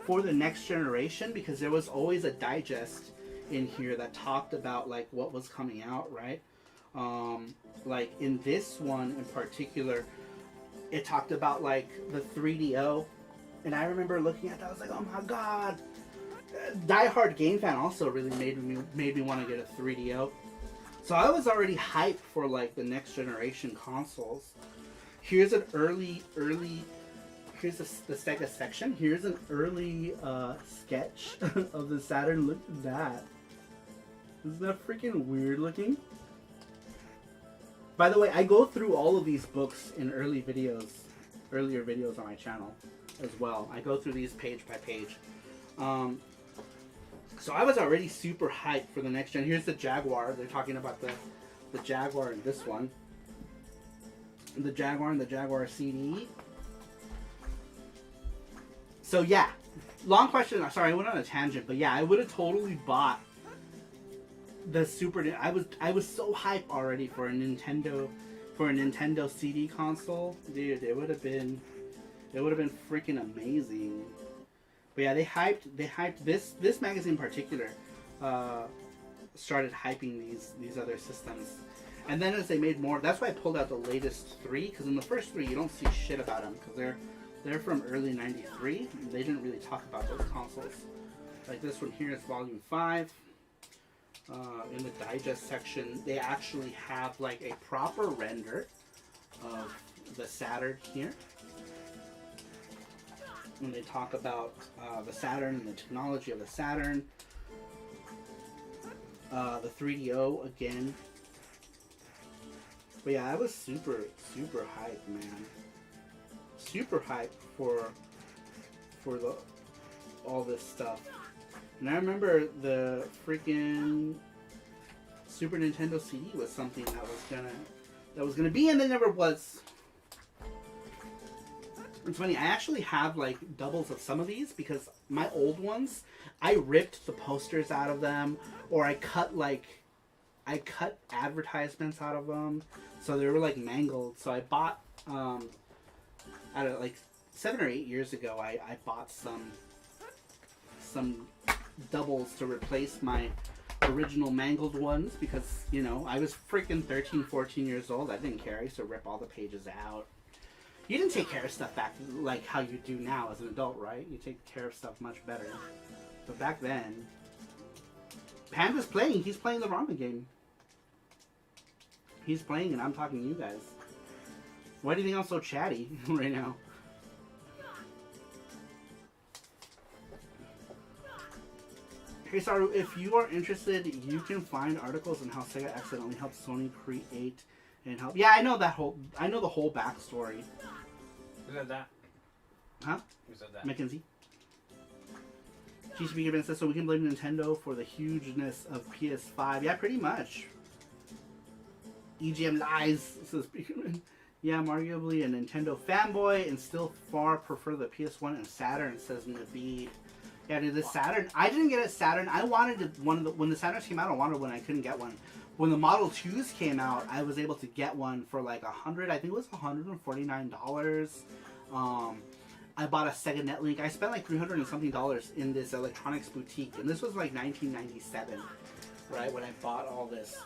for the next generation because there was always a digest in here that talked about like what was coming out, right? Like in this one in particular, it talked about like the 3DO, and I remember looking at that. I was like, oh my god! Die Hard game fan also really made me want to get a 3DO. So I was already hyped for like the next generation consoles. Here's an here's the Sega section. Here's an early sketch of the Saturn. Look at that. Isn't that freaking weird looking? By the way, I go through all of these books in earlier videos on my channel as well. I go through these page by page. So I was already super hyped for the next gen. Here's the Jaguar. They're talking about the Jaguar in this one. The Jaguar and the Jaguar CD. So yeah, long question. Sorry, I went on a tangent, but yeah, I would have totally bought the Super. I was so hyped already for a Nintendo CD console, dude. It would have been freaking amazing. But yeah, they hyped this magazine in particular. Started hyping these other systems, and then as they made more, that's why I pulled out the latest 3, because in the first 3 you don't see shit about them because they're from early '93. They didn't really talk about those consoles. Like this one here is Volume 5. In the digest section, they actually have like a proper render of the Saturn here. When they talk about the Saturn and the technology of the Saturn. The 3DO again. But yeah, I was super hyped, man. Super hyped for all this stuff. And I remember the freaking Super Nintendo CD was something that was gonna be, and they never was. It's funny, I actually have like doubles of some of these because my old ones, I ripped the posters out of them, or I cut advertisements out of them, so they were like mangled. So I bought, I don't know, like 7 or 8 years ago, I bought some doubles to replace my original mangled ones because, you know, I was freaking 13, 14 years old. I didn't care. I used to rip all the pages out. You didn't take care of stuff back like how you do now as an adult, right? You take care of stuff much better. But back then, Panda's playing. He's playing the Ranma game. He's playing and I'm talking to you guys. Why do you think I'm so chatty right now? Hey Saru, if you are interested, you can find articles on how Sega accidentally helped Sony create and help. Yeah, I know the whole backstory. Who said that? Huh? Who said that? Mackenzie. GCP Given says, so we can blame Nintendo for the hugeness of PS5. Yeah, pretty much. EGM lies, says yeah, I'm arguably a Nintendo fanboy and still far prefer the PS1 and Saturn, says Naveed. Yeah, dude, the Saturn. I didn't get a Saturn. I wanted when the Saturns came out. I wanted one. I couldn't get one. When the Model 2s came out, I was able to get one for like $100. I think it was $149. I bought a Sega Netlink. I spent like $300 and something in this electronics boutique, and this was like 1997, right? When I bought all this,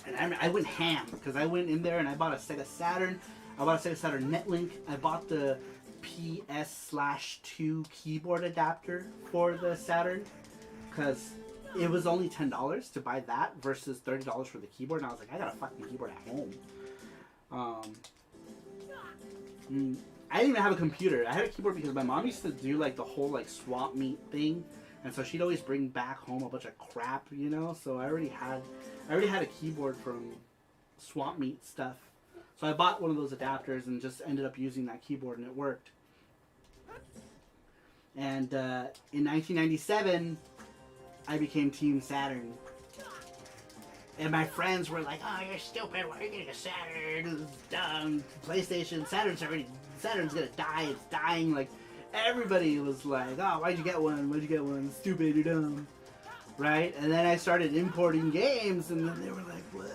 and I went ham because I went in there and I bought a Sega Saturn. I bought a Sega Saturn Netlink. I bought the PS/2 keyboard adapter for the Saturn because it was only $10 to buy that versus $30 for the keyboard, and I was like, I got a fucking keyboard at home. I didn't even have a computer. I had a keyboard because my mom used to do like the whole like swap meet thing, and so she'd always bring back home a bunch of crap, you know. So I already had a keyboard from swap meet stuff. So I bought one of those adapters and just ended up using that keyboard, and it worked. And in 1997, I became Team Saturn. And my friends were like, "Oh, you're stupid. Why are you getting a Saturn? This is dumb. PlayStation, Saturn's gonna die. It's dying." Like, everybody was like, "Oh, why'd you get one? Why'd you get one? Stupid, you're dumb." Right? And then I started importing games, and then they were like, "What?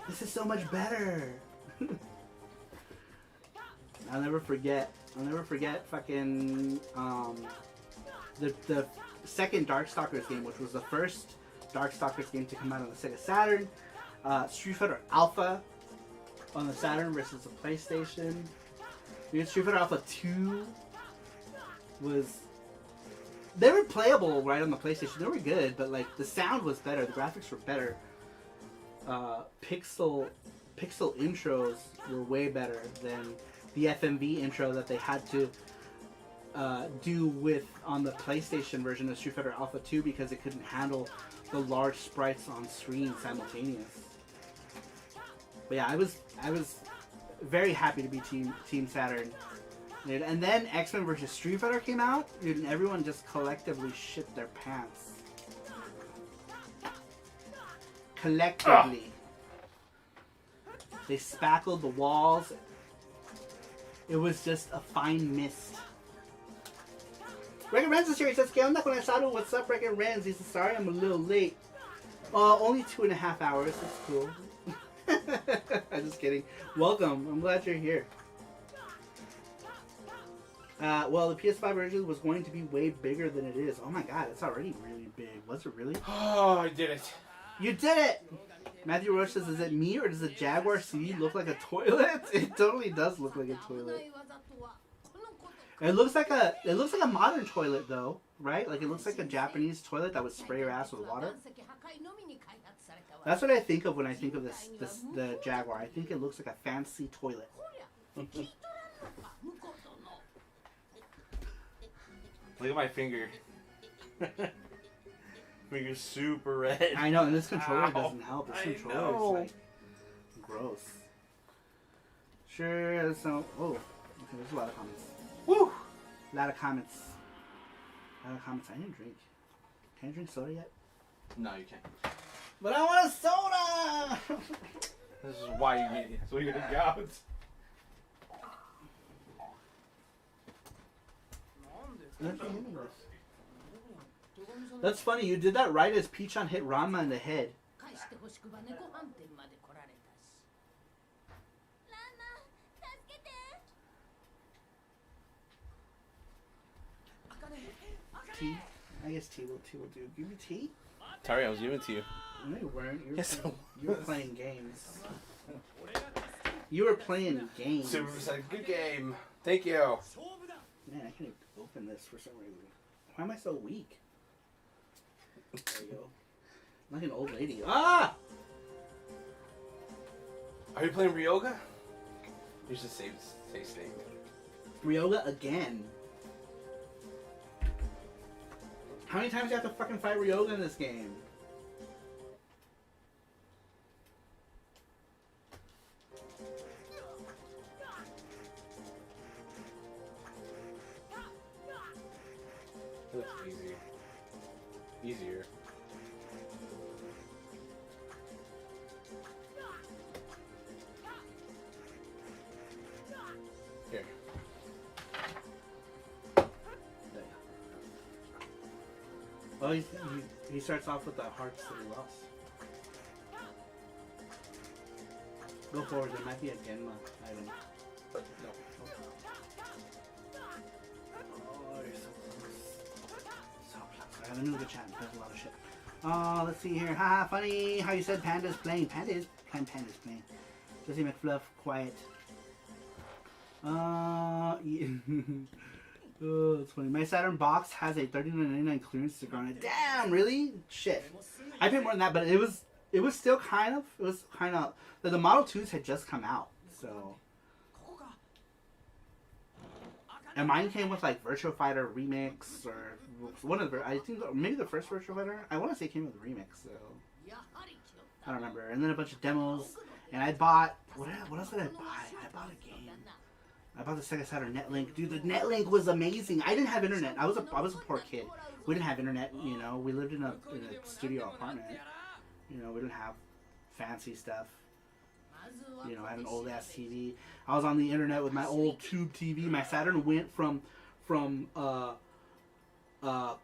This is so much better." I'll never forget fucking the second Darkstalkers game, which was the first Darkstalkers game to come out on the Sega Saturn. Street Fighter Alpha on the Saturn versus the PlayStation. Dude, Street Fighter Alpha 2 was... They were playable right on the PlayStation. They were good, but like the sound was better. The graphics were better. Pixel intros were way better than the FMV intro that they had to do with on the PlayStation version of Street Fighter Alpha 2 because it couldn't handle the large sprites on screen simultaneous. But yeah, I was very happy to be Team Saturn. Dude, and then X-Men vs. Street Fighter came out, dude, and everyone just collectively shit their pants. Collectively. They spackled the walls. It was just a fine mist. Regan Renz is here. He says, "¿Qué onda con el salud? What's up, Regan Renz?" He says, "Sorry, I'm a little late." Only 2.5 hours. That's cool. I'm just kidding. Welcome. I'm glad you're here. Well, the PS5 version was going to be way bigger than it is. Oh my god, it's already really big. Was it really? Oh, I did it. You did it! Matthew Roach says, "Is it me or does the Jaguar CD look like a toilet?" It totally does look like a toilet. It looks like a modern toilet though, right? Like it looks like a Japanese toilet that would spray your ass with water. That's what I think of when I think of the Jaguar. I think it looks like a fancy toilet. Look at my finger. Finger's super red. I know, and this controller doesn't help. This controller is like gross. Sure, so okay, there's a lot of comments. Woo! A lot of comments. I didn't drink. Can I drink soda yet? No, you can't. But I want a soda! This is why you need it. So you're gonna go. That's funny, you did that right as Pichon hit Ranma in the head. Tea? I guess tea will do. Give me tea? Sorry, I was giving it to you. No, you weren't. You were playing games. You were playing games. Super said, "Good game. Thank you." Man, I can't open this for some reason. Why am I so weak? There you go. I'm like an old lady. Ah! Are you playing Ryoga? You should say Snake. Ryoga again. How many times do you have to fucking fight Ryoga in this game? It looks easy. Easier. Here. Well, he starts off with the hearts that he lost. Go forward, there might be a Genma item. No. Oh, you're so close. So close. I have a new good chat. There's a lot of shit. Let's see here. Haha, funny how you said Panda's playing. Panda's playing. Jesse McFluff, quiet. Yeah. Oh, that's funny. My Saturn box has a $39.99 clearance sticker on it. Damn, really? Shit. I paid more than that, but it was still kind of. The Model 2s had just come out, so. And mine came with like Virtua Fighter Remix or one of the, I think maybe the first Virtua Fighter. I want to say it came with Remix, so I don't remember. And then a bunch of demos. And I bought, what else did I buy? I bought a game. I bought the Sega Saturn Netlink. Dude, the Netlink was amazing. I didn't have internet. I was a poor kid. We didn't have internet, you know. We lived in a studio apartment. You know, we didn't have fancy stuff. You know, I had an old ass TV. I was on the internet with my old tube TV. My Saturn went from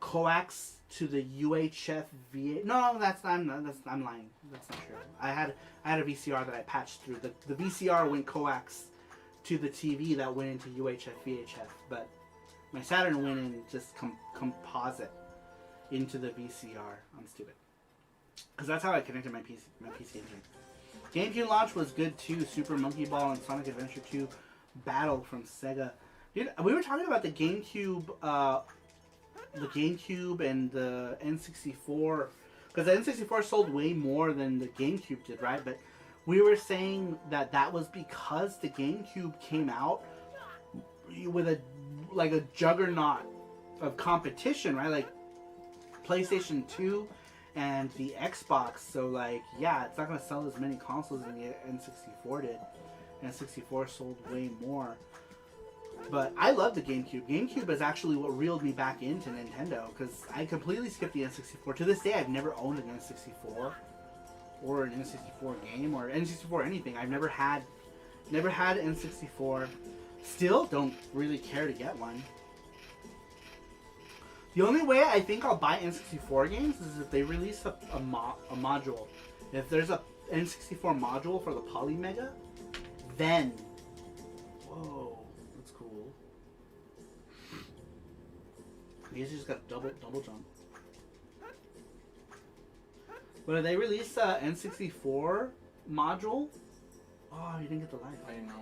coax to the UHF VA. No, I'm lying. That's not true. I had a VCR that I patched through. The VCR went coax to the TV that went into UHF VHF, but my Saturn went in just composite into the VCR. I'm stupid. Because that's how I connected my PC engine. GameCube launch was good too. Super Monkey Ball and Sonic Adventure 2 Battle from Sega. Dude, we were talking about the GameCube and the N64, because the N64 sold way more than the GameCube did, right? But we were saying that was because the GameCube came out with a juggernaut of competition, right? Like PlayStation 2 and the Xbox. So like, yeah, it's not going to sell as many consoles as the N64 did. N64 sold way more. But I love the GameCube. GameCube is actually what reeled me back into Nintendo, because I completely skipped the N64. To this day, I've never owned an N64 or an N64 game or N64 anything. I've never had N64. Still don't really care to get one. The only way I think I'll buy N64 games is if they release a module. If there's a N64 module for the Polymega, then... Whoa. I guess you just got double jump. But if they release a N64 module, oh, you didn't get the life. I know.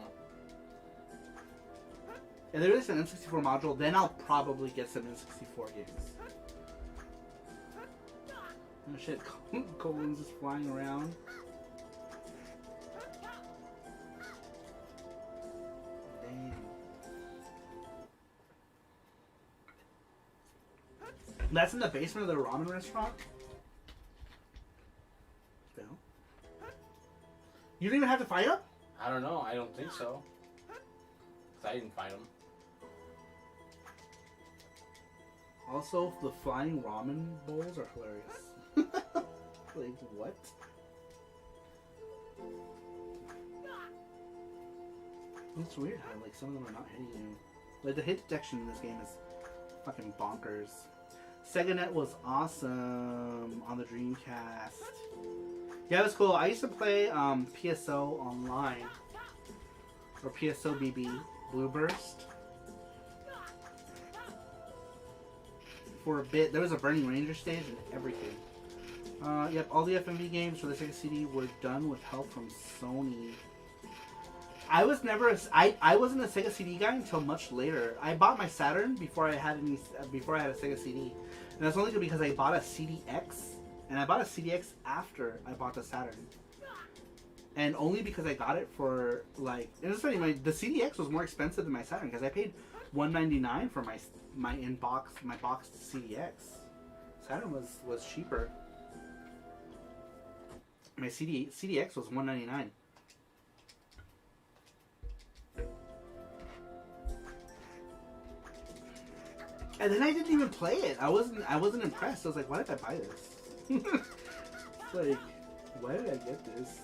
If they release an N64 module, then I'll probably get some N64 games. Oh shit, Colin's just flying around. Damn. That's in the basement of the ramen restaurant? No. You didn't even have to fight him? I don't know. I don't think so. Because I didn't fight him. Also, the flying ramen bowls are hilarious. Like, what? It's weird how, like, some of them are not hitting you. Like, the hit detection in this game is fucking bonkers. SegaNet was awesome on the Dreamcast. Yeah, it was cool. I used to play PSO online. Or PSO BB. Blue Burst. For a bit. There was a Burning Ranger stage and everything. Yep, all the FMV games for the Sega CD were done with help from Sony. I wasn't a Sega CD guy until much later. I bought my Saturn before I had a Sega CD. And that's only because I bought a CDX. And I bought a CDX after I bought the Saturn. And only because I got it for, like... And it's funny, the CDX was more expensive than my Saturn, because I paid $199 for my boxed CDX. Saturn was cheaper. My CDX was $199. And then I didn't even play it. I wasn't impressed. I was like, why did I buy this? It's like, why did I get this?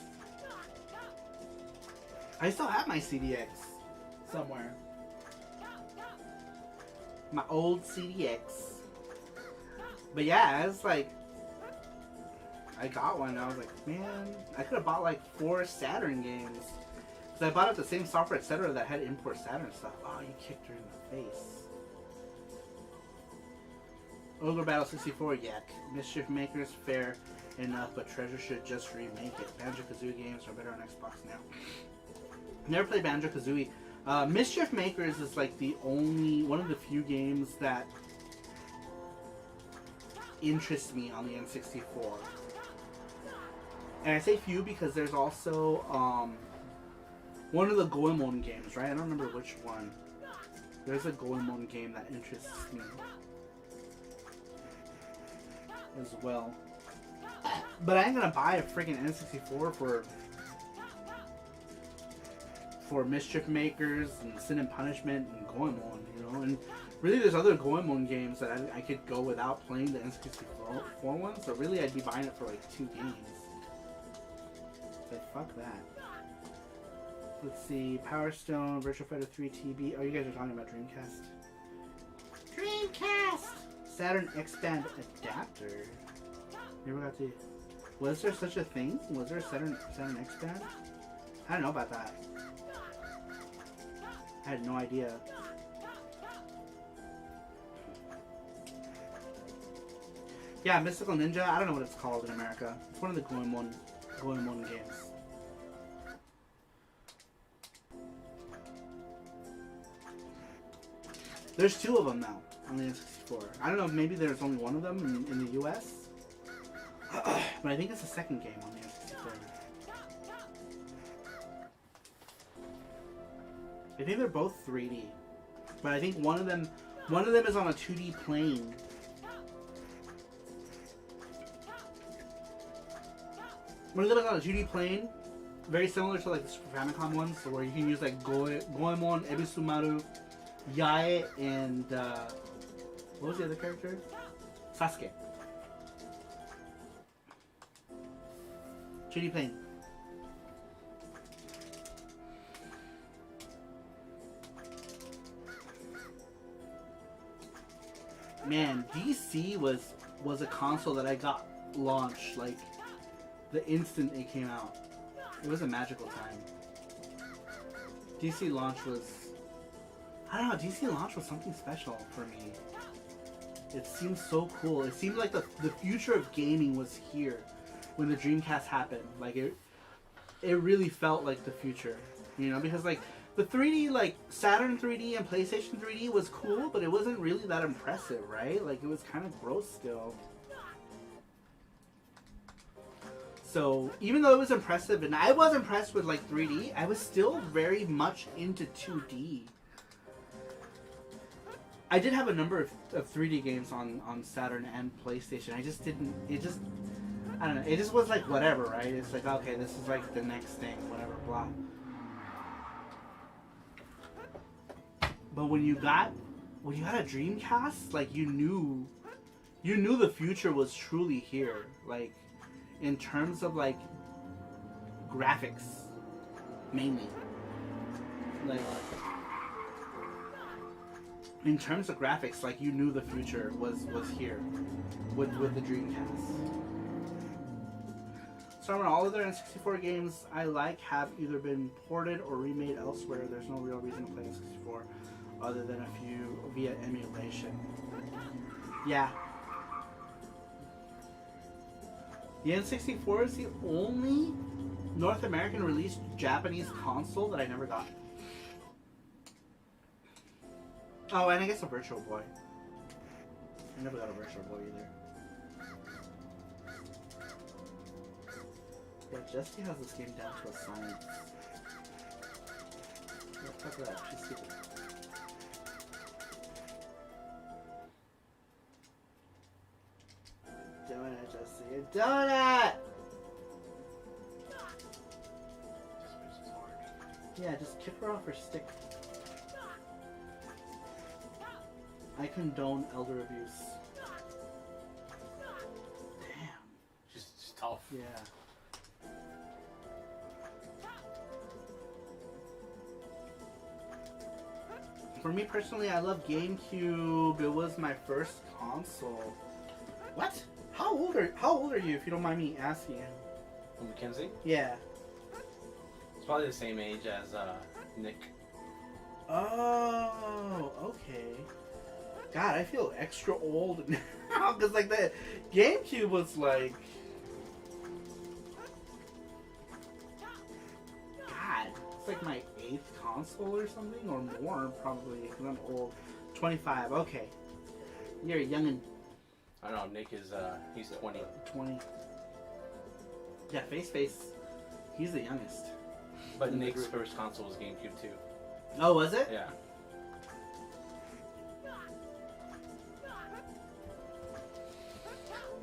I still have my CDX somewhere. My old CDX. But yeah, it's like, I got one and I was like, man, I could have bought like 4 Saturn games. Because I bought it the same software, etc. that had import Saturn stuff. Oh, you kicked her in the face. Ogre Battle 64, yuck. Mischief Makers, fair enough, but Treasure should just remake it. Banjo-Kazooie games are better on Xbox now. Never played Banjo-Kazooie. Mischief Makers is like one of the few games that interest me on the N64. And I say few because there's also one of the Goemon games, right? I don't remember which one. There's a Goemon game that interests me as well. But I ain't gonna buy a freaking N64 for Mischief Makers and Sin and Punishment and Goemon, you know? And really there's other Goemon games that I could go without playing the N64 one, so really I'd be buying it for like 2 games. But fuck that. Let's see, Power Stone, Virtual Fighter 3 TB. Oh, you guys are talking about Dreamcast. Dreamcast! Saturn X-Band adapter. Never got to. Was there such a thing? Was there a Saturn X-Band? I don't know about that. I had no idea. Yeah, Mystical Ninja. I don't know what it's called in America. It's one of the Goemon games. There's 2 of them now on the N64. I don't know, maybe there's only one of them in the US. But I think it's the second game on the N64. I think they're both 3D. But I think one of them is on a 2D plane. One of them is on a 2D plane, very similar to like the Super Famicom ones, so where you can use like Goemon, Ebisumaru, Yae, and what was the other character? Sasuke. 2D plane. Man, DC was a console that I got launched like the instant it came out. It was a magical time. DC launch was, I don't know, DC launch was something special for me. It seemed so cool. It seemed like the future of gaming was here when the Dreamcast happened. Like it really felt like the future, you know, because like the 3D, like Saturn 3D and PlayStation 3D was cool, but it wasn't really that impressive, right? Like it was kind of gross still. So even though it was impressive, and I was impressed with like 3D, I was still very much into 2D. I did have a number of 3D games on Saturn and PlayStation. I just didn't, I don't know, it just was like whatever, right? It's like, okay, this is like the next thing, whatever, blah. But when you had a Dreamcast, like you knew the future was truly here. Like, in terms of like graphics, mainly. Like, in terms of graphics, like you knew the future was here with the Dreamcast. So all of their N64 games I like have either been ported or remade elsewhere. There's no real reason to play N64 other than a few via emulation. Yeah. The N64 is the only North American released Japanese console that I never got. Oh, and I guess a Virtual Boy. I never got a Virtual Boy either. Yeah, Jessie has this game down to a science. Yeah, fuck that. She's stupid. Doing it, Jessie. You're doing it! Yeah, just kick her off her stick. I condone elder abuse. Damn. She's tough. Yeah. For me personally, I love GameCube. It was my first console. What? How old are you, if you don't mind me asking? Mackenzie? Yeah. It's probably the same age as Nick. Oh, okay. God, I feel extra old now because like the GameCube was like, God, it's like my 8th console or something, or more probably because I'm old. 25. Okay, you're a youngin'. I don't know. Nick is he's 20. 20. Yeah, Face. He's the youngest. But Nick's first console was GameCube too. Oh, was it? Yeah.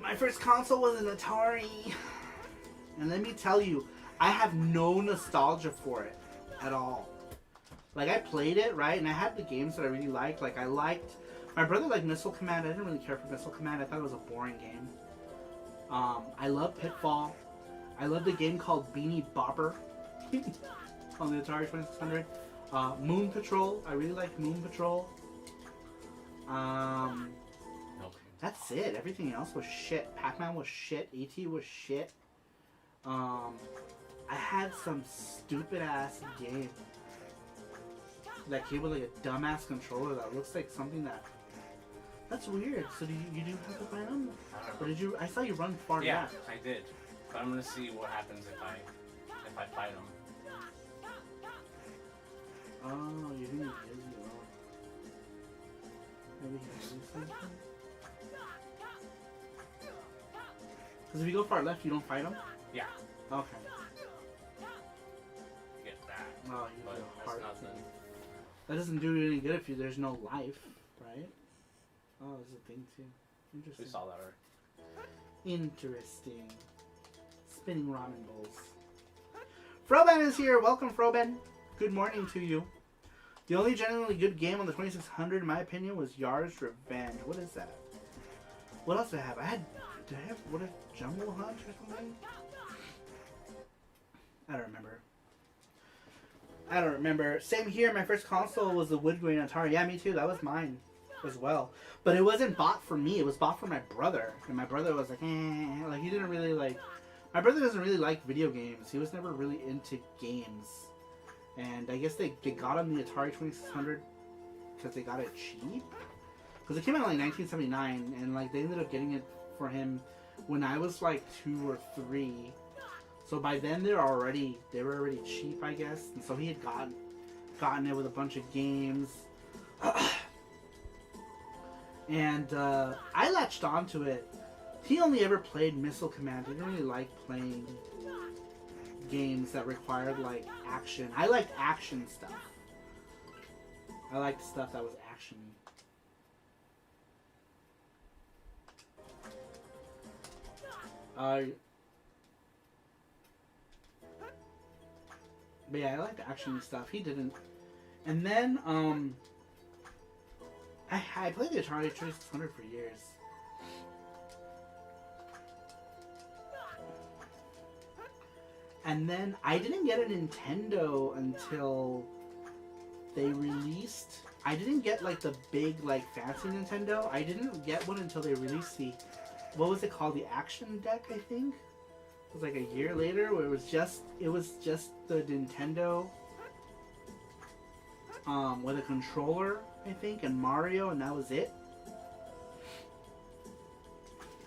My first console was an Atari. And let me tell you, I have no nostalgia for it at all. Like, I played it, right? And I had the games that I really liked. Like, I liked... My brother liked Missile Command. I didn't really care for Missile Command. I thought it was a boring game. I love Pitfall. I loved a game called Beanie Bopper on the Atari 2600. Moon Patrol. I really liked Moon Patrol. Nope. That's it. Everything else was shit. Pac-Man was shit. E.T. was shit. I had some stupid ass game that came with like a dumbass controller that looks like something that... That's weird. So you do have to find them? Or did you... I saw you run far Yeah, left. I did. But I'm gonna see what happens if I fight him. Oh, you didn't use it all. Maybe he has something? Because if you go far left, you don't fight him? Yeah. Okay. Get that. Oh, you But do a that's heart nothing. thing. That doesn't do you any good if there's no life, right? Oh, there's a thing too. Interesting. We saw that already. Interesting. Spinning ramen bowls. Froben is here. Welcome, Froben. Good morning to you. The only genuinely good game on the 2600, in my opinion, was Yar's Revenge. What is that? What else did I have? Did I have, what, a Jungle Hunt or something? I don't remember. Same here. My first console was the wood grain Atari. Yeah, me too. That was mine as well. But it wasn't bought for me. It was bought for my brother. And my brother was like, eh. Like, he didn't really like... My brother doesn't really like video games. He was never really into games. And I guess they got him the Atari 2600 because they got it cheap. Because it came out in like 1979. And like they ended up getting it for him when I was like 2 or 3. So by then they were already cheap, I guess. And so he had gotten it with a bunch of games. And I latched onto it. He only ever played Missile Command. He didn't really like playing games that required like action. I liked action stuff. I liked stuff that was action. But yeah, I liked action stuff. He didn't. And then I played the Atari 2600 for years. And then I didn't get a Nintendo until they released... I didn't get like the big like fancy Nintendo. I didn't get one until they released the... What was it called? The Action Deck, I think? It was like a year later where it was just the Nintendo with a controller, I think, and Mario, and that was it.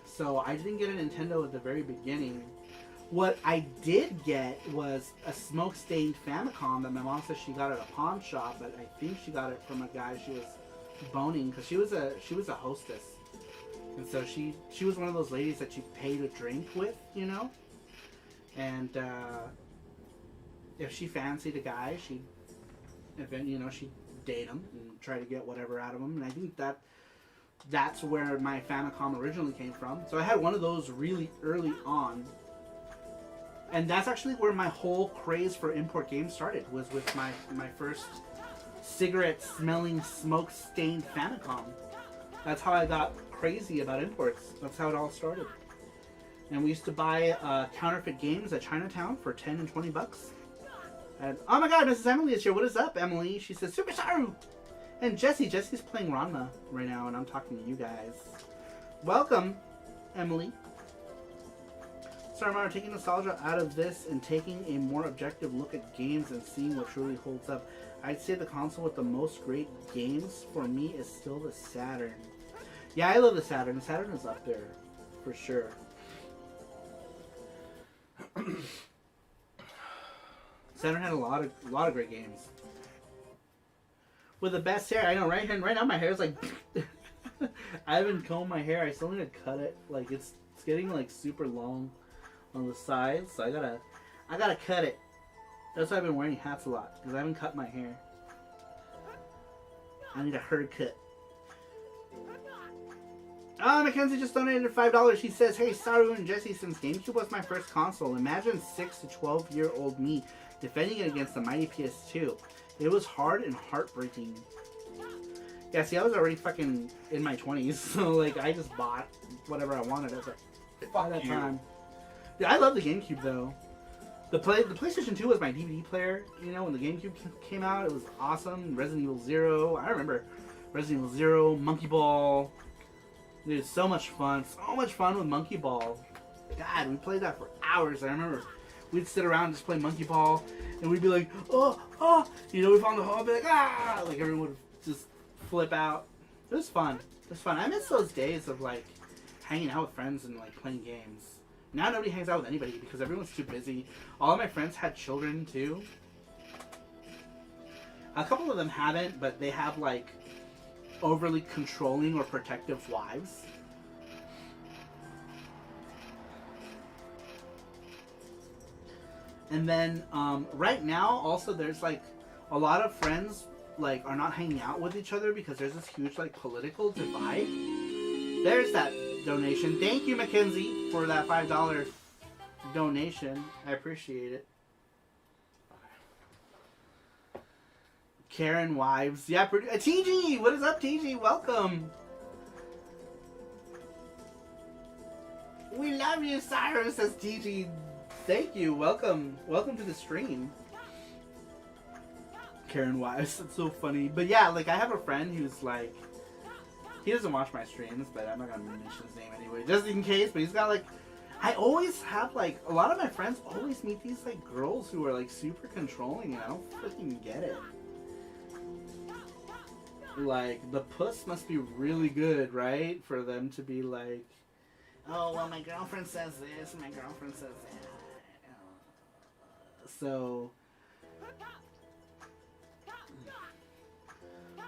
So I didn't get a Nintendo at the very beginning. What I did get was a smoke-stained Famicom that my mom said she got at a pawn shop, but I think she got it from a guy she was boning because she was a hostess, and so she was one of those ladies that you pay to drink with, you know. And if she fancied a guy, she'd date him and try to get whatever out of him. And I think that's where my Famicom originally came from. So I had one of those really early on. And that's actually where my whole craze for import games started, was with my first cigarette-smelling, smoke-stained Famicom. That's how I got crazy about imports. That's how it all started. And we used to buy counterfeit games at Chinatown for 10 and 20 bucks. And, oh my god, Mrs. Emily is here. What is up, Emily? She says, Super Saru! And Jesse's playing Ranma right now, and I'm talking to you guys. Welcome, Emily. Sorry, taking nostalgia out of this and taking a more objective look at games and seeing what truly holds up. I'd say the console with the most great games for me is still the Saturn. Yeah, I love the Saturn. The Saturn is up there, for sure. Saturn had a lot of great games. With the best hair, I know, right? And right now my hair is like... I haven't combed my hair. I still need to cut it. Like, it's getting like super long on the sides, so I gotta cut it. That's why I've been wearing hats a lot, because I haven't cut my hair. I need a haircut. Mackenzie just donated $5. He says, "Hey, Saru and Jesse, since GameCube was my first console, imagine 6 to 12-year-old me defending it against the mighty PS2. It was hard and heartbreaking." Yeah, see, I was already fucking in my 20s, so like I just bought whatever I wanted at that time. Yeah, I love the GameCube though. The PlayStation 2 was my DVD player. You know, when the GameCube came out, it was awesome. Resident Evil 0. I remember Resident Evil 0, Monkey Ball. Dude, so much fun. So much fun with Monkey Ball. God, we played that for hours. I remember we'd sit around and just play Monkey Ball, and we'd be like, oh, oh. You know, we found the hole, and be like, ah. Like, everyone would just flip out. It was fun. It was fun. I miss those days of, like, hanging out with friends and, like, playing games. Now nobody hangs out with anybody because everyone's too busy. All of my friends had children, too. A couple of them haven't, but they have, like, overly controlling or protective wives. And then right now also there's like a lot of friends like are not hanging out with each other because there's this huge like political divide. There's that donation. Thank you, Mackenzie, for that $5 donation. I appreciate it. Karen Wives. Yeah, TG! What is up, TG? Welcome! We love you, Cyrus, says TG. Thank you. Welcome. Welcome to the stream. Karen Wives. That's so funny. But yeah, like, I have a friend who's like... He doesn't watch my streams, but I'm not gonna mention his name anyway, just in case. But he's got, like... I always have, like... A lot of my friends always meet these, like, girls who are, like, super controlling, and I don't freaking get it. Like, the puss must be really good, right? For them to be like, oh, well, my girlfriend says this, and my girlfriend says that. So...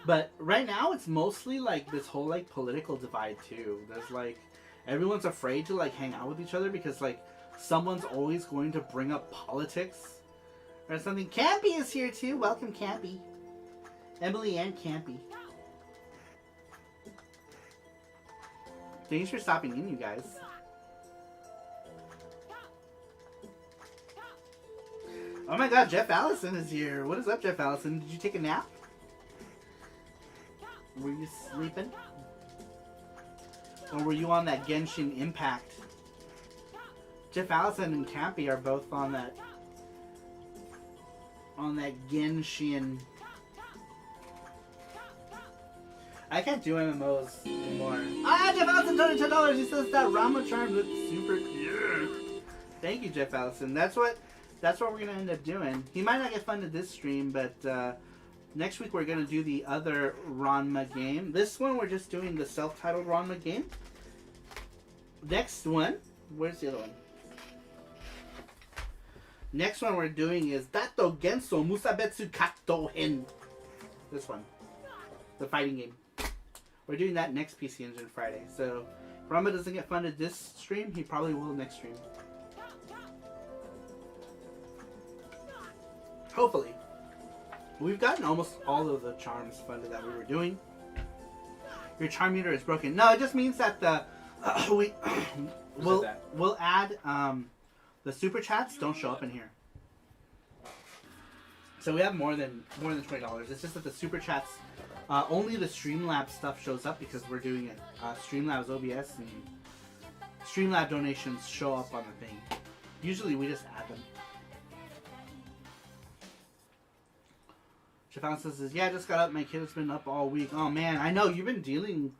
But right now, it's mostly, like, this whole, like, political divide, too. There's, like, everyone's afraid to, like, hang out with each other because, like, someone's always going to bring up politics or something. Campy is here, too. Welcome, Campy. Emily and Campy. Thanks for stopping in, you guys. Oh my god, Jeff Allison is here. What is up, Jeff Allison? Did you take a nap? Were you sleeping? Or were you on that Genshin Impact? Jeff Allison and Campy are both on that Genshin. I can't do MMOs anymore. Ah, Jeff Allison, $22. He says that Ranma charm looks super cute. Thank you, Jeff Allison. That's what we're gonna end up doing. He might not get funded this stream, but next week we're gonna do the other Ranma game. This one we're just doing the self-titled Ranma game. Next one, where's the other one? Next one we're doing is Dato Genso Musabetsu Kato Hen. This one, the fighting game. We're doing that next PC Engine Friday. So, if Ranma doesn't get funded this stream, he probably will next stream. Hopefully. We've gotten almost all of the charms funded that we were doing. Your charm meter is broken. No, it just means that the we'll add the super chats don't show up in here. So we have more than $20. It's just that the super chats, only the Streamlabs stuff shows up because we're doing it. Streamlabs OBS and Streamlab donations show up on the thing. Usually we just add them. Stefan says, yeah, I just got up. My kid has been up all week. Oh man, I know you've been dealing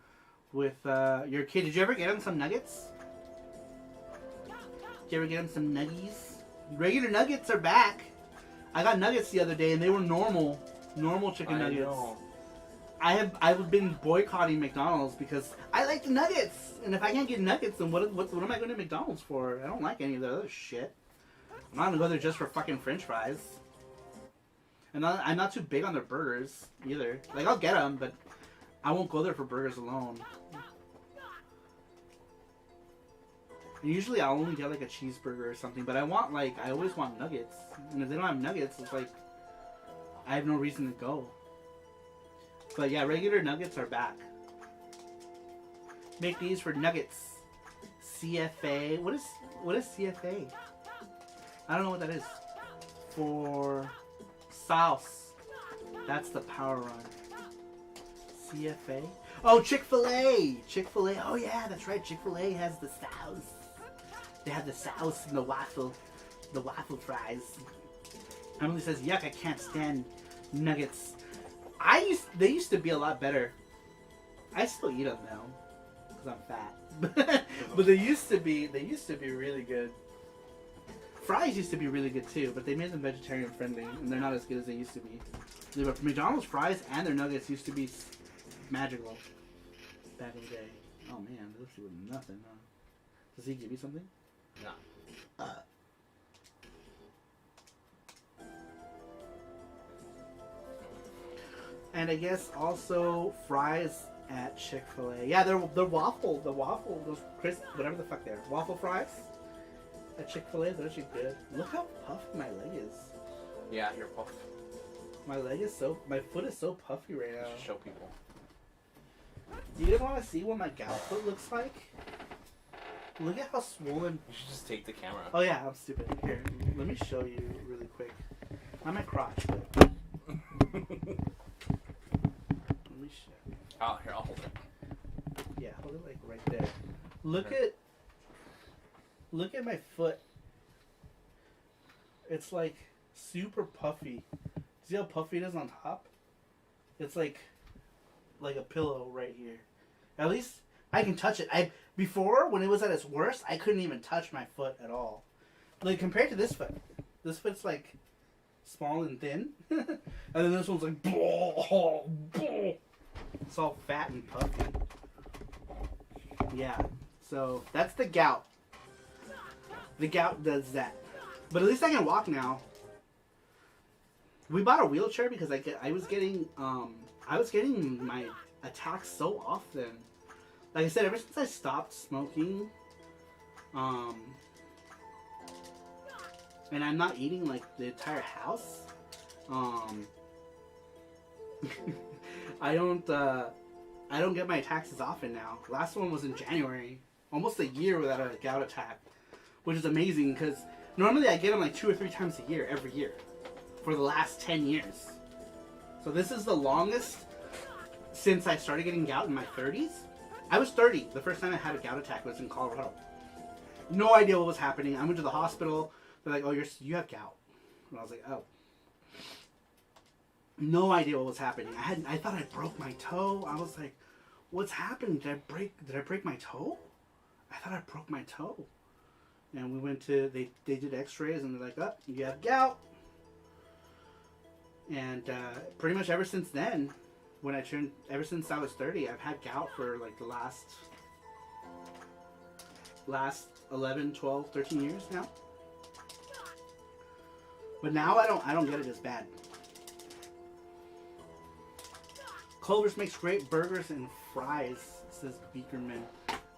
with your kid. Did you ever get him some nuggets? Did you ever get him some nuggies? Regular nuggets are back. I got nuggets the other day and they were normal chicken nuggets. Know. I've been boycotting McDonald's because I like the nuggets, and if I can't get nuggets, then what am I going to McDonald's for? I don't like any of the other shit. I'm not gonna go there just for fucking French fries. And I'm not too big on their burgers either. Like, I'll get them, but I won't go there for burgers alone. And usually I'll only get like a cheeseburger or something, but I always want nuggets. And if they don't have nuggets, it's like I have no reason to go. But yeah, regular nuggets are back. Make these for nuggets. CFA. What is CFA? I don't know what that is. For sauce. That's the power run. CFA. Oh, Chick-fil-A. Chick-fil-A. Oh yeah, that's right. Chick-fil-A has the sauce. They have the sauce and the waffle fries. Emily says, "Yuck! I can't stand nuggets." They used to be a lot better. I still eat them now because I'm fat. But they used to be really good. Fries used to be really good too, but they made them vegetarian friendly, and they're not as good as they used to be. But McDonald's fries and their nuggets used to be magical back in the day. Oh man, this was nothing. Huh? Does he give you something? No. And I guess also fries at Chick-fil-A. Yeah, they're waffle, those crisp, whatever the fuck they're. Waffle fries at Chick-fil-A, those are good. Look how puffy my leg is. Yeah, you're puffed. My foot is so puffy right now. You should show people. Do you guys want to see what my gout foot looks like? Look at how swollen. You should just take the camera. Oh yeah, I'm stupid. Here, let me show you really quick. Not my crotch, but let me show. Oh, here, I'll hold it. Yeah, hold it like right there. Look at my foot. It's like super puffy. See how puffy it is on top? It's like a pillow right here. At least I can touch it. Before, when it was at its worst, I couldn't even touch my foot at all. Like compared to this foot. This foot's like small and thin. And then this one's like it's all fat and puffy. Yeah. So that's the gout. The gout does that. But at least I can walk now. We bought a wheelchair because I was getting my attacks so often. Like I said, ever since I stopped smoking, and I'm not eating like the entire house, I don't get my attacks as often now. Last one was in January, almost a year without a gout attack, which is amazing because normally I get them like 2 or 3 times a year, every year, for the last 10 years. So this is the longest since I started getting gout in my 30s. I was 30. The first time I had a gout attack was in Colorado. No idea what was happening. I went to the hospital. They're like, "Oh, you have gout." And I was like, "Oh." No idea what was happening. I thought I broke my toe. I was like, "What's happening? Did I break my toe?" I thought I broke my toe. And we went to they did X-rays and they're like, "Oh, you have gout." And pretty much ever since then, ever since I was 30, I've had gout for like the last 11, 12, 13 years now. But now I don't get it as bad. Culver's makes great burgers and fries, says Beakerman.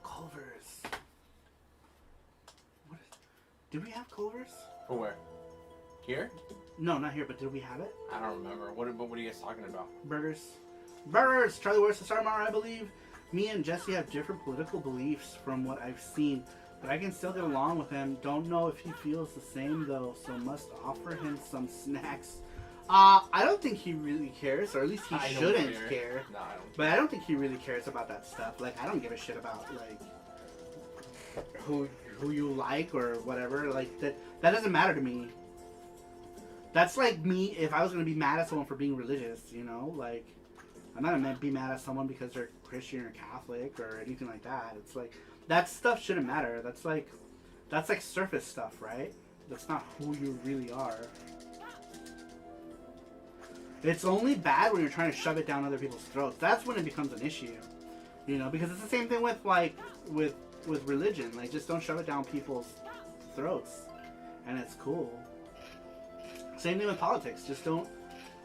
Culver's. Did we have Culver's? Where? Here? No, not here, but did we have it? I don't remember. What are you guys talking about? Burgers. Burgers! Charlie wears the star Mara, I believe. Me and Jesse have different political beliefs from what I've seen, but I can still get along with him. Don't know if he feels the same, though, so must offer him some snacks. I don't think he really cares, or at least he shouldn't care. No, I don't. But I don't think he really cares about that stuff. Like, I don't give a shit about, like, who you like or whatever. Like, that doesn't matter to me. That's like me if I was going to be mad at someone for being religious, you know? Like, I'm not going to be mad at someone because they're Christian or Catholic or anything like that. It's like, that stuff shouldn't matter. That's like surface stuff, right? That's not who you really are. It's only bad when you're trying to shove it down other people's throats. That's when it becomes an issue. You know, because it's the same thing with, like, with religion. Like, just don't shove it down people's throats. And it's cool. Same thing with politics. Just don't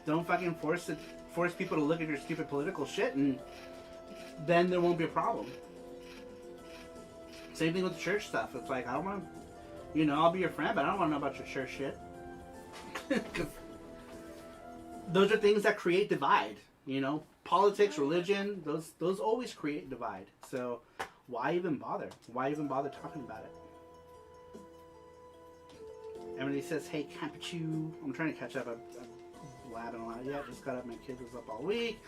fucking force people to look at your stupid political shit, and then there won't be a problem. Same thing with the church stuff. It's like, I don't want to, you know, I'll be your friend, but I don't want to know about your church shit. Because those are things that create divide. You know, politics, religion, those always create divide. So why even bother? Why even bother talking about it? Emily says, "Hey, Capuchu." I'm trying to catch up. I'm blabbing a lot. Yeah, just got up. My kid was up all week.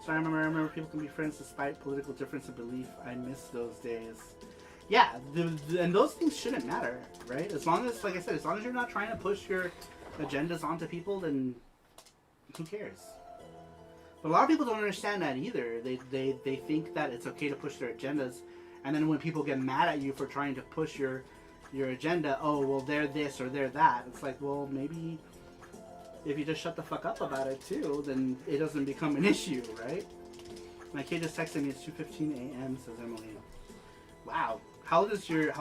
So I remember people can be friends despite political difference of belief. I miss those days. Yeah, and those things shouldn't matter, right? As long as, like I said, as long as you're not trying to push your agendas onto people, then who cares? But a lot of people don't understand that either. They think that it's okay to push their agendas, and then when people get mad at you for trying to push your agenda, oh, well, they're this or they're that. It's like, well, maybe if you just shut the fuck up about it too, then it doesn't become an issue, right? My kid just texted me. It's 2:15 a.m. says Emily. Wow, how old is your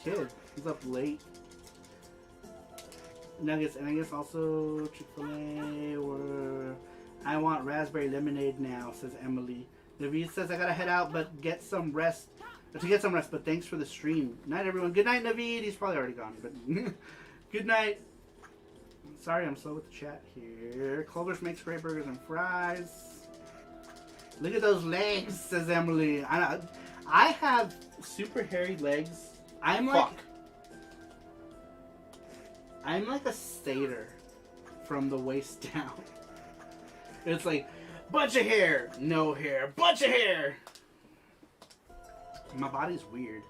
kid? He's up late. Nuggets, and I guess also Chick-fil-A or I want raspberry lemonade now, says Emily. Naveed says I gotta head out but get some rest. But thanks for the stream. Night everyone. Good night, Naveed. He's probably already gone, but good night. Sorry, I'm slow with the chat here. Culver's makes great burgers and fries. Look at those legs, says Emily. I have super hairy legs. I'm like a satyr from the waist down. It's like, bunch of hair, no hair, bunch of hair. My body's weird.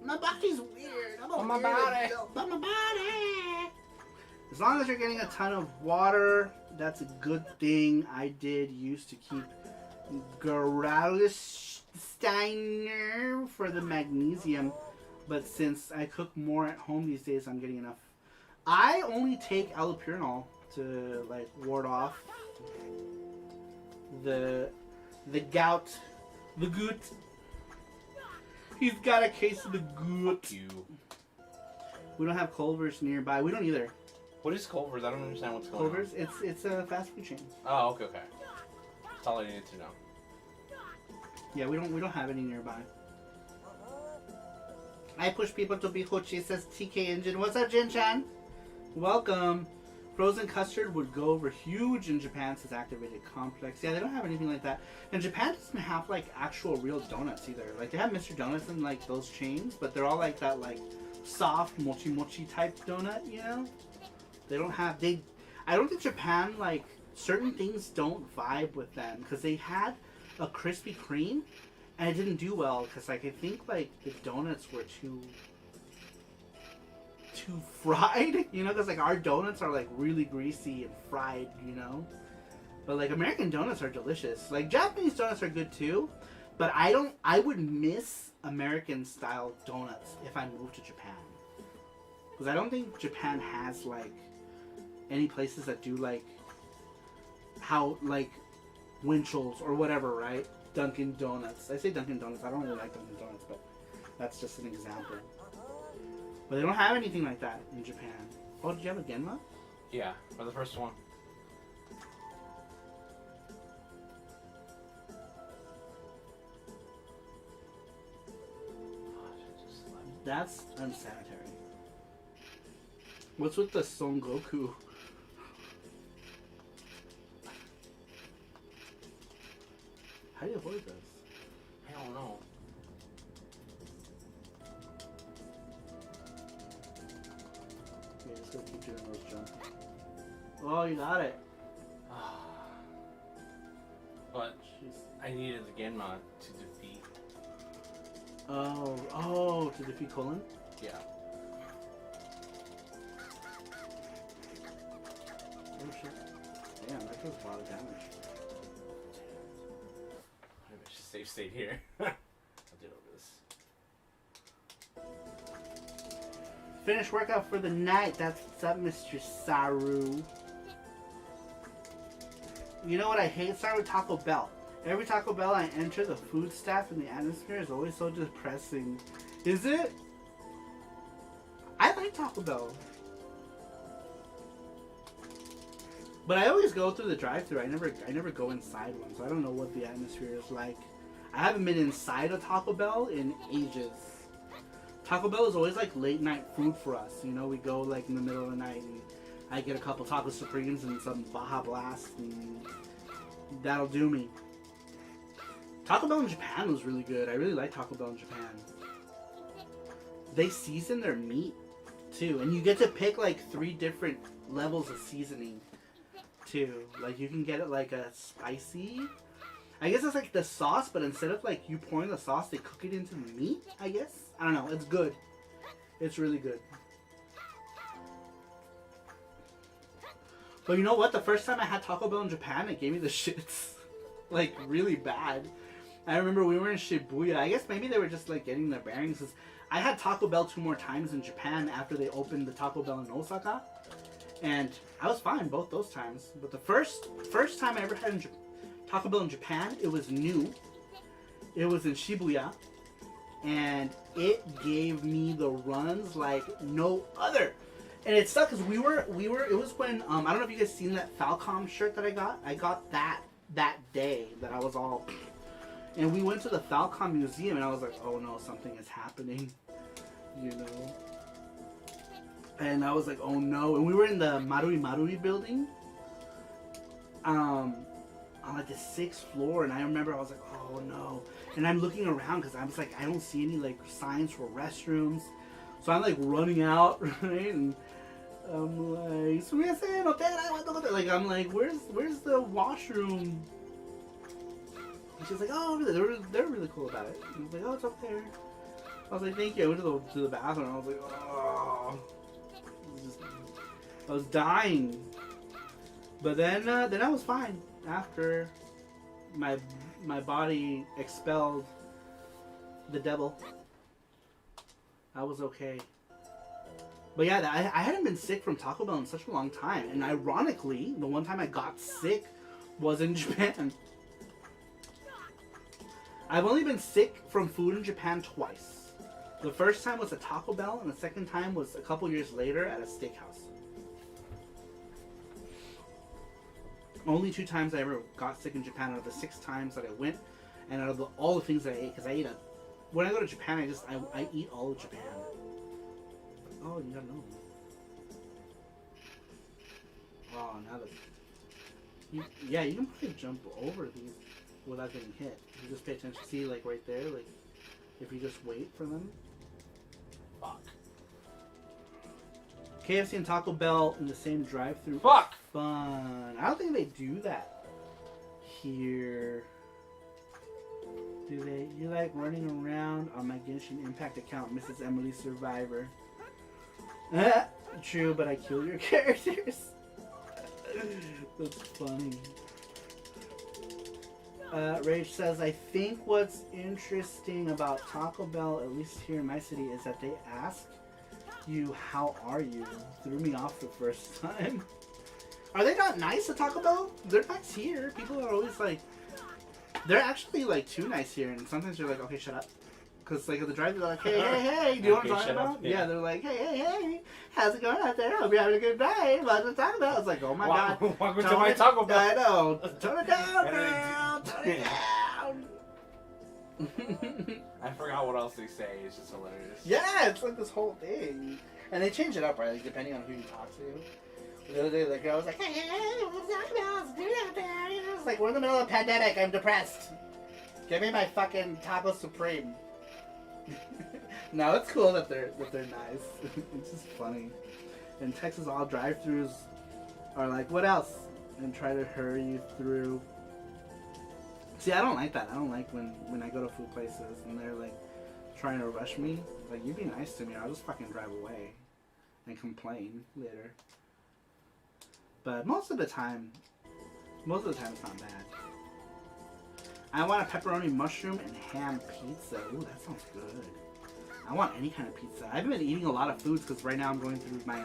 My body's weird. My body. But my body. As long as you're getting a ton of water, that's a good thing. I used to keep Steiner for the magnesium, but since I cook more at home these days, I'm getting enough. I only take allopurinol to like ward off the gout, the gout. He's got a case of the gout. You. We don't have Culver's nearby. We don't either. What is Culver's? I don't understand what's going Culver's? It's a fast food chain. on. Oh, okay. That's all I needed to know. Yeah, we don't have any nearby. I push people to be Hochi, says TK Engine. What's up, Jin-chan? Welcome. Frozen custard would go over huge in Japan, says Activated Complex. Yeah, they don't have anything like that. And Japan doesn't have like actual real donuts either. Like they have Mr. Donuts in like those chains, but they're all like that like soft mochi mochi type donut, you know? They don't have I don't think Japan, like certain things don't vibe with them because they had a Krispy Kreme and it didn't do well because like I think like the donuts were too fried, you know, because like our donuts are like really greasy and fried, you know, but like American donuts are delicious. Like Japanese donuts are good too, but I would miss American style donuts if I moved to Japan, because I don't think Japan has like any places that do like how like Winchell's or whatever, right? Dunkin' Donuts. I say Dunkin' Donuts. I don't really like Dunkin' Donuts, but that's just an example. But they don't have anything like that in Japan. Oh, did you have a Genma? Yeah, for the first one. That's unsanitary. What's with the Son Goku? How do you avoid this? I don't know. Yeah, just go keep doing those jumps. Oh, you got it. But Jeez. I needed the Genma to defeat. Oh, to defeat Colin? Yeah. Oh shit. Damn, that does a lot of damage. Maybe I should save state here. I'll do this. Finish workout for the night. That's what's up, Mr. Saru. You know what I hate? Start with Taco Bell. Every Taco Bell I enter, the food staff and the atmosphere is always so depressing. Is it? I like Taco Bell. But I always go through the drive-thru. I never go inside one, so I don't know what the atmosphere is like. I haven't been inside a Taco Bell in ages. Taco Bell is always like late night food for us. You know, we go like in the middle of the night and I get a couple Taco Supremes and some Baja Blast, and that'll do me. Taco Bell in Japan was really good. I really like Taco Bell in Japan. They season their meat too, and you get to pick like 3 different levels of seasoning too. Like you can get it like a spicy. I guess it's like the sauce, but instead of like you pouring the sauce, they cook it into the meat. I guess I don't know. It's good. It's really good. But you know what? The first time I had Taco Bell in Japan, it gave me the shits. Like, really bad. I remember we were in Shibuya. I guess maybe they were just, like, getting their bearings. 'Cause I had Taco Bell 2 more times in Japan after they opened the Taco Bell in Osaka. And I was fine both those times. But the first time I ever had Taco Bell in Japan, it was new. It was in Shibuya. And it gave me the runs like no other. And it sucked because it was when, I don't know if you guys seen that Falcom shirt that I got. I got that day that I was all, and we went to the Falcom Museum and I was like, oh no, something is happening, you know. And I was like, oh no. And we were in the Marui building, on like the 6th floor, and I remember I was like, oh no. And I'm looking around because I was like, I don't see any like signs for restrooms. So I'm like running out, right? And I'm like, like I'm like, where's the washroom? And she's like, oh, over there. They're really cool about it. And I was like, oh, it's up there. I was like, thank you. I went to the bathroom. And I was like, oh, I was dying. But then I was fine after my body expelled the devil. I was okay. But yeah, I hadn't been sick from Taco Bell in such a long time. And ironically, the one time I got sick was in Japan. I've only been sick from food in Japan twice. The first time was at Taco Bell, and the second time was a couple years later at a steakhouse. Only 2 times I ever got sick in Japan out of the 6 times that I went, and out of all the things that I ate, because I ate when I go to Japan, I eat all of Japan. Oh, you gotta know. Oh, now that you can probably jump over these without getting hit. If you just pay attention, see, like right there, like if you just wait for them. Fuck. KFC and Taco Bell in the same drive-thru. Fuck. Fun. I don't think they do that here. Do they? You like running around on my Genshin Impact account, Mrs. Emily Survivor. True, but I kill your characters. That's funny. Rage says, I think what's interesting about Taco Bell, at least here in my city, is that they ask you, how are you? Threw me off the first time. Are they not nice at Taco Bell? They're nice here. People are always like, they're actually like too nice here, and sometimes you're like, okay, shut up. Because like at the drive, they're like, hey, do you want to talk about? Yeah, they're like, hey, how's it going out there? Hope you're having a good night. What's to talk about? It's like, oh my god. Welcome to my Taco Bell. I know. Tone it down, girl. Tone it down. I forgot what else they say. It's just hilarious. Yeah, it's like this whole thing. And they change it up, right? Like, depending on who you talk to. The other day, the girl was like, hey, what's Taco Bell? It's doing out there. You know, it's like, we're in the middle of a pandemic. I'm depressed. Give me my fucking Taco Supreme. No, it's cool that they're nice. It's just funny. In Texas, all drive-thrus are like, what else? And try to hurry you through. See, I don't like that. I don't like when I go to food places and they're like trying to rush me. Like, you be nice to me, or I'll just fucking drive away and complain later. But most of the time it's not bad. I want a pepperoni mushroom and ham pizza. Ooh, that sounds good. I want any kind of pizza. I've been eating a lot of foods because right now I'm going through my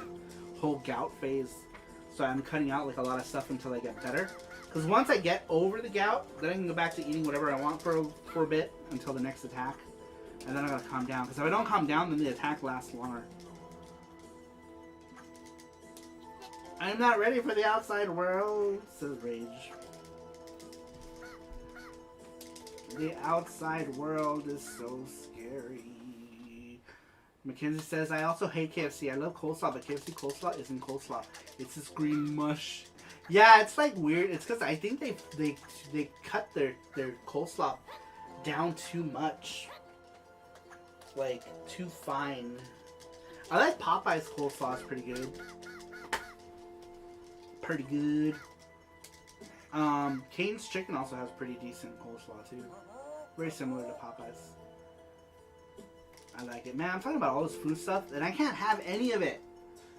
whole gout phase. So I'm cutting out like a lot of stuff until I get better. Because once I get over the gout, then I can go back to eating whatever I want for a bit until the next attack. And then I gotta calm down. Because if I don't calm down, then the attack lasts longer. I'm not ready for the outside world, says Rage. The outside world is so scary. Mackenzie says, I also hate KFC. I love coleslaw, but KFC coleslaw isn't coleslaw. It's this green mush. Yeah, it's like weird. It's because I think they cut their coleslaw down too much. Like, too fine. I like Popeye's coleslaw. It's pretty good. Pretty good. Cane's Chicken also has pretty decent coleslaw too. Very similar to Popeye's. I like it. Man, I'm talking about all this food stuff, and I can't have any of it.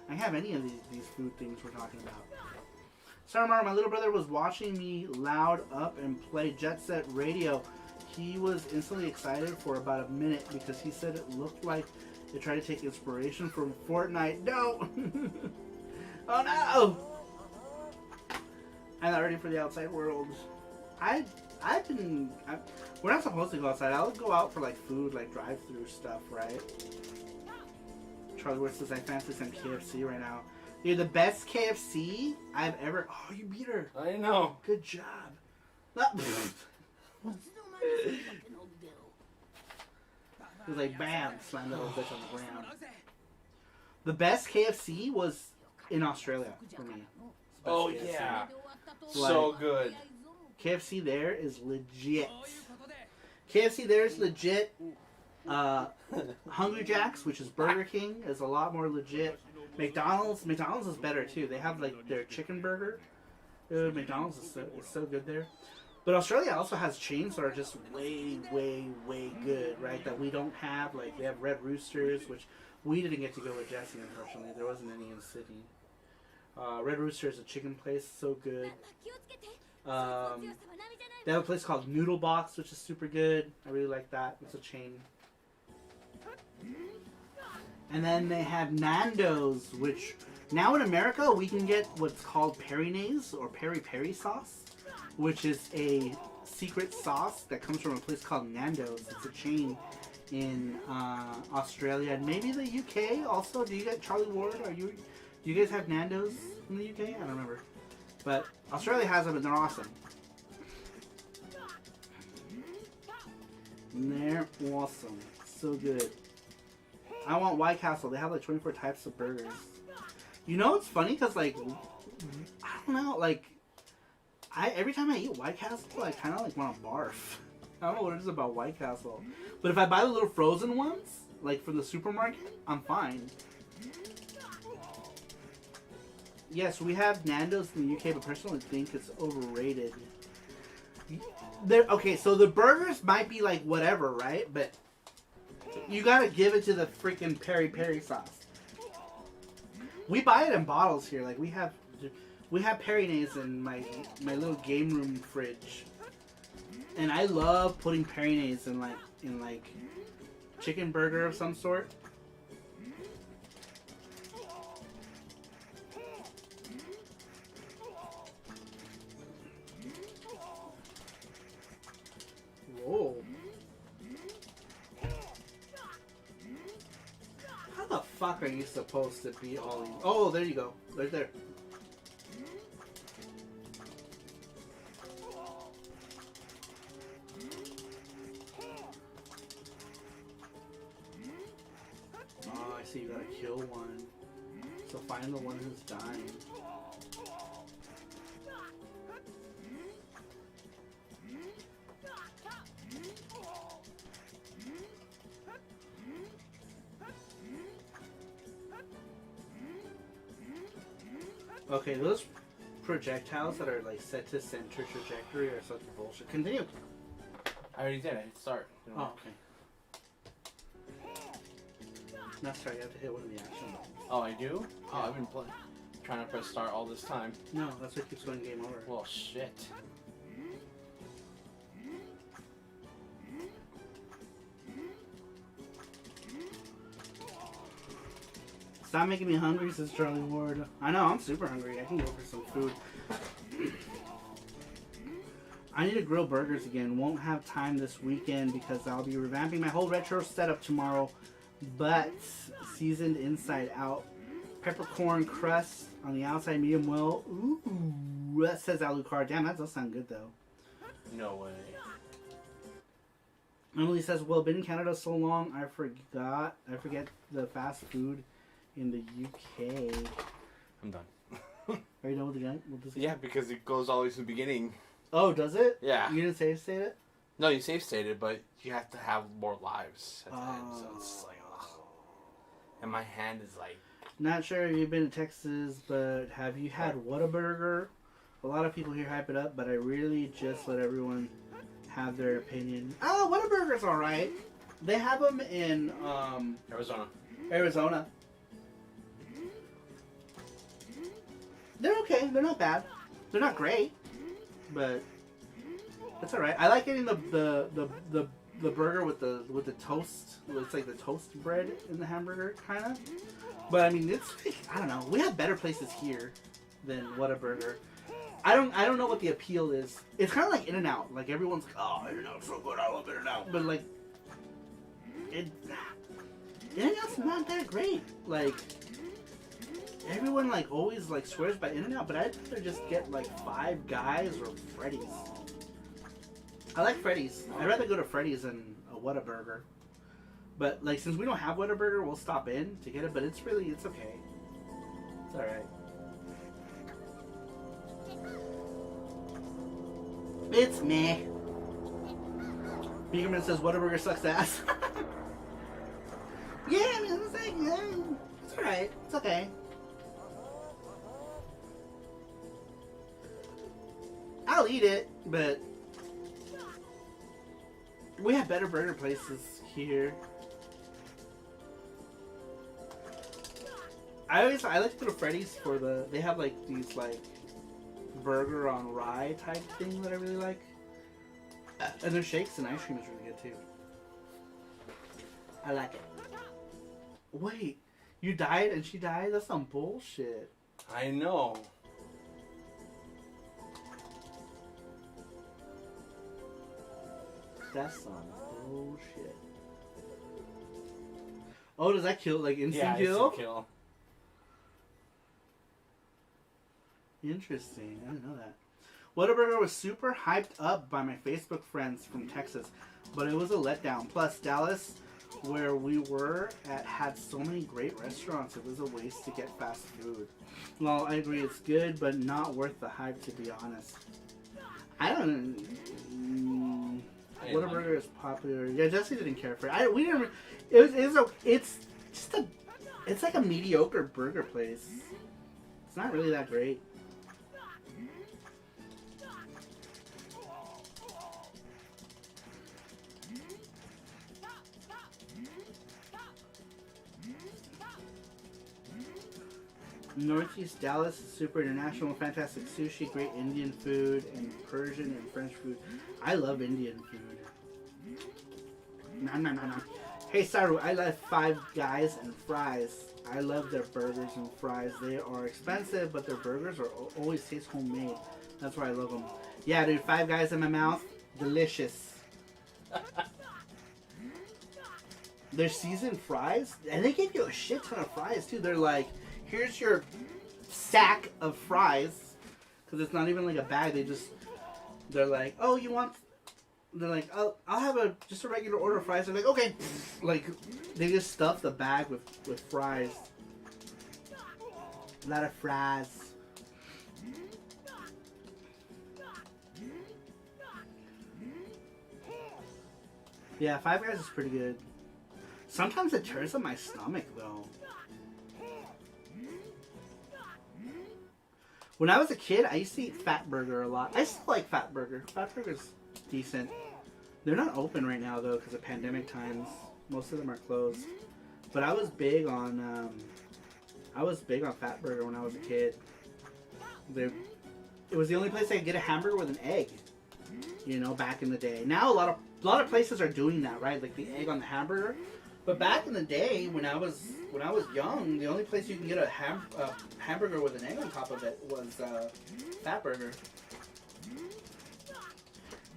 I can't have any of these food things we're talking about. Sarmar, my little brother was watching me loud up and play Jet Set Radio. He was instantly excited for about a minute because he said it looked like it tried to take inspiration from Fortnite. No! Oh no! I'm not ready for the outside world. We're not supposed to go outside. I'll go out for like food, like drive-through stuff, right? Charlie Ward says I fancy some KFC right now. You're the best KFC I've ever. Oh, you beat her. I know. Good job. It was like bam, slammed that little bitch on the ground. The best KFC was in Australia for me. Oh KFC. yeah, Like, so good. KFC there is legit. KFC there is legit. Hungry Jack's, which is Burger King, is a lot more legit. McDonald's is better too. They have like their chicken burger. Dude, McDonald's is so good there. But Australia also has chains that are just way, way, way good, right? That we don't have. Like they have Red Roosters, which we didn't get to go with Jesse, unfortunately. There wasn't any in Sydney. Red Rooster is a chicken place, so good. They have a place called Noodle Box, which is super good. I really like that. It's a chain. And then they have Nando's, which now in America we can get what's called Perinaise or peri peri sauce, which is a secret sauce that comes from a place called Nando's. It's a chain in Australia and maybe the UK also. Do you guys, Charlie Ward, do you guys have Nando's in the UK? I don't remember. But Australia has them and they're awesome. And they're awesome. So good. I want White Castle. They have like 24 types of burgers. You know it's funny because like I don't know, like every time I eat White Castle I kind of like want to barf. I don't know what it is about White Castle. But if I buy the little frozen ones like from the supermarket, I'm fine. Yes, we have Nando's in the UK, but personally I think it's overrated. Okay, so the burgers might be like whatever, right? But you gotta give it to the freaking peri peri sauce. We buy it in bottles here. Like we have Perinaise in my little game room fridge, and I love putting Perinaise in like chicken burger of some sort. Whoa. How the fuck are you supposed to be all in? Oh, there you go. Right there. Oh, I see you gotta kill one. So find the one who's dying. Okay, those projectiles that are like set to center trajectory are such bullshit. Continue. I already did. I hit start. Oh, okay. No, sorry, you have to hit one of the action buttons. Oh, I do? Yeah. Oh, I've been trying to press start all this time. No, that's what keeps going game over. Well, shit. Stop making me hungry, says Charlie Ward. I know, I'm super hungry. I can go for some food. I need to grill burgers again. Won't have time this weekend because I'll be revamping my whole retro setup tomorrow. But seasoned inside out. Peppercorn crust on the outside, medium well. Ooh, that says Alucard. Damn, that does sound good though. No way. Emily says, well, been in Canada so long, I forget the fast food in the UK. I'm done. Are you done with the gun? Yeah, because it goes all the way to the beginning. Oh, does it? Yeah. You didn't save state it? No, you save stated, but you have to have more lives at the end, so it's like, ugh. And my hand is like... Not sure if you've been to Texas, but have you had Whataburger? A lot of people here hype it up, but I really just let everyone have their opinion. Oh, Whataburger's alright. They have them in Arizona. They're okay. They're not bad. They're not great, but it's alright. I like getting the burger with the toast. It's like the toast bread in the hamburger, kind of. But I mean, it's, I don't know. We have better places here than Whataburger. I don't know what the appeal is. It's kind of like In-N-Out. Like everyone's like, oh, In-N-Out's so good. I love In-N-Out. But like, In-N-Out's not that great. Like, everyone like always like swears by In-N-Out, but I'd rather just get like Five Guys or Freddy's. I like Freddy's. I'd rather go to Freddy's than a Whataburger. But like, since we don't have Whataburger, we'll stop in to get it. But it's okay. It's all right. It's meh. Beakerman says Whataburger sucks ass. Yeah, I mean, it's like, it's alright. It's okay. I'll eat it, but we have better burger places here. I like to go to Freddy's for they have like these like burger on rye type thing that I really like. And their shakes and ice cream is really good too. I like it. Wait, you died and she died? That's some bullshit. I know. That's some bullshit. Oh, does that kill, like, instant kill? Instant kill. Interesting. I didn't know that. Whataburger was super hyped up by my Facebook friends from Texas, but it was a letdown. Plus, Dallas, where we were at, had so many great restaurants. It was a waste to get fast food. Well, I agree, it's good, but not worth the hype, to be honest. I don't know. Whataburger is popular. Yeah, Jesse didn't care for it. We didn't. It's like a mediocre burger place. It's not really that great. Northeast Dallas is super international, fantastic sushi, great Indian food, and Persian and French food. I love Indian food. No. Hey Saru, I love Five Guys and fries. I love their burgers and fries. They are expensive, but their burgers always taste homemade. That's why I love them. Yeah, dude, Five Guys in my mouth, delicious. Their seasoned fries, and they give you a shit ton of fries too. They're like, here's your sack of fries, because it's not even like a bag. They're like, oh, you want? They're like, oh, I'll have just a regular order of fries. They're like, okay, like they just stuff the bag with fries. A lot of fries. Yeah, Five Guys is pretty good. Sometimes it tears up my stomach though. When I was a kid, I used to eat Fat Burger a lot. I still like Fat Burger. Fat Burger's decent. They're not open right now though because of pandemic times. Most of them are closed. But I was big on Fat Burger when I was a kid. It was the only place I could get a hamburger with an egg. You know, back in the day. Now a lot of places are doing that, right? Like the egg on the hamburger. But back in the day, when I was young, the only place you can get a hamburger with an egg on top of it was Fat Burger.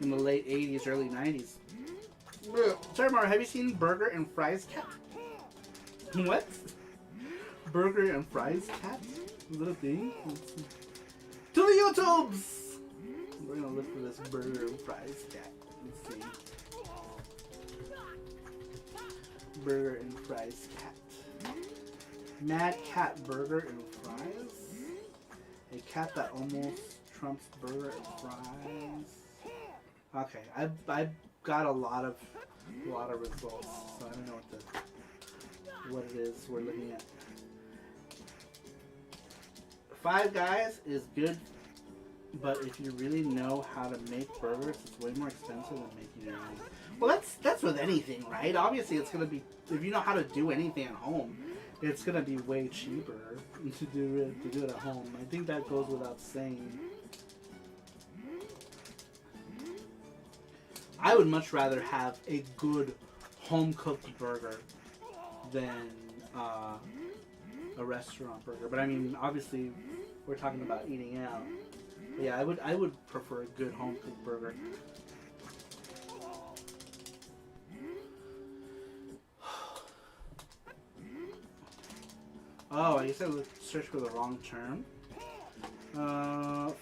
In the late 80s, early 90s. Sorry, Mara, have you seen Burger and Fries Cat? What? Burger and Fries Cat? Is that a thing? To the YouTubes! We're gonna look for this Burger and Fries Cat. Let's see. Burger and Fries Cat. Mad Cat Burger and Fries. A cat that almost trumps burger and fries. Okay, I got a lot of results, so I don't know what it is we're looking at. Five Guys is good, but if you really know how to make burgers, it's way more expensive than making your own. Well, that's with anything, right? Obviously, it's gonna be, if you know how to do anything at home, it's gonna be way cheaper to do it at home. I think that goes without saying. I would much rather have a good home-cooked burger than a restaurant burger. But I mean, obviously, we're talking about eating out. But yeah, I would prefer a good home-cooked burger. Oh, I guess I searched for the wrong term.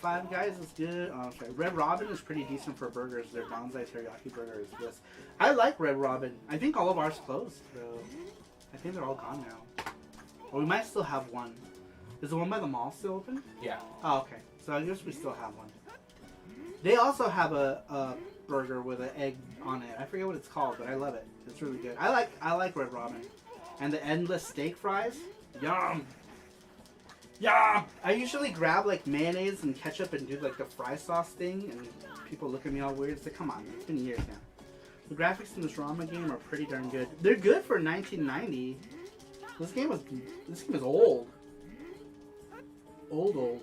Five Guys is good. Oh, sorry. Red Robin is pretty decent for burgers. Their bonsai teriyaki burger is bliss. I like Red Robin. I think all of ours closed, though. I think they're all gone now. Or we might still have one. Is the one by the mall still open? Yeah. Oh, okay. So I guess we still have one. They also have a burger with an egg on it. I forget what it's called, but I love it. It's really good. I like Red Robin. And the endless steak fries. Yum! Yum! I usually grab like mayonnaise and ketchup and do like the fry sauce thing, and people look at me all weird. It's like, come on, it's been years now. The graphics in this Ranma game are pretty darn good. They're good for 1990. This game is old. Old.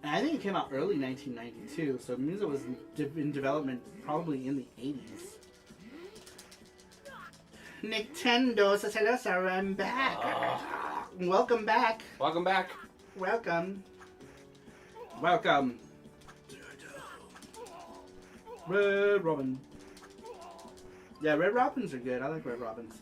And I think it came out early 1992, so it means it was in development probably in the 80s. Nintendo says hello, Sarah, I'm back. Welcome back. Welcome back. Welcome. Red Robin. Yeah, Red Robins are good. I like Red Robins.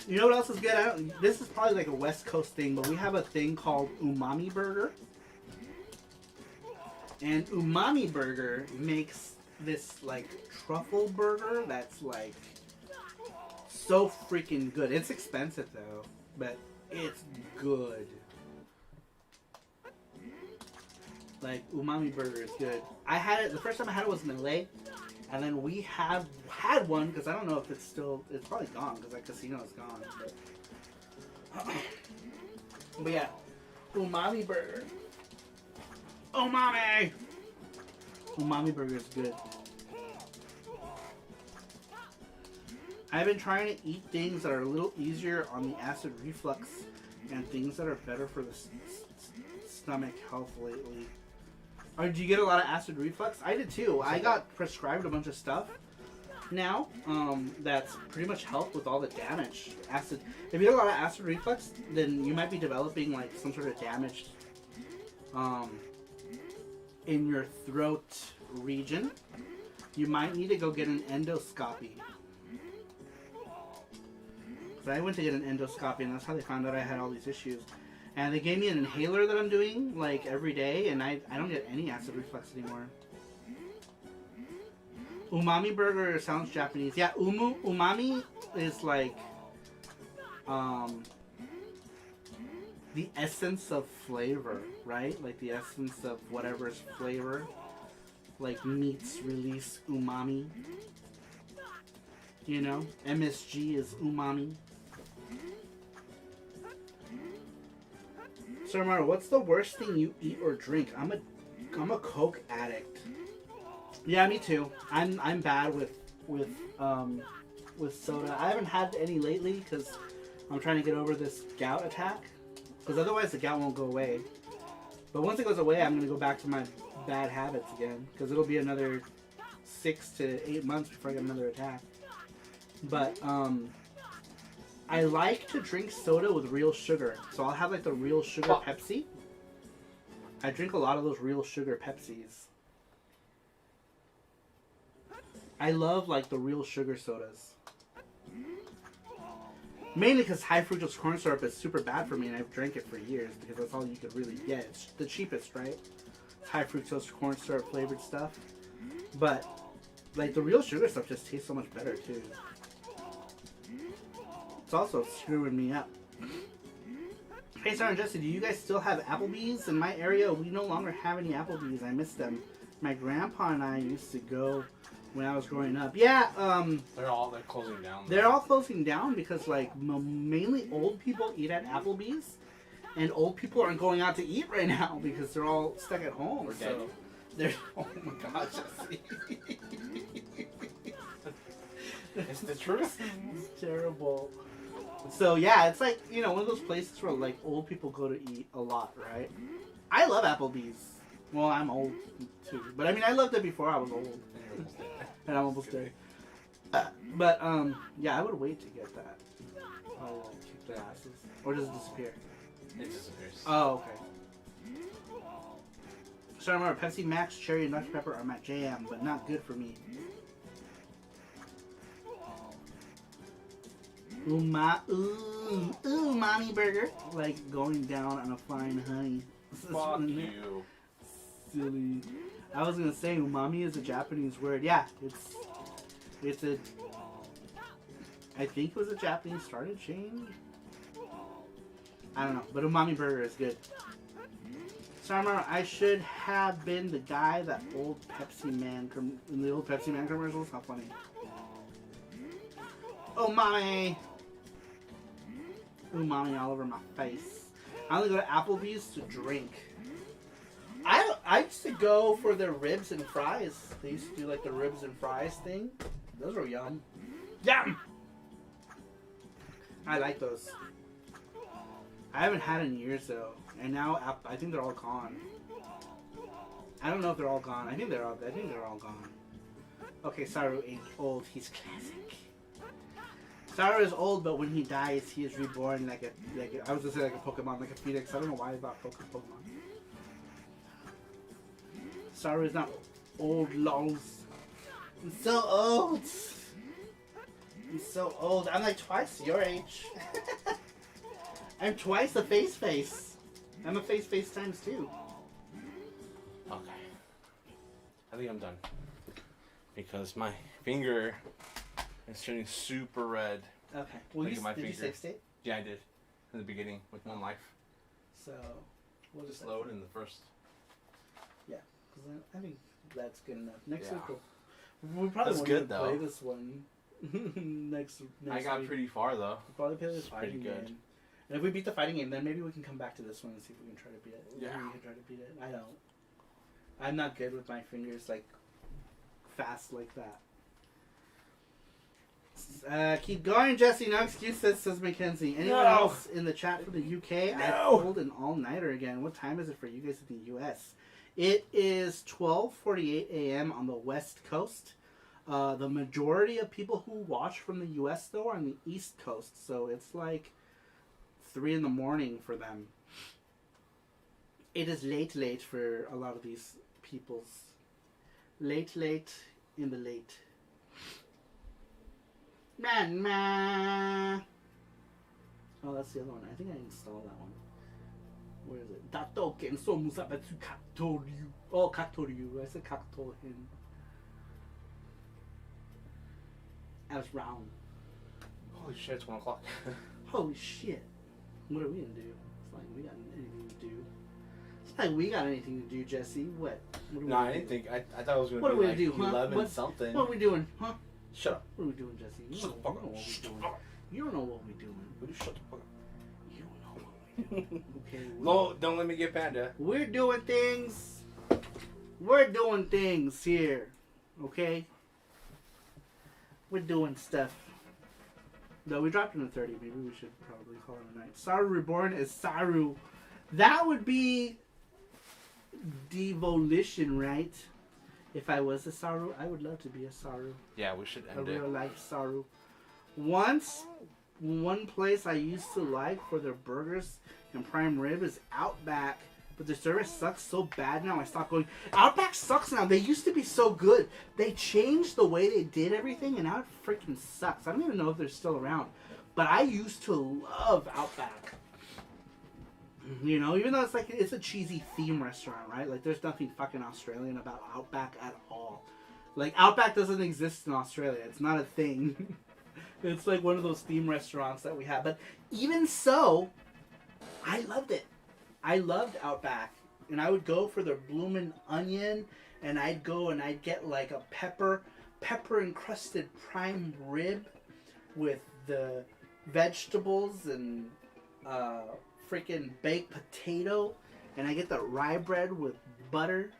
You know what else is good? This is probably like a West Coast thing, but we have a thing called Umami Burger. And Umami Burger makes this like truffle burger that's like so freaking good. It's expensive though, but it's good. Like Umami Burger is good. I had it the first time I had it was in LA, and then we have had one because I don't know if it's still, it's probably gone because that casino is gone. But yeah, Umami Burger. Umami! Umami Burger is good. I've been trying to eat things that are a little easier on the acid reflux and things that are better for the stomach health lately. Or do you get a lot of acid reflux? I did too. I got prescribed a bunch of stuff now that's pretty much helped with all the damage. Acid. If you get a lot of acid reflux, then you might be developing like some sort of damage in your throat region. You might need to go get an endoscopy. So I went to get an endoscopy, and that's how they found out I had all these issues. And they gave me an inhaler that I'm doing like every day, and I don't get any acid reflux anymore. Umami Burger sounds Japanese. Yeah, umami is like the essence of flavor, right? Like the essence of whatever's flavor. Like meats release umami. You know? MSG is umami. So Mario, what's the worst thing you eat or drink? I'm a Coke addict. Yeah, me too. I'm bad with soda. I haven't had any lately because I'm trying to get over this gout attack. Because otherwise the gout won't go away. But once it goes away, I'm gonna go back to my bad habits again. Because it'll be another 6 to 8 months before I get another attack. But I like to drink soda with real sugar. So I'll have like the real sugar Pepsi. I drink a lot of those real sugar Pepsis. I love like the real sugar sodas. Mainly because high fructose corn syrup is super bad for me, and I've drank it for years because that's all you could really get. It's the cheapest, right? It's high fructose corn syrup flavored stuff. But like the real sugar stuff just tastes so much better too. It's also screwing me up. Hey, Sarah and Jesse, do you guys still have Applebee's? In my area, we no longer have any Applebee's. I miss them. My grandpa and I used to go when I was growing up. Yeah, They're closing down. they're all closing down because, like, mainly old people eat at Applebee's. And old people aren't going out to eat right now because they're all stuck at home. We're dead. So they're, oh my god, Jesse. It's the truth. It's terrible. So yeah, it's like, you know, one of those places where like old people go to eat a lot, right? I love Applebee's. Well, I'm old too, but I mean, I loved it before I was old, and I'm almost there. But yeah, I would wait to get that. Oh, kick their asses, or does it disappear? It disappears. Oh, okay. So I remember Pepsi Max, cherry, and Dr Pepper are my jam, but not good for me. Umami burger. Like going down on a fine honey. Fuck you. Silly. I was gonna say umami is a Japanese word. Yeah, it's a. I think it was a Japanese started chain. I don't know, but umami burger is good. So I remember I should have been the guy that old Pepsi Man in the old Pepsi Man commercials. How funny. Umami. Umami all over my face. I only go to Applebee's to drink. I used to go for their ribs and fries. They used to do like the ribs and fries thing. Those were yum. Yum! I like those. I haven't had in years though. And now I think they're all gone. I don't know if they're all gone. I think they're all gone. Okay, Saru ain't old. He's classic. Saru is old, but when he dies, he is reborn like a I was gonna say like a Pokemon, like a Phoenix. I don't know why I thought Pokemon. Saru is not old, lols. I'm so old. I'm so old. I'm like twice your age. I'm twice the face. I'm a face times 2. Okay. I think I'm done. Because my finger is turning super red. Okay. Well, Look at my did you finger. sixth it? Yeah, I did. In the beginning with 1 life. So, we'll Just load in the first. Yeah, because I think that's good enough. Next Yeah. week we'll probably That's won't good, even though. play this one. next I got week. pretty far though. We'll probably play this It's pretty fighting good. game. And if we beat the fighting game, then maybe we can come back to this one and see if we can try to beat it. Yeah. Maybe we can try to beat it. I don't. I'm not good with my fingers like fast like that. Keep going, Jesse. No excuses, says Mackenzie. Anyone No. else in the chat from the UK? I No. pulled an all-nighter again. What time is it for you guys in the US? It is 12:48 a.m. on the West Coast. The majority of people who watch from the US, though, are on the East Coast. So it's like 3 in the morning for them. It is late for a lot of these peoples. Late in the late. Man. Oh, that's the other one. I think I installed that one. Where is it? Datoken so musabetsu katoryu. Oh, katoryu. I said katoryu. I was wrong. Holy shit, it's 1 o'clock. Holy shit. What are we gonna do? It's like we got anything to do. It's like we got anything to do, Jesse. What? What are we No, I gonna didn't do? think. I thought it was going What to are be we like gonna do, huh? 11 What- something. What are we doing, huh? Shut up. What are we doing, Jesse? You Shut don't, the you fuck don't know up. what Shut we're the doing. fuck up. You don't know what we're doing. Will you shut the fuck up? You don't know what we're doing. Okay. No, don't let me get Panda. We're doing things. We're doing things here. Okay? We're doing stuff. No, we dropped in the 30. Maybe we should probably call it a night. Saru Reborn is Saru. That would be devolution, right? If I was a Saru, I would love to be a Saru. Yeah, we should A end it. real life Saru. Once, one place I used to like for their burgers and prime rib is Outback. But their service sucks so bad now, I stopped going. Outback sucks now. They used to be so good. They changed the way they did everything, and now it freaking sucks. I don't even know if they're still around. But I used to love Outback. You know, even though it's a cheesy theme restaurant, right? Like, there's nothing fucking Australian about Outback at all. Like, Outback doesn't exist in Australia. It's not a thing. It's like one of those theme restaurants that we have. But even so, I loved it. I loved Outback. And I would go for the bloomin' onion, and I'd go and I'd get like a pepper encrusted prime rib with the vegetables and freaking baked potato, and I get the rye bread with butter,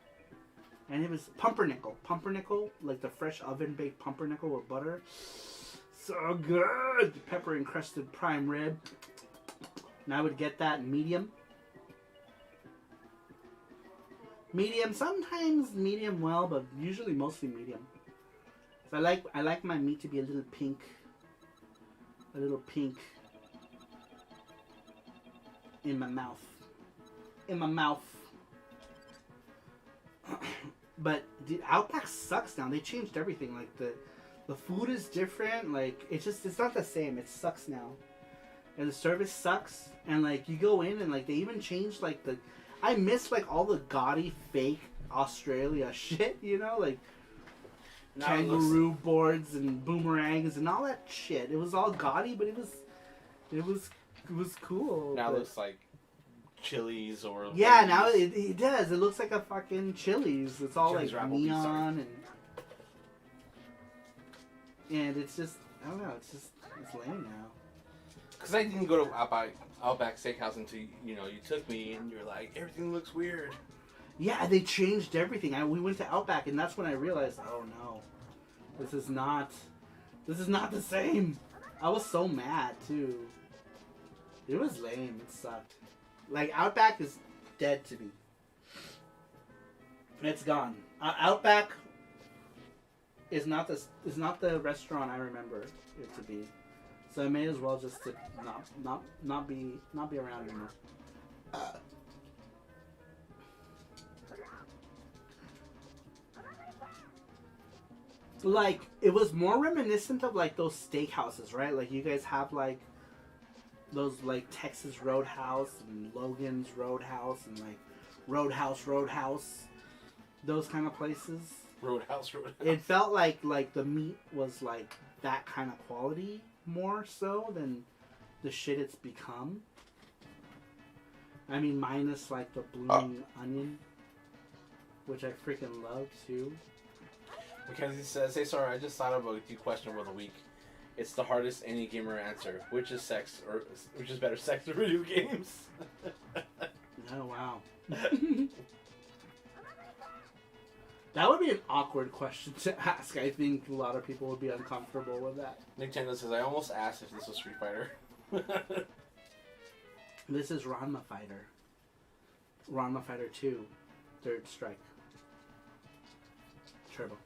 and it was pumpernickel, like the fresh oven baked pumpernickel with butter. So good. Pepper encrusted prime rib, and I would get that medium, sometimes medium well, but usually mostly medium. So I like my meat to be a little pink in my mouth. But dude, Outback sucks now. They changed everything. Like the food is different. Like it's not the same. It sucks now, and the service sucks. And like you go in and like they even changed like I miss like all the gaudy fake Australia shit. You know, like now kangaroo boards and boomerangs and all that shit. It was all gaudy, but it was cool. Now it looks like Chili's or... Yeah, now it does. It looks like a fucking Chili's. It's all Chili's like neon and it's just, I don't know, it's lame now. Because I didn't go to Outback Steakhouse until, you took me and you're like, everything looks weird. Yeah, they changed everything. We went to Outback and that's when I realized, oh no, this is not the same. I was so mad too. It was lame. It sucked. Like, Outback is dead to me. It's gone. Outback is not the restaurant I remember it to be. So I may as well just to not be around anymore. Like, it was more reminiscent of like those steakhouses, right? Like you guys have like those like Texas Roadhouse and Logan's Roadhouse and like Roadhouse, those kind of places. Roadhouse. It felt like the meat was like that kind of quality more so than the shit it's become. I mean, minus like the blooming onion, which I freaking love too. Mackenzie says, "Hey, sorry, I just thought of a new question of the week. It's the hardest any gamer answer. Which is better, sex or video games?" Oh wow. That would be an awkward question to ask. I think a lot of people would be uncomfortable with that. Nintendo says, "I almost asked if this was Street Fighter." This is Ranma Fighter. Ranma Fighter 2, Third Strike. Turbo.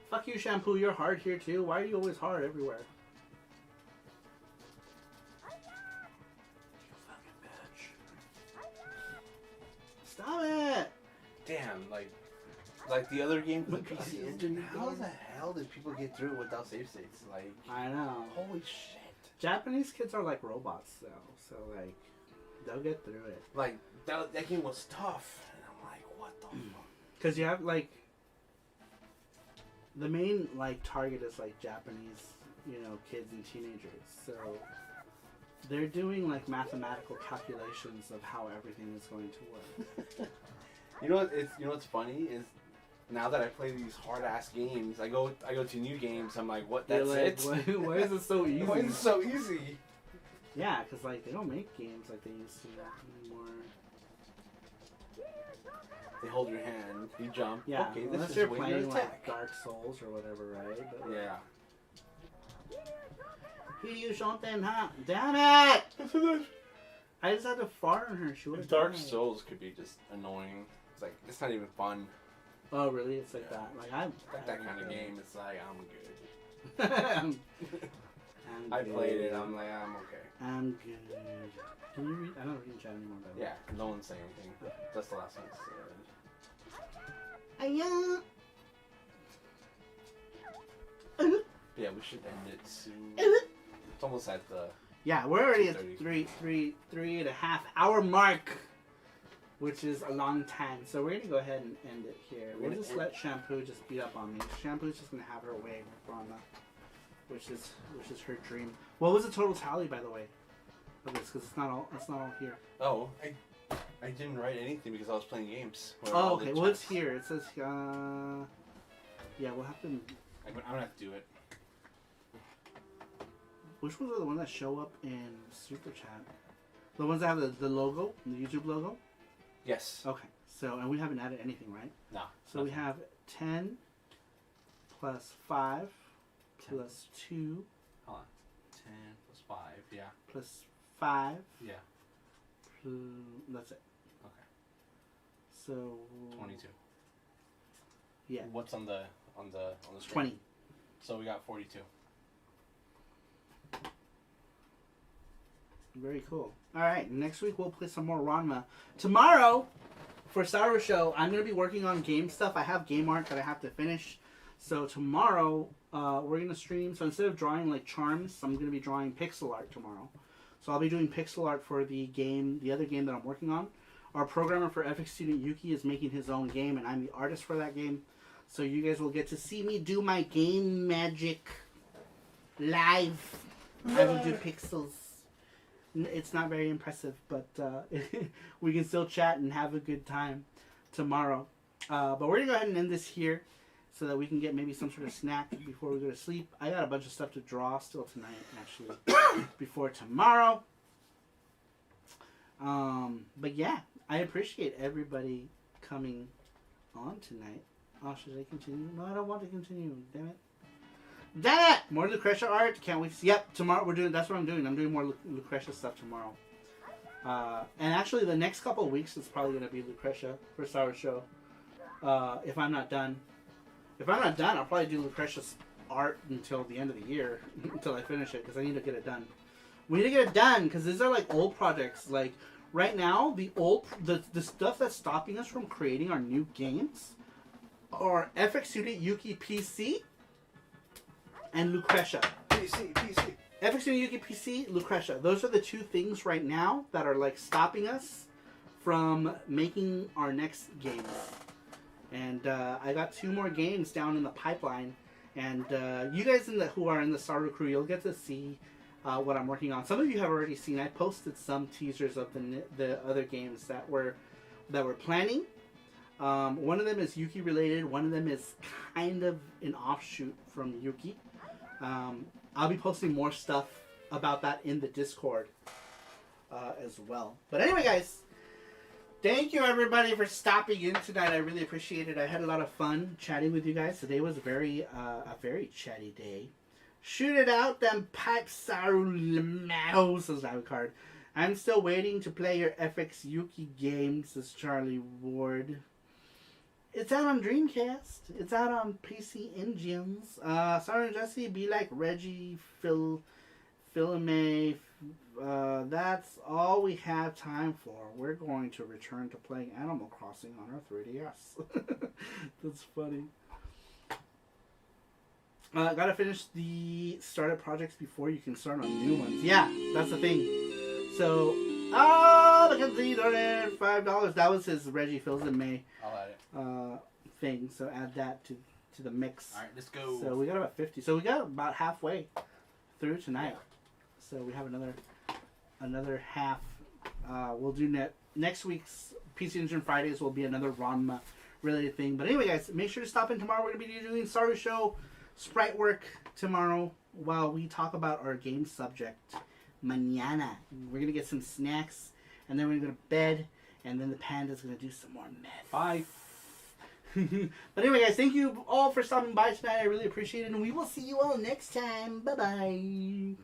Fuck you, Shampoo. You're hard here too. Why are you always hard everywhere? You fucking bitch. Stop it! Damn, like the other games with PC PC Engine. How Engine. the hell did people get through it without save states? Like, I know. holy shit. Japanese kids are like robots, though. So, like, they'll get through it. Like that game was tough, and I'm like, what the fuck? Because you have, like, the main, like, target is, like, Japanese, kids and teenagers. So, they're doing, like, mathematical calculations of how everything is going to work. You know what's funny is now that I play these hard ass games, I go to new games. I'm like, what? That's it? Why is it so easy? Why is it so easy? Yeah, because, like, they don't make games like they used to anymore. They hold your hand, you jump. Yeah, okay, unless this you're is way playing to like attack. Dark Souls or whatever, right? But, Yeah. Here you something, huh? Damn it! I just had to fart on her. She would have Dark died. Souls could be just annoying. It's like it's not even fun. Oh, really? It's like that. Like That kind of game. It's like I'm good. I'm I good. played it. I'm like I'm okay. I'm good. Can you read? I don't read in chat anymore. By the way. Yeah. No one's saying anything. That's the last thing I said. Yeah, we should end it soon. It's almost at the. Yeah, we're already at 2:30. three and a half hour mark, which is a long time. So we're gonna go ahead and end it here. We'll just let Shampoo just beat up on me. Shampoo's just gonna have her way with Ranma, which is her dream. What was the total tally, by the way, of this? Because it's not all here. Oh, I didn't write anything because I was playing games. Oh, okay. Well, it's here. It says. Yeah, we'll have to. I'm gonna have to do it. Which ones are the ones that show up in Super Chat? The ones that have the logo, the YouTube logo? Yes. Okay. So, and we haven't added anything, right? No. So we have 10 plus 5 plus 2 Hold on. 10 plus 5. Yeah. plus 5. Yeah. That's it. Okay. So 22. Yeah. What's on the screen? 20. So we got 42. Very cool. All right. Next week we'll play some more Ranma. Tomorrow, for Saru Show, I'm gonna be working on game stuff. I have game art that I have to finish. So tomorrow, we're gonna stream. So instead of drawing like charms, I'm gonna be drawing pixel art tomorrow. So I'll be doing pixel art for the other game that I'm working on. Our programmer for FX Student Yuki is making his own game, and I'm the artist for that game. So you guys will get to see me do my game magic live. I will do pixels. It's not very impressive, but we can still chat and have a good time tomorrow. But we're going to go ahead and end this here so that we can get maybe some sort of snack before we go to sleep. I got a bunch of stuff to draw still tonight, actually, before tomorrow. But yeah, I appreciate everybody coming on tonight. Oh, should I continue? No, I don't want to continue. Damn it. Damn it! More Lucretia art. Can't wait. Yep, tomorrow we're doing. That's what I'm doing. I'm doing more Lucretia stuff tomorrow. And actually, the next couple of weeks is probably going to be Lucretia for Sour Show. If I'm not done. If I'm not done, I'll probably do Lucretia's art until the end of the year, until I finish it, because I need to get it done. We need to get it done because these are like old projects. Like right now, the stuff that's stopping us from creating our new games are FX Student Yuki PC and Lucretia. PC. FX Student Yuki PC, Lucretia. Those are the two things right now that are like stopping us from making our next games. And I got 2 more games down in the pipeline. And you guys who are in the Saru crew, you'll get to see what I'm working on. Some of you have already seen. I posted some teasers of the other games that we're planning. One of them is Yuki related. One of them is kind of an offshoot from Yuki. I'll be posting more stuff about that in the Discord as well. But anyway, guys, thank you everybody for stopping in tonight. I really appreciate it. I had a lot of fun chatting with you guys. Today was a very chatty day. Shoot it out, them pipes, Saru Lamau, says Avocard. I'm still waiting to play your FX Yuki game, says Charlie Ward. It's out on Dreamcast. It's out on PC Engines. Saru and Jesse, be like Reggie, Philome. That's all we have time for. We're going to return to playing Animal Crossing on our 3DS. That's funny. Gotta finish the started projects before you can start on new ones. Yeah, that's the thing. So, look at the donated $5. That was his Reggie Fills in May I'll add it. thing. So add that to the mix. All right, let's go. So we got about 50. So we got about halfway through tonight. So we have another half. We'll do next week's PC Engine Fridays will be another Ranma related thing. But anyway, guys, make sure to stop in tomorrow. We're gonna be doing Saru Show sprite work tomorrow while we talk about our game subject. Mañana. We're gonna get some snacks, and then we're gonna go to bed, and then the panda's gonna do some more meth. Bye. But anyway, guys, thank you all for stopping by tonight. I really appreciate it, and we will see you all next time. Bye bye.